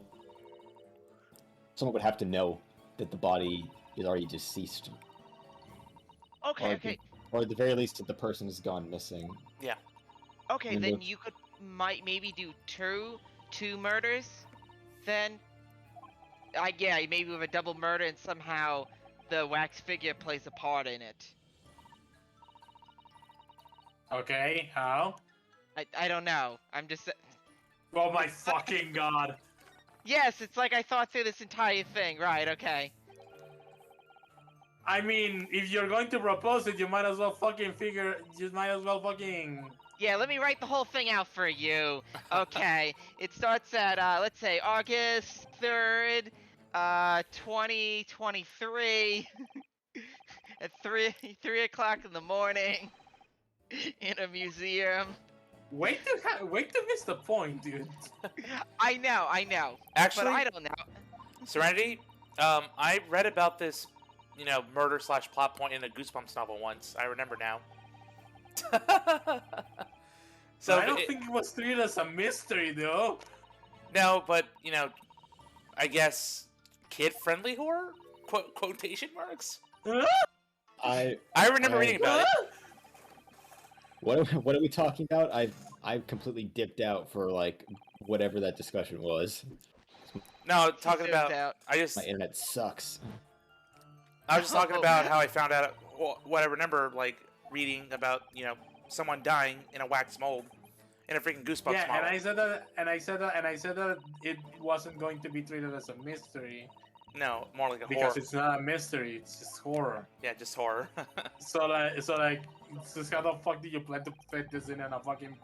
someone would have to know that the body is already deceased, Okay, or, okay. or at the very least that the person has gone missing. Okay, And then the- you could maybe do two murders, then. Yeah, maybe with a double murder and somehow the wax figure plays a part in it. Okay, how? I don't know. I'm just. Oh my fucking god. Yes, it's like I thought through this entire thing. Right, okay. I mean, if you're going to propose it, you might as well fucking Yeah, let me write the whole thing out for you. Okay, it starts at, let's say, August 3rd, 2023, at 3 o'clock in the morning, in a museum. Wait to miss the point, dude. I know, Actually, but I don't know. Serenity, I read about this, murder / plot point in a Goosebumps novel once. I remember now. So I don't think it was treated as a mystery, though. No, but I guess kid-friendly horror? Quotation marks. I remember reading about it. what are we talking about? I completely dipped out for like whatever that discussion was. No, talking Zoommed about. out. I was My internet sucks. just talking about how I found out what I remember, like reading about someone dying in a wax mold in a freaking Goosebumps Yeah, novel. and I said that it wasn't going to be treated as a mystery No, more like a because horror. it's not a mystery; it's just horror. Yeah, just horror. So like, it's just how the fuck do you plan to fit this in a fucking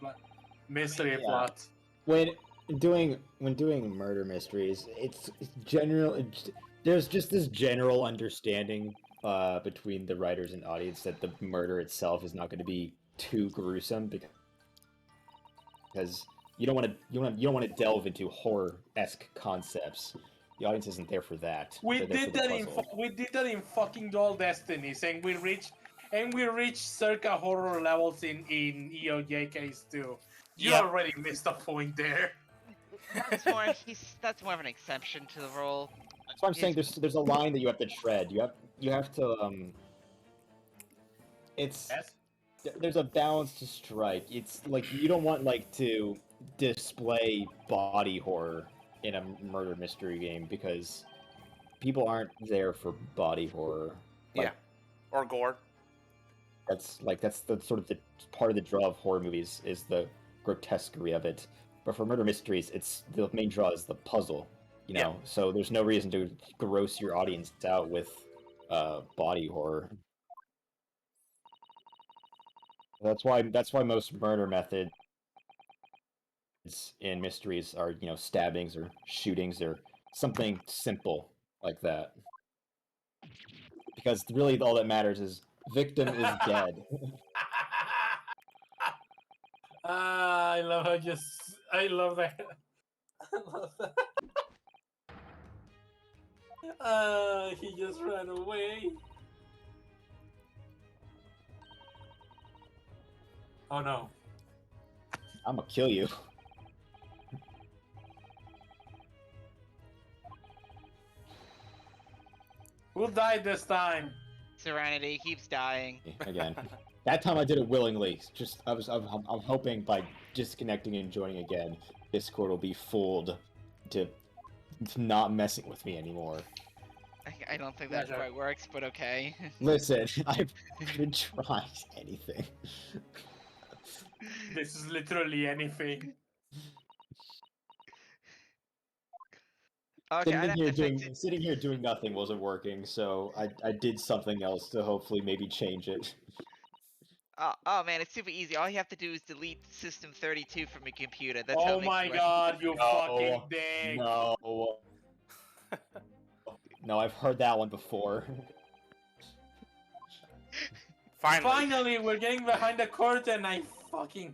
mystery Yeah. plot? When doing murder mysteries, it's general. There's just this general understanding between the writers and audience that the murder itself is not going to be too gruesome because you don't want to delve into horror-esque concepts. The audience isn't there for that. We They're there did for the that in puzzle. we did that in fucking Dual Destinies, and we reached circa horror levels in EOJKs too. You Yep. already missed a point there. That's more of an exception to the rule. That's why I'm saying there's a line that you have to tread. You have to it's Yes. there's a balance to strike. It's like you don't want like to display body horror in a murder mystery game because people aren't there for body horror. Like, Yeah. Or gore. that's the sort of the part of the draw of horror movies is the grotesquerie of it. But for murder mysteries, it's the main draw is the puzzle, you know. Yeah. So there's no reason to gross your audience out with body horror. That's why most murder methods in mysteries are, you know, stabbings or shootings or something simple like that. Because really all that matters is victim is dead. I love how I love that. I love that. He just ran away. Oh no. I'm gonna kill you. Who died this time? Serenity keeps dying. Again. That time I did it willingly. Just I'm hoping by disconnecting and joining again, Discord will be fooled to not messing with me anymore. I don't think that Pleasure. quite works, but okay. Listen, I've been trying anything. This is literally anything. Okay, I'd have to fix it. Sitting here doing nothing wasn't working, so I did something else to hopefully maybe change it. Oh man, it's super easy. All you have to do is delete System 32 from your computer. That's how it Oh makes my it work. god, you No. fucking dick! No. No, I've heard that one before. Finally. Finally, we're getting behind the curtain. I fucking.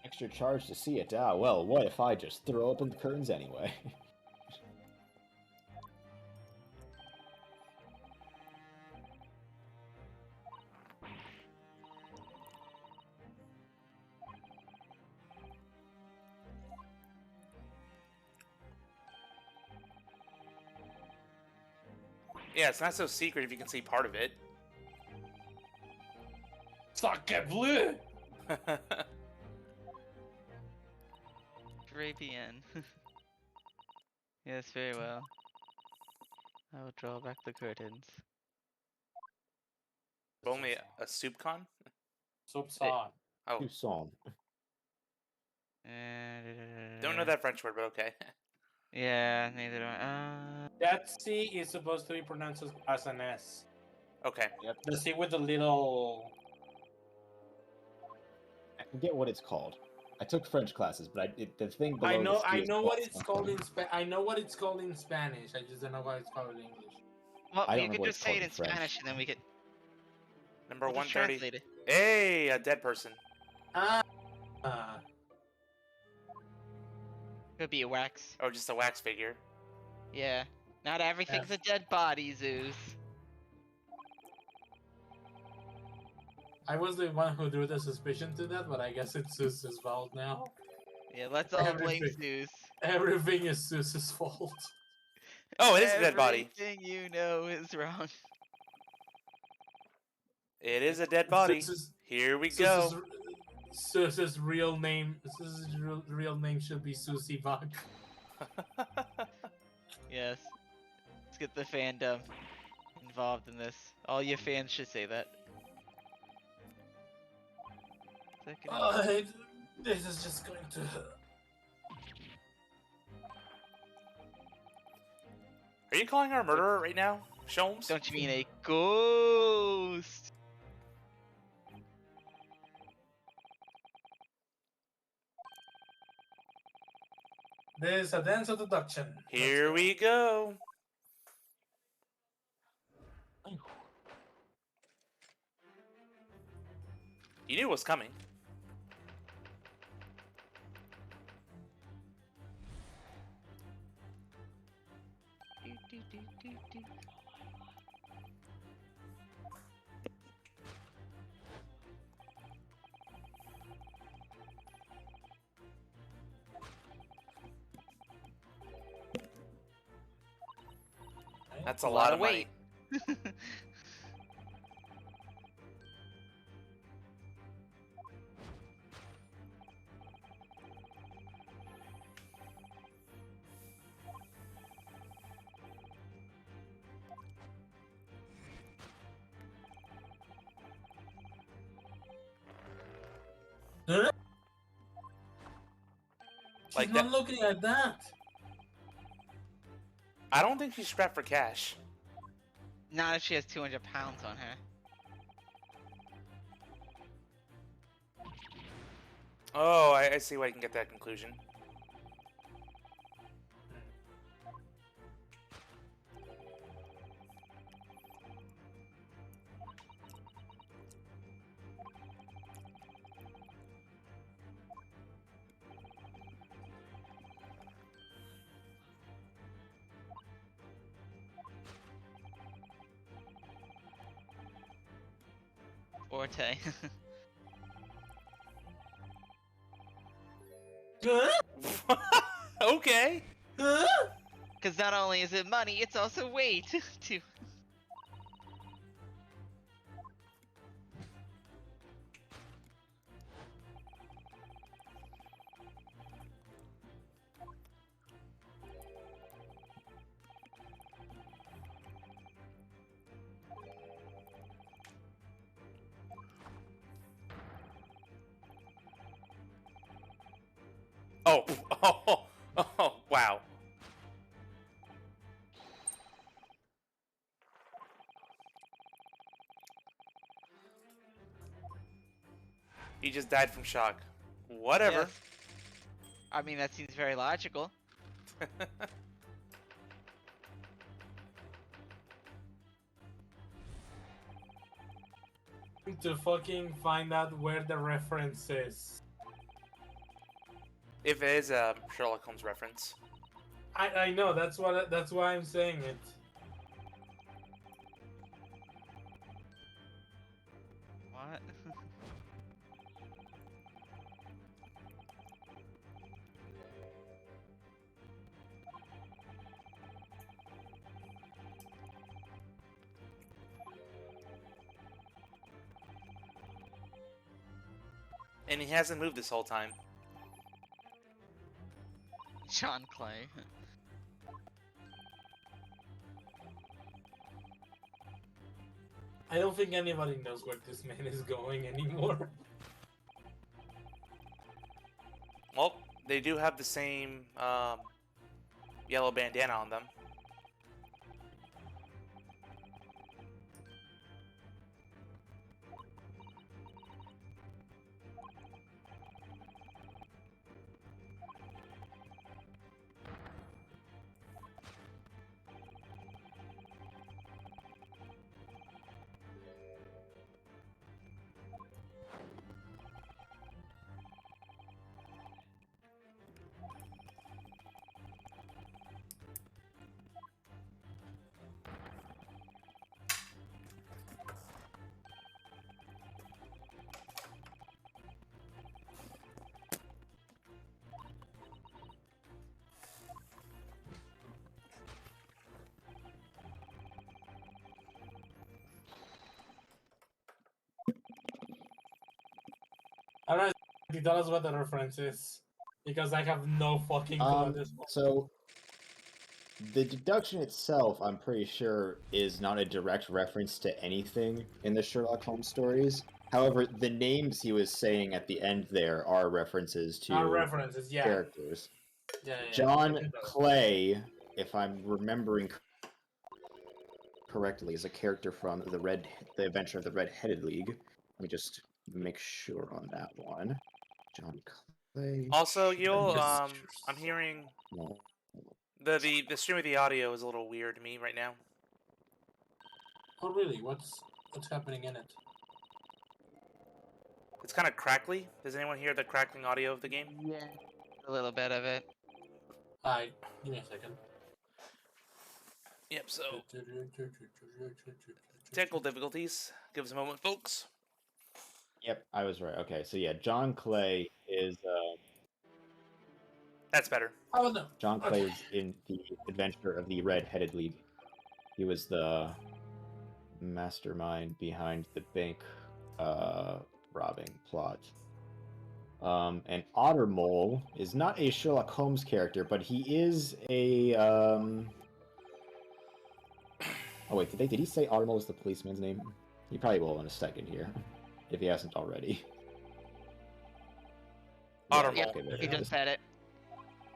Extra charge to see it. Ah, well, what if I just throw open the curtains anyway? Yeah, it's not so secret if you can see part of it. Sacre bleu! Drapian. Yes, very well. I will draw back the curtains. Only a soup con? Soupçon. Oh, Too song. don't know that French word, but okay. Yeah, neither do I. That C is supposed to be pronounced as an S. Okay. The C with the little. I forget what it's called. I took French classes, but the thing below I know. the C I is know what it's something. called in I know what it's called in Spanish. I just don't know what it's called in English. Well, I don't you know could what just it's say called it in in French. Spanish, and then we could Number we'll just 130. translate it. Hey, a dead person. Ah. Could be a wax. Oh, just a wax figure. Yeah. Not everything's a dead body, Zeus. I was the one who drew the suspicion to that, but I guess it's Zeus's fault now. Yeah, let's all blame Everything. Zeus. Everything is Zeus's fault. Oh, it is a dead body. Everything you know is wrong. It is a dead body. Zeus's- Here we go. Zeus's real name. Zeus's real name should be Susie Bach. Yes. Let's get the fandom involved in this. All your fans should say that. This is just going to. Are you calling our murderer right now, Sholmes? Don't you mean a ghost? There's a dance of deduction. Here we go. You knew it was coming. That's a lot of money. weight. Huh? Like She's not that. looking at that. I don't think she's strapped for cash. Not if she has 200 pounds on her. Oh, I see why you can get that conclusion. Forte. Huh? Okay. Huh? Because not only is it money, it's also weight too. Oh, oh, wow. He just died from shock. Whatever. Yes. I mean, that seems very logical. To fucking find out where the reference is. If it is a Sherlock Holmes reference. I know, that's why I'm saying it. What? And he hasn't moved this whole time. John Clay. I don't think anybody knows where this man is going anymore. Well, they do have the same yellow bandana on them. Alright, tell us what the reference is. Because I have no fucking clue at this point. So the deduction itself, I'm pretty sure, is not a direct reference to anything in the Sherlock Holmes stories. However, the names he was saying at the end there are references to Our references, yeah. characters. Yeah, yeah, John yeah. Clay, if I'm remembering correctly, is a character from the Adventure of the Red-Headed League. Let me just make sure on that one. John Clay. Also, you'll Adventures. I'm hearing No. the stream of the audio is a little weird to me right now. Oh really? What's happening in it? It's kind of crackly. Does anyone hear the crackling audio of the game? Yeah. A little bit of it. Alright, give me a second. Yep. So technical difficulties. Give us a moment, folks. Yep, I was right. Okay, so yeah, John Clay is That's better. Oh no. John Clay Okay. is in the Adventure of the Red-Headed League. He was the mastermind behind the bank robbing plot. And Ottermole is not a Sherlock Holmes character, but he is a Oh wait, did he say Ottermole is the policeman's name? He probably will in a second here, if he hasn't already. Ottermole. Yep, okay, there he it just is. said it.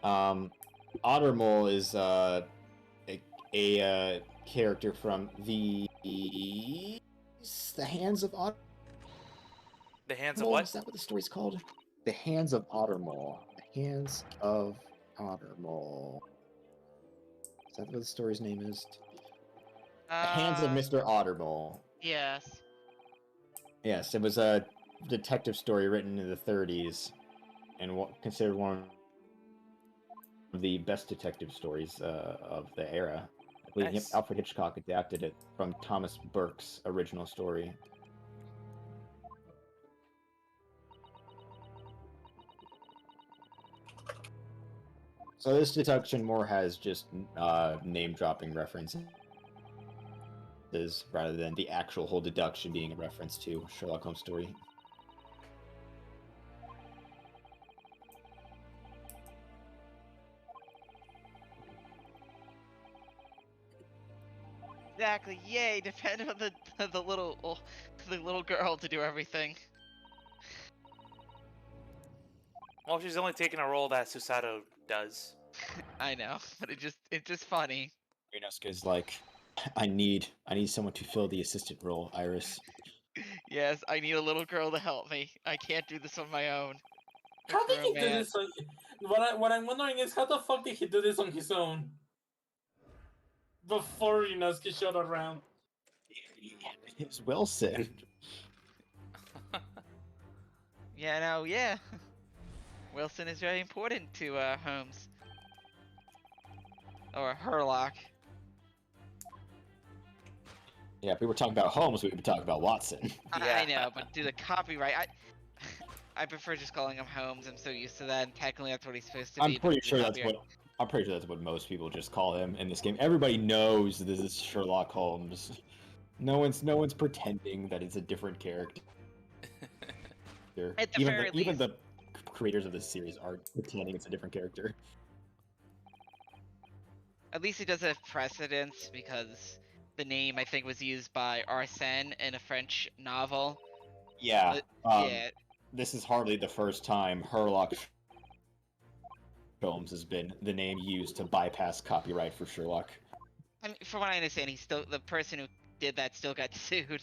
Ottermole is a character from the Hands of Ottermole. The hands of what? Is that what the story's called? The Hands of Ottermole. The Hands of Ottermole. Is that what the story's name is? The Hands of Mr. Ottermole. Yes. Yes, it was a detective story written in the 30s, and considered one of the best detective stories of the era. I believe Nice. Alfred Hitchcock adapted it from Thomas Burke's original story. So this deduction more has just name-dropping references rather than the actual whole deduction being a reference to Sherlock Holmes' story. Exactly. Yay! Depend on the little girl to do everything. Well, she's only taking a role that Susato does. I know, but it's just funny. Inosuke's like, I need someone to fill the assistant role, Iris. Yes, I need a little girl to help me. I can't do this on my own. How did he do Romance. this? What I'm wondering is how the fuck did he do this on his own? Before Inosuke showed around. It's Wilson. Yeah, no, yeah. Wilson is very important to Holmes. Or Herlock. Yeah, if we were talking about Holmes, we would be talking about Watson. I know, but do the copyright. I prefer just calling him Holmes. I'm so used to that, and technically that's what he's supposed to be. I'm pretty but sure the that's copyright- I'm pretty sure that's what most people just call him in this game. Everybody knows this is Sherlock Holmes. No one's pretending that it's a different character. At the very Even least. the creators of this series are pretending it's a different character. At least it does have precedence because the name I think was used by Arsène in a French novel. Yeah. Yeah, This is hardly the first time Sherlock Holmes has been the name used to bypass copyright for Sherlock. I mean, from what I understand, the person who did that still got sued.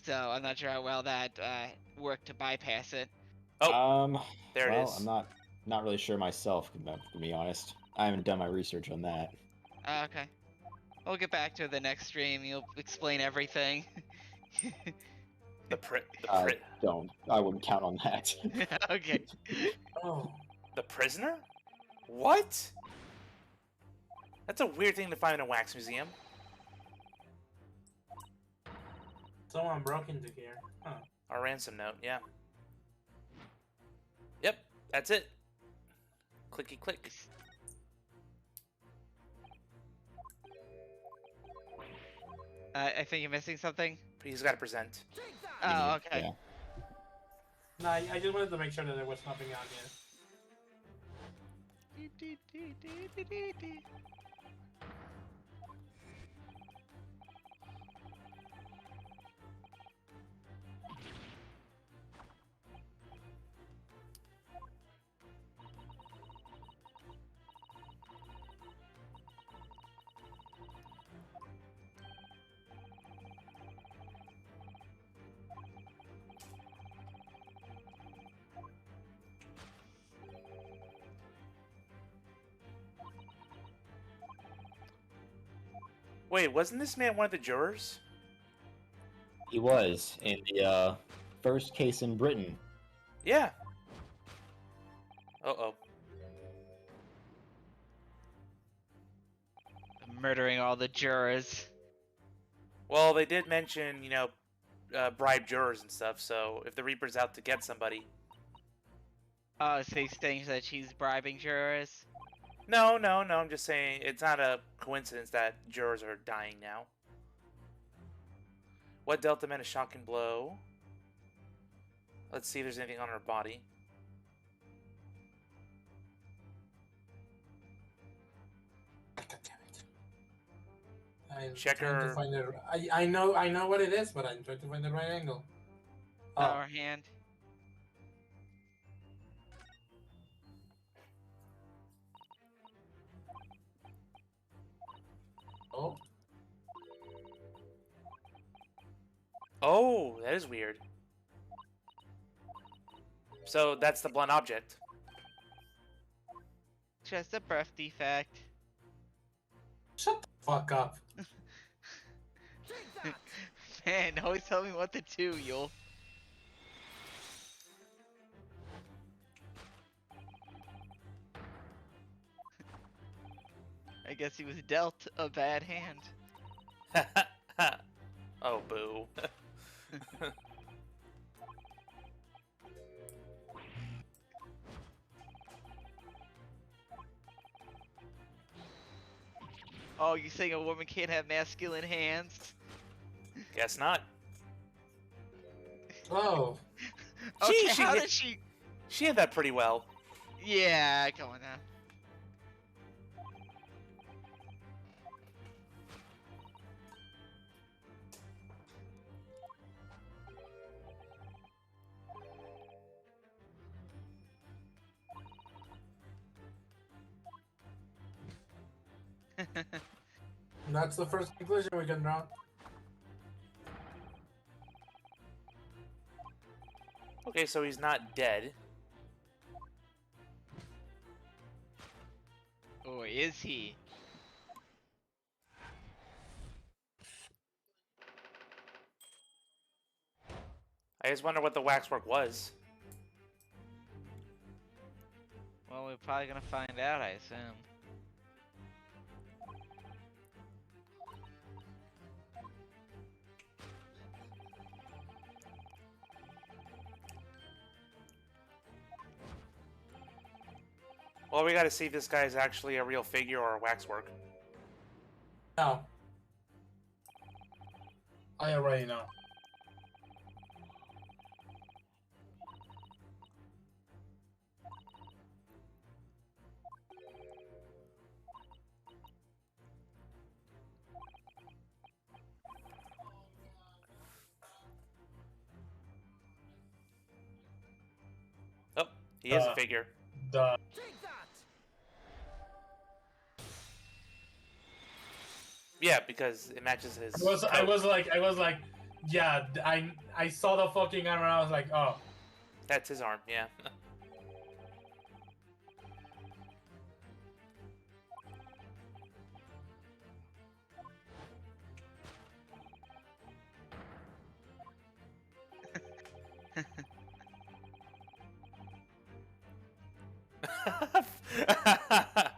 So I'm not sure how well that worked to bypass it. Oh, there it well, is. I'm not really sure myself, to be honest. I haven't done my research on that. Okay. We'll get back to the next stream. You'll explain everything. I wouldn't count on that. Okay. Oh. The prisoner? What? That's a weird thing to find in a wax museum. Someone broke into here. Huh. A ransom note, yeah. Yep, that's it. Clicky click. I think you're missing something. He's got to present. Oh, okay. Yeah. No, I just wanted to make sure that there was nothing out yet. Wait, wasn't this man one of the jurors? He was in the first case in Britain. Yeah. Uh-oh. The murdering all the jurors. Well, they did mention, bribe jurors and stuff, so if the Reaper's out to get somebody... Oh, so he's saying that she's bribing jurors? No, I'm just saying it's not a coincidence that jurors are dying now. What dealt the men a shocking blow? Let's see if there's anything on her body. God damn it. I'm Check trying to her- find I know what it is, but I'm trying to find the right angle. Oh, Power hand. oh. Oh, that is weird. So that's the blunt object. Just a breath defect. Shut the fuck up. Man, always tell me what to do, Yul. I guess he was dealt a bad hand. Oh, boo. Oh, you saying a woman can't have masculine hands? Guess not. Oh. Okay, She- how did she... She had that pretty well. Yeah, come on now. That's the first conclusion we can draw. Okay, so he's not dead. Or is he? I just wonder what the waxwork was. Well, we're probably gonna find out, I assume. Well, we gotta see if this guy is actually a real figure or a waxwork. No. I already know. Oh, he is a figure. Duh. Yeah, because it matches his. I was like, yeah, I saw the fucking armor and I was like, oh. That's his arm, yeah.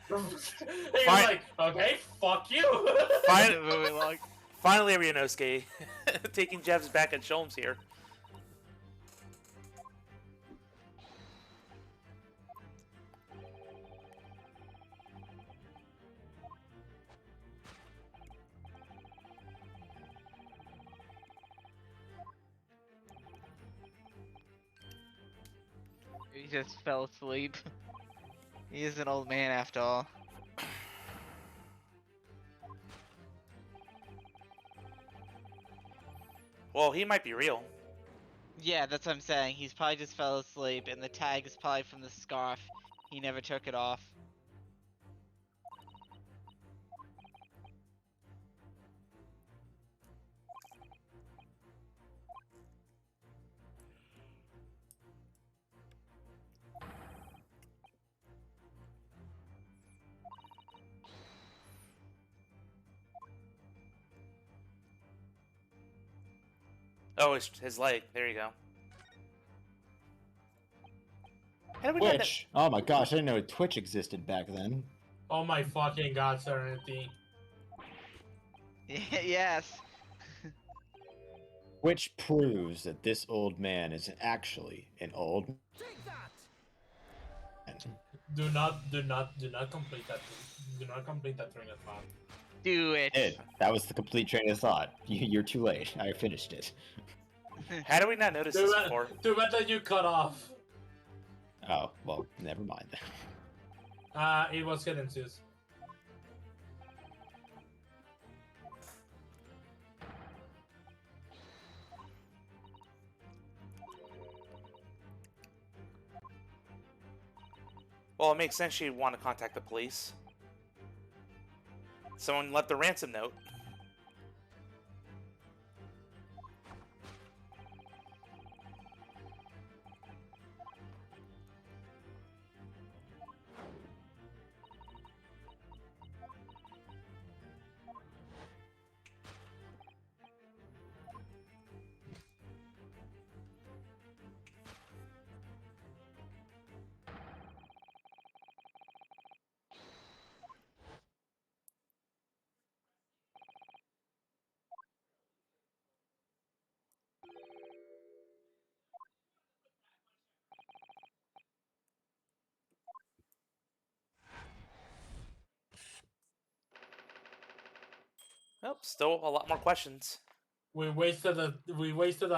He was like, okay, fuck you. Fine. Moving along. Finally, Ryunosuke taking jabs back at Sholmes here. He just fell asleep. He is an old man after all. Well, he might be real. Yeah, that's what I'm saying. He's probably just fell asleep, and the tag is probably from the scarf. He never took it off. Oh, it's his leg. There you go. How did we get that? Twitch. Oh my gosh, I didn't know Twitch existed back then. Oh my fucking god, Serenity. Yes. Which proves that this old man is actually an old man. Do not complete that. Do not complete that train of thought. Do it. That was the complete train of thought. You're too late. I finished it. How did we not notice this before? Too bad that you cut off. Oh, well, never mind. It was hidden, Zeus. Well, it makes sense she'd want to contact the police. Someone left the ransom note. Oh, still a lot more questions. We wasted a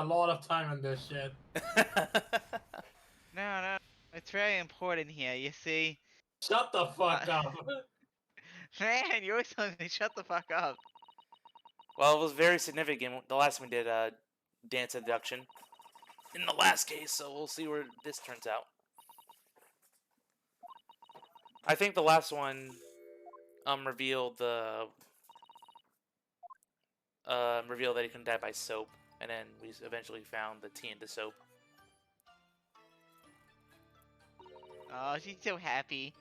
lot of time on this shit. No, it's very important here. You see, Shut the fuck up. man, you always telling me shut the fuck up. Well, it was very significant. The last one we did dance induction in the last case, so we'll see where this turns out. I think the last one revealed that he couldn't die by soap, and then we eventually found the tea in the soap. Oh, she's so happy.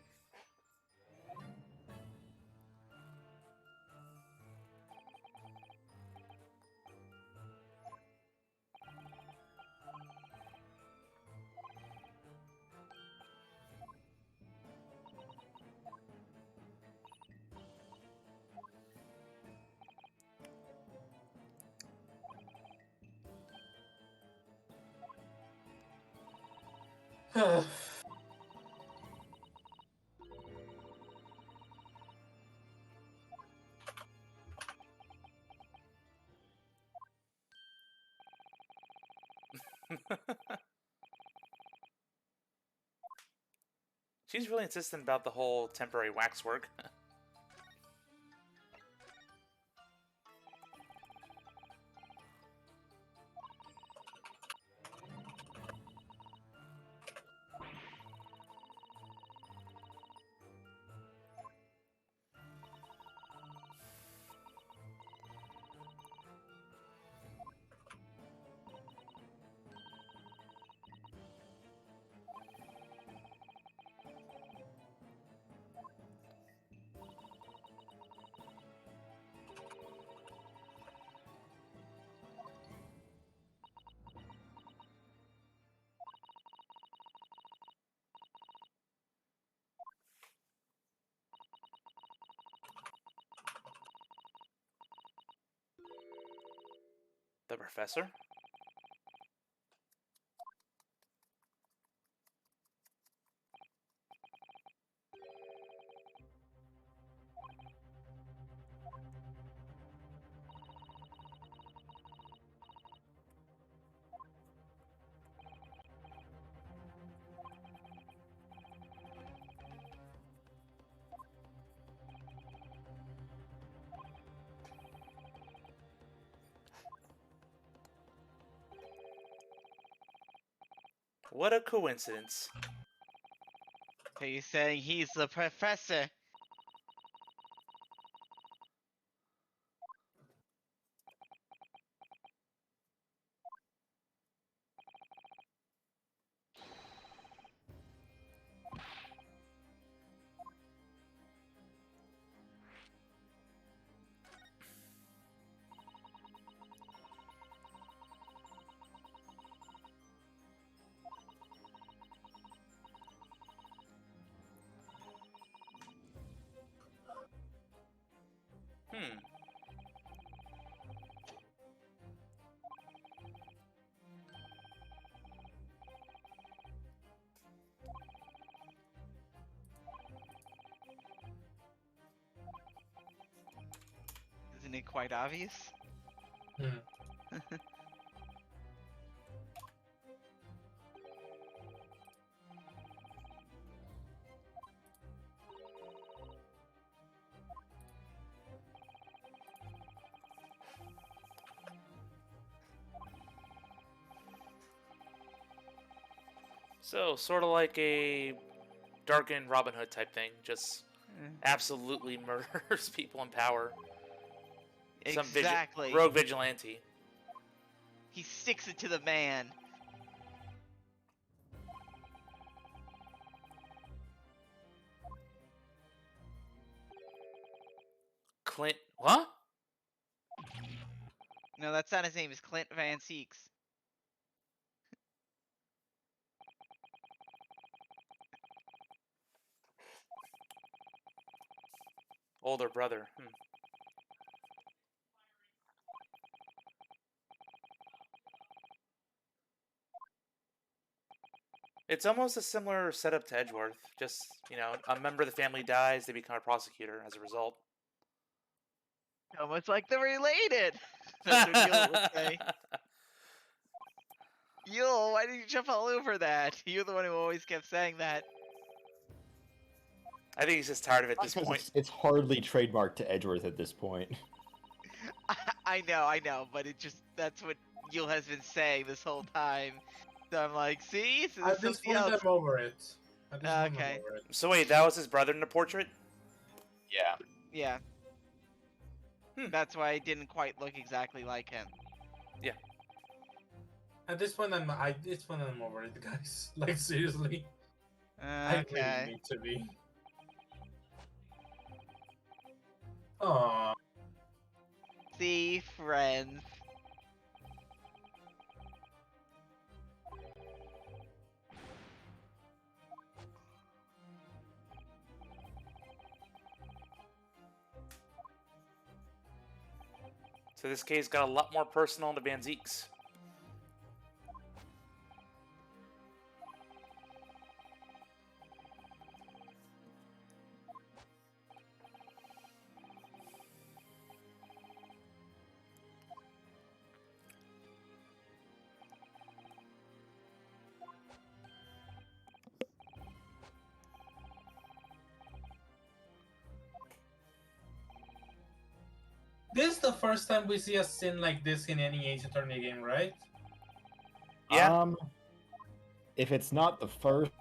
She's really insistent about the whole temporary waxwork. The professor? What a coincidence. So you're saying he's the professor? it quite obvious? Hmm. So, sort of like a darkened Robin Hood type thing, just absolutely murders people in power. Exactly. Rogue vigilante. He sticks it to the man. Clint. What? No, that's not his name. It's Clint Van Seeks. Older brother. It's almost a similar setup to Edgeworth. Just, a member of the family dies, they become a prosecutor as a result. Almost like they're related. That's what Yule would say. Yule, why did you jump all over that? You're the one who always kept saying that. I think he's just tired of it at this Because point. it's hardly trademarked to Edgeworth at this point. I know, but that's what Yule has been saying this whole time. So I'm like, see? So At this point, I'm over it. At this point, Okay. I'm over it. So wait, that was his brother in the portrait? Yeah. Yeah. Hmm. That's why I didn't quite look exactly like him. At this point, I'm over it, guys. Like seriously, I really Okay. need to be. Aww. See, friends. So this case got a lot more personal to Van Zeeks. This is the first time we see a scene like this in any Ace Attorney game, right? Yeah. If it's not the first,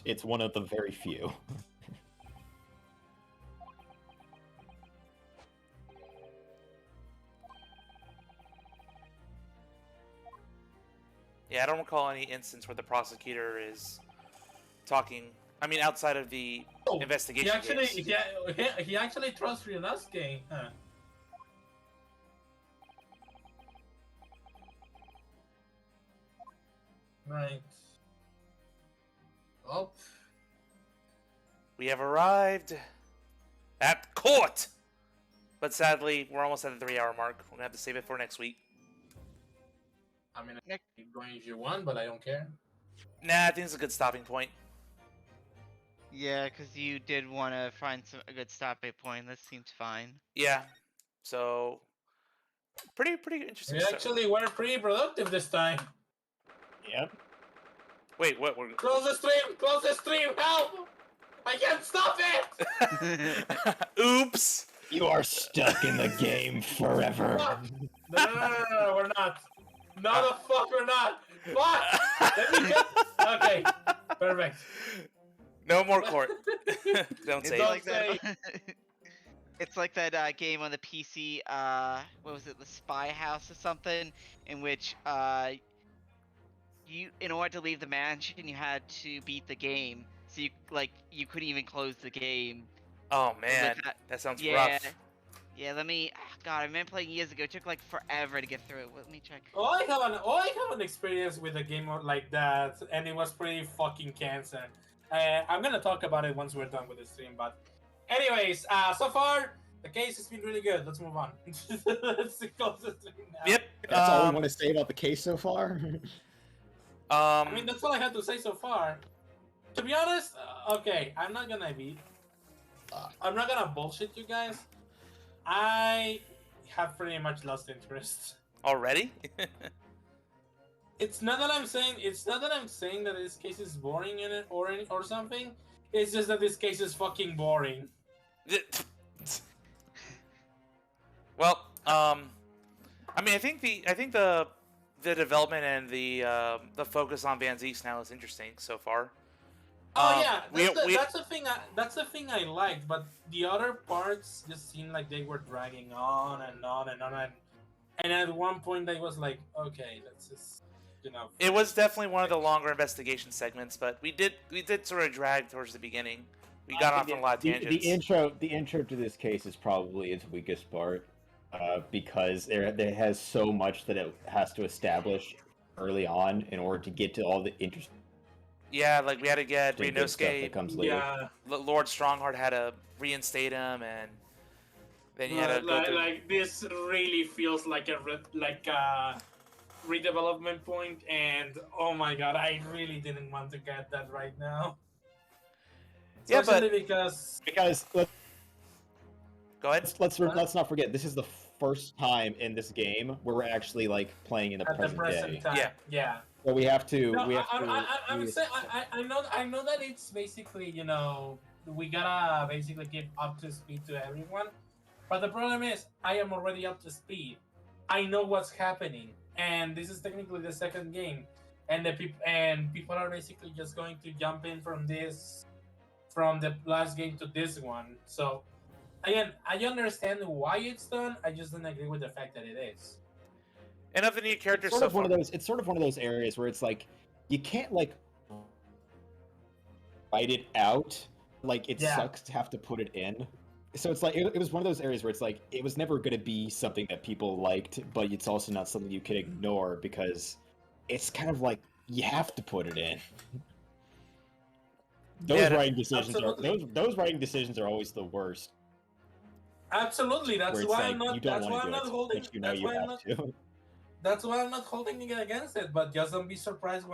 it's one of the very few. Yeah, I don't recall any instance where the prosecutor is talking. I mean, outside of the investigation. He actually trusts Ryunosuke, huh? Right. Oh. We have arrived at court! But sadly, we're almost at the 3-hour mark. We're gonna have to save it for next week. I mean, I can keep going if you want, but I don't care. Nah, I think it's a good stopping point. Yeah, because you did want to find a good stopping point. That seems fine. Yeah. So, pretty interesting We stuff. actually were pretty productive this time. Yep. Wait, what? Close the stream! Close the stream! Help! I can't stop it! Oops! You are stuck in the game forever. No, we're not. No, the fuck, we're not. Fuck! Let me get... Okay, perfect. No more court. Don't It's say like it. that. It's like that game on the PC. What was it? The Spy House or something, in which you, in order to leave the mansion, you had to beat the game. So you couldn't even close the game. Oh man, that sounds rough. Yeah, God, I remember playing years ago. It took like forever to get through it. Let me check. I have an experience with a game like that, and it was pretty fucking cancer. I'm gonna talk about it once we're done with the stream, but anyways, so far the case has been really good. Let's move on. Let's close the stream now. Yep. That's all we want to say about the case so far. I mean, that's all I had to say so far. To be honest, okay, I'm not gonna bullshit you guys. I have pretty much lost interest. Already? It's not that I'm saying that this case is boring in it or something. It's just that this case is fucking boring. Well, I mean, I think the development and the focus on Van Zeeks now is interesting so far. Oh yeah, we that's the thing I liked, but the other parts just seemed like they were dragging on and on and on, and at one point I was like, okay, let's just, It was definitely one of the longer investigation segments, but we did sort of drag towards the beginning. We got off on a lot of tangents. The intro to this case is probably its weakest part, because there has so much that it has to establish early on in order to get to all the interesting. Yeah, like we had to get good stuff that Renosuke. comes later. Yeah, Lord Strongheart had to reinstate him, and then you had to go through. like this really feels like a redevelopment point, and oh my god, I really didn't want to get that right now. Yeah, but Especially because go ahead. Let's not forget, this is the first time in this game where we're actually like playing in the at the present day. present time, yeah. So we have to. No, I I know that it's basically, we gotta basically keep up to speed to everyone, but the problem is I am already up to speed. I know what's happening, and this is technically the second game, and people are basically just going to jump in from the last game to this one. So again, I understand why it's done. I just don't agree with the fact that it is. And of the new characters, It's so sort far. it's sort of one of those areas where it's like you can't like write it out. Like it Yeah. sucks to have to put it in. So it's like it was one of those areas where it's like it was never going to be something that people liked, but it's also not something you can ignore because it's kind of like you have to put it in. Those Yeah, writing decisions absolutely. are those writing decisions are always the worst. Absolutely, Where that's it's why like I'm not. you don't That's why want I'm to not do it, holding. but you know That's you why I'm have not. to. That's why I'm not holding it against it. But just don't be surprised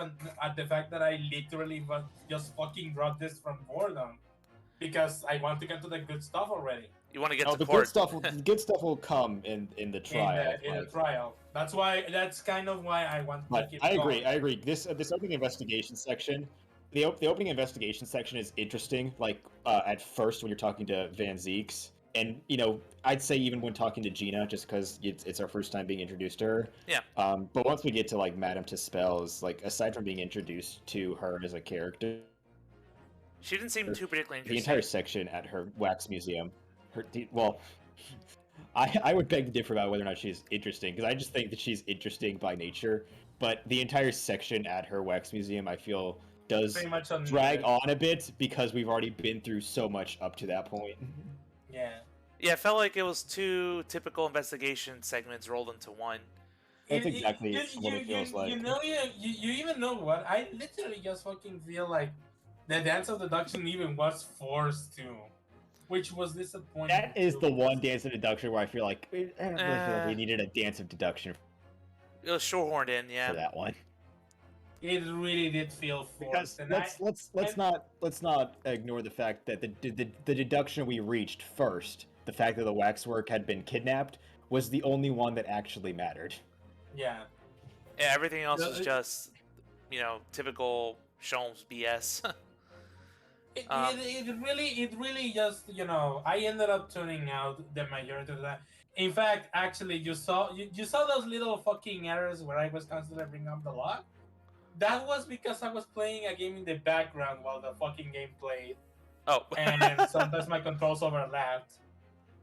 at the fact that I literally just fucking brought this from boredom because I want to get to the good stuff already You want to get Oh, to the court. the good stuff will come in the in trial. the trial. That's kind of why I want to But keep I going. agree. This opening investigation section, the opening investigation section is interesting. Like at first when you're talking to Van Zeeks, and I'd say even when talking to Gina, just because it's our first time being introduced to her. Yeah. But once we get to like Madame Tispel's, like aside from being introduced to her as a character, She didn't seem too particularly the interesting. entire section at her wax museum, well. I would beg to differ about whether or not she's interesting, because I just think that she's interesting by nature. But the entire section at her wax museum, I feel, does Pretty much drag unneeded. on a bit because we've already been through so much up to that point. Yeah. Yeah, it felt like it was two typical investigation segments rolled into one. That's exactly what it feels like. You even know what? I literally just fucking feel like the dance of deduction even was forced to, which was disappointing. That is too. the one dance of deduction where I feel like I don't really feel like we Uh. needed a dance of deduction It was shoehorned in, yeah. for that one. It really did feel forced. Because And let's not ignore the fact that the deduction we reached first, the fact that the waxwork had been kidnapped, was the only one that actually mattered. yeah. Yeah, everything else No, was it- just, typical Sholmes BS. It really just, I ended up tuning out the majority of that. In fact, actually, you saw those little fucking errors where I was constantly bringing up the log. That was because I was playing a game in the background while the fucking game played, Oh. and sometimes my controls overlapped.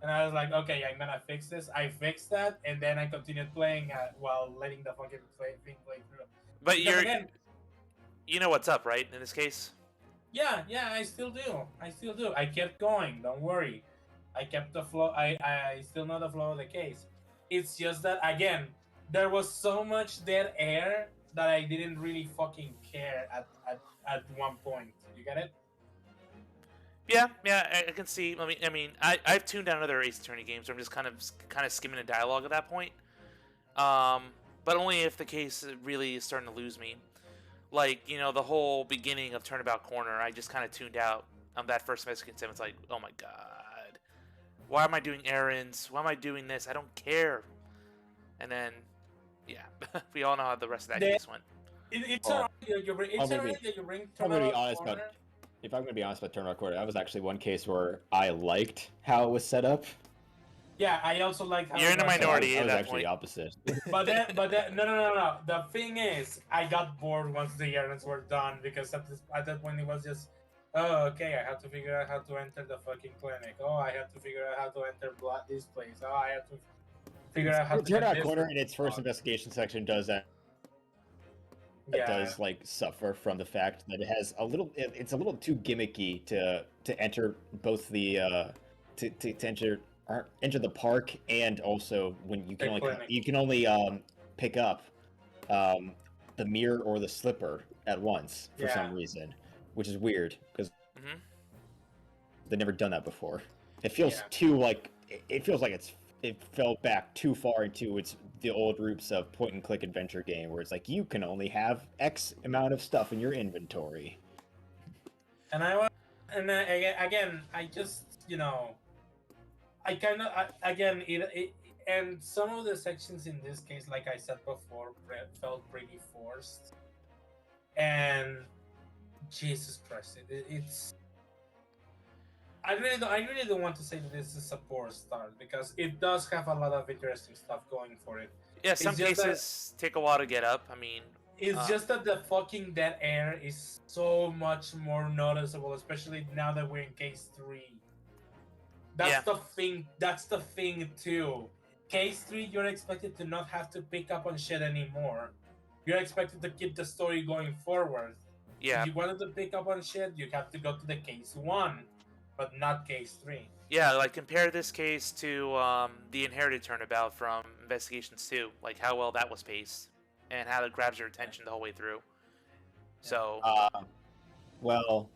And I was like, okay, I'm gonna fix this. I fixed that, and then I continued playing while letting the fucking thing play through. But Because again, you know what's up, right? In this case. yeah, I still do. I kept going. Don't worry. I kept the flow. I still know the flow of the case. It's just that again, there was so much dead air that I didn't really fucking care at one point. You get it? Yeah, I can see. I've tuned out other Ace Attorney games where I'm just kind of skimming the dialogue at that point. But only if the case really is starting to lose me. Like, the whole beginning of Turnabout Corner, I just kind of tuned out on that first Mexican sim. It's like, oh my god. Why am I doing errands? Why am I doing this? I don't care. And then, yeah, we all know how the rest of that Then- case went. It's Well, alright that you bring. It's I'm gonna alright be- that you bring I'm gonna be Turnabout honest about. Corner. If I'm gonna be honest about Turnabout Corner, that was actually one case where I liked how it was set up. Yeah, I also like how You're in the it was set up. minority I at was that actually the point. opposite. But then, no. The thing is, I got bored once the errands were done because at that point it was just, oh, okay, I have to figure out how to enter the fucking clinic. Oh, I have to figure out how to enter this place. Oh, I have to figure out how to get Turnout this Corner thing in its first done. investigation section does that. It Yeah, does like suffer from the fact that it has a little. It's a little too gimmicky to enter both the to enter the park, and also when you can The only clinic. pick up the mirror or the slipper at once for Yeah. some reason, which is weird because Hmm. they've never done that before. It feels Yeah. too like it feels like it fell back too far into the old roots of point and click adventure game where it's like you can only have X amount of stuff in your inventory. and I was, and again, I just I kind of again and some of the sections in this case, like I said before, felt pretty forced. And Jesus Christ, it's. I really don't want to say that this is a poor start because it does have a lot of interesting stuff going for it. Yeah, some just that- cases take a while to get up. I mean, It's just that the fucking dead air is so much more noticeable, especially now that we're in case 3. That's Yeah. the thing. That's the thing too. Case 3, you're expected to not have to pick up on shit anymore. You're expected to keep the story going forward. yeah, If you wanted to pick up on shit, you have to go to the case 1, but not case 3. yeah. Like compare this case to the Inherited Turnabout from Investigations 2. Like how well that was paced and how it grabs your attention the whole way through. So Well,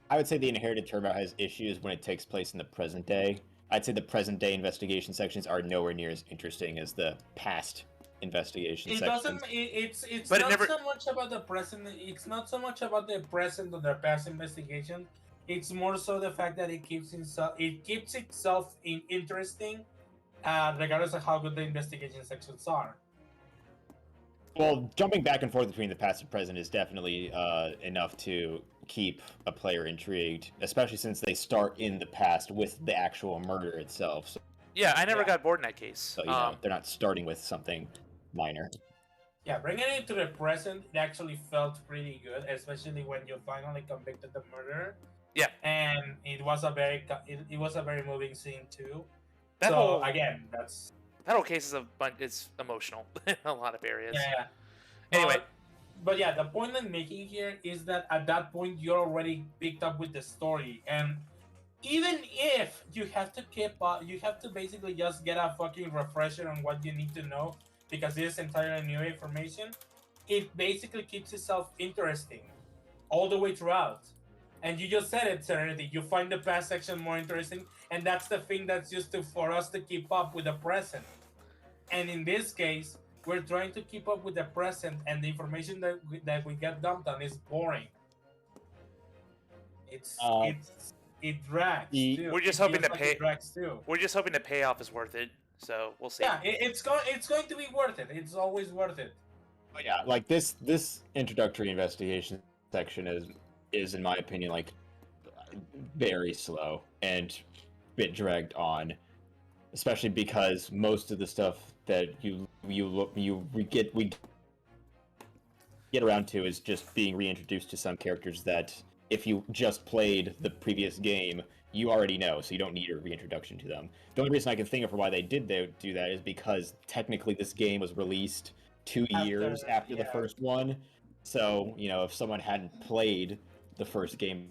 I would say the Inherited Turbo has issues when it takes place in the present day. I'd say the present day investigation sections are nowhere near as interesting as the past investigation It sections. doesn't. It's But it not never- so much about the present. It's not so much about the present or the past investigation. It's more so the fact that it keeps itself interesting, regardless of how good the investigation sections are. Well, jumping back and forth between the past and present is definitely enough to keep a player intrigued, especially since they start in the past with the actual murder itself. So, yeah, I never Yeah. got bored in that case. so you know, they're not starting with something minor. Yeah, bringing it to the present, it actually felt pretty good, especially when you finally convicted the murderer. Yeah. And it was a very moving scene too. That so whole again, that's that whole case is it's emotional in a lot of areas. yeah. Anyway. But yeah, the point I'm making here is that at that point you're already picked up with the story, and even if you have to keep up, you have to basically just get a fucking refresher on what you need to know because this is entirely new information. It basically keeps itself interesting all the way throughout. And you just said it, Serenity. You find the past section more interesting, and that's the thing that's used for us to keep up with the present. And in this case, we're trying to keep up with the present, and the information that we get dumped on is boring. It drags. Too. We're just It hoping feels to like pay- It drags too. We're just hoping the payoff is worth it. So we'll see. Yeah, it's going to be worth it. It's always worth it. But yeah, like this introductory investigation section is in my opinion like very slow and a bit dragged on, especially because most of the stuff that we get around to is just being reintroduced to some characters that if you just played the previous game you already know, so you don't need a reintroduction to them. The only reason I can think of for why they did do that is because technically this game was released 2 years after the first one. So, you know, if someone hadn't played the first game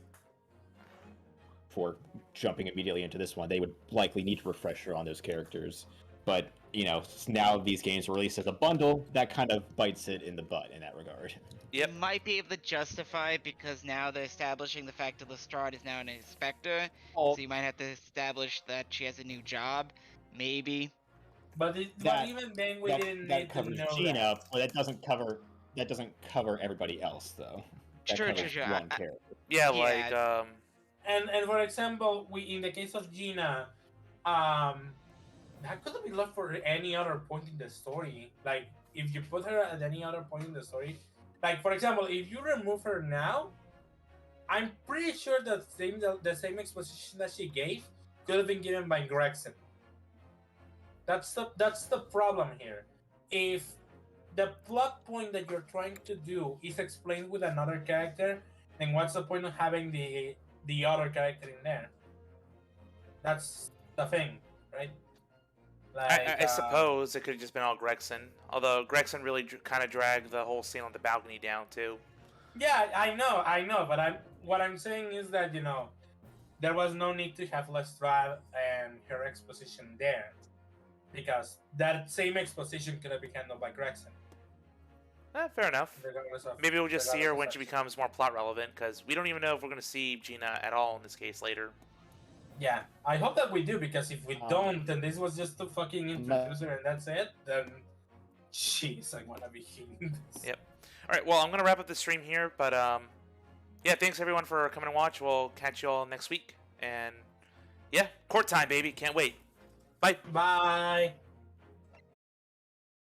before jumping immediately into this one, they would likely need a refresher on those characters. But, you know, now these games are released as a bundle, that kind of bites it in the butt in that regard. Yep. Might be able to justify it because now they're establishing the fact that Lestrade is now an inspector. Oh, So you might have to establish that she has a new job. Maybe. But even then, we didn't that need to covers know Gina, that. but that doesn't cover everybody else though. That True, covers true. one character. Yeah, Yeah. like And for example, we in the case of Gina, That could be left for any other point in the story. Like, if you put her at any other point in the story, like for example, if you remove her now, I'm pretty sure that the same exposition that she gave could have been given by Gregson. That's the problem here. If the plot point that you're trying to do is explained with another character, then what's the point of having the other character in there? That's the thing, right? I suppose it could have just been all Gregson. Although Gregson really kind of dragged the whole scene on the balcony down too. Yeah, I know, but what I'm saying is that there was no need to have Lestrade and her exposition there, because that same exposition could have been handled by Gregson. Fair enough. Maybe we'll just see her when she becomes becomes more plot relevant, because we don't even know if we're going to see Gina at all in this case later. Yeah, I hope that we do, because if we don't, and this was just to fucking introduce her and that's it, then jeez, I wanna be hating this. Yep. All right, well, I'm going to wrap up the stream here, but yeah, thanks everyone for coming to watch. We'll catch you all next week. And yeah, court time, baby. Can't wait. Bye. Bye.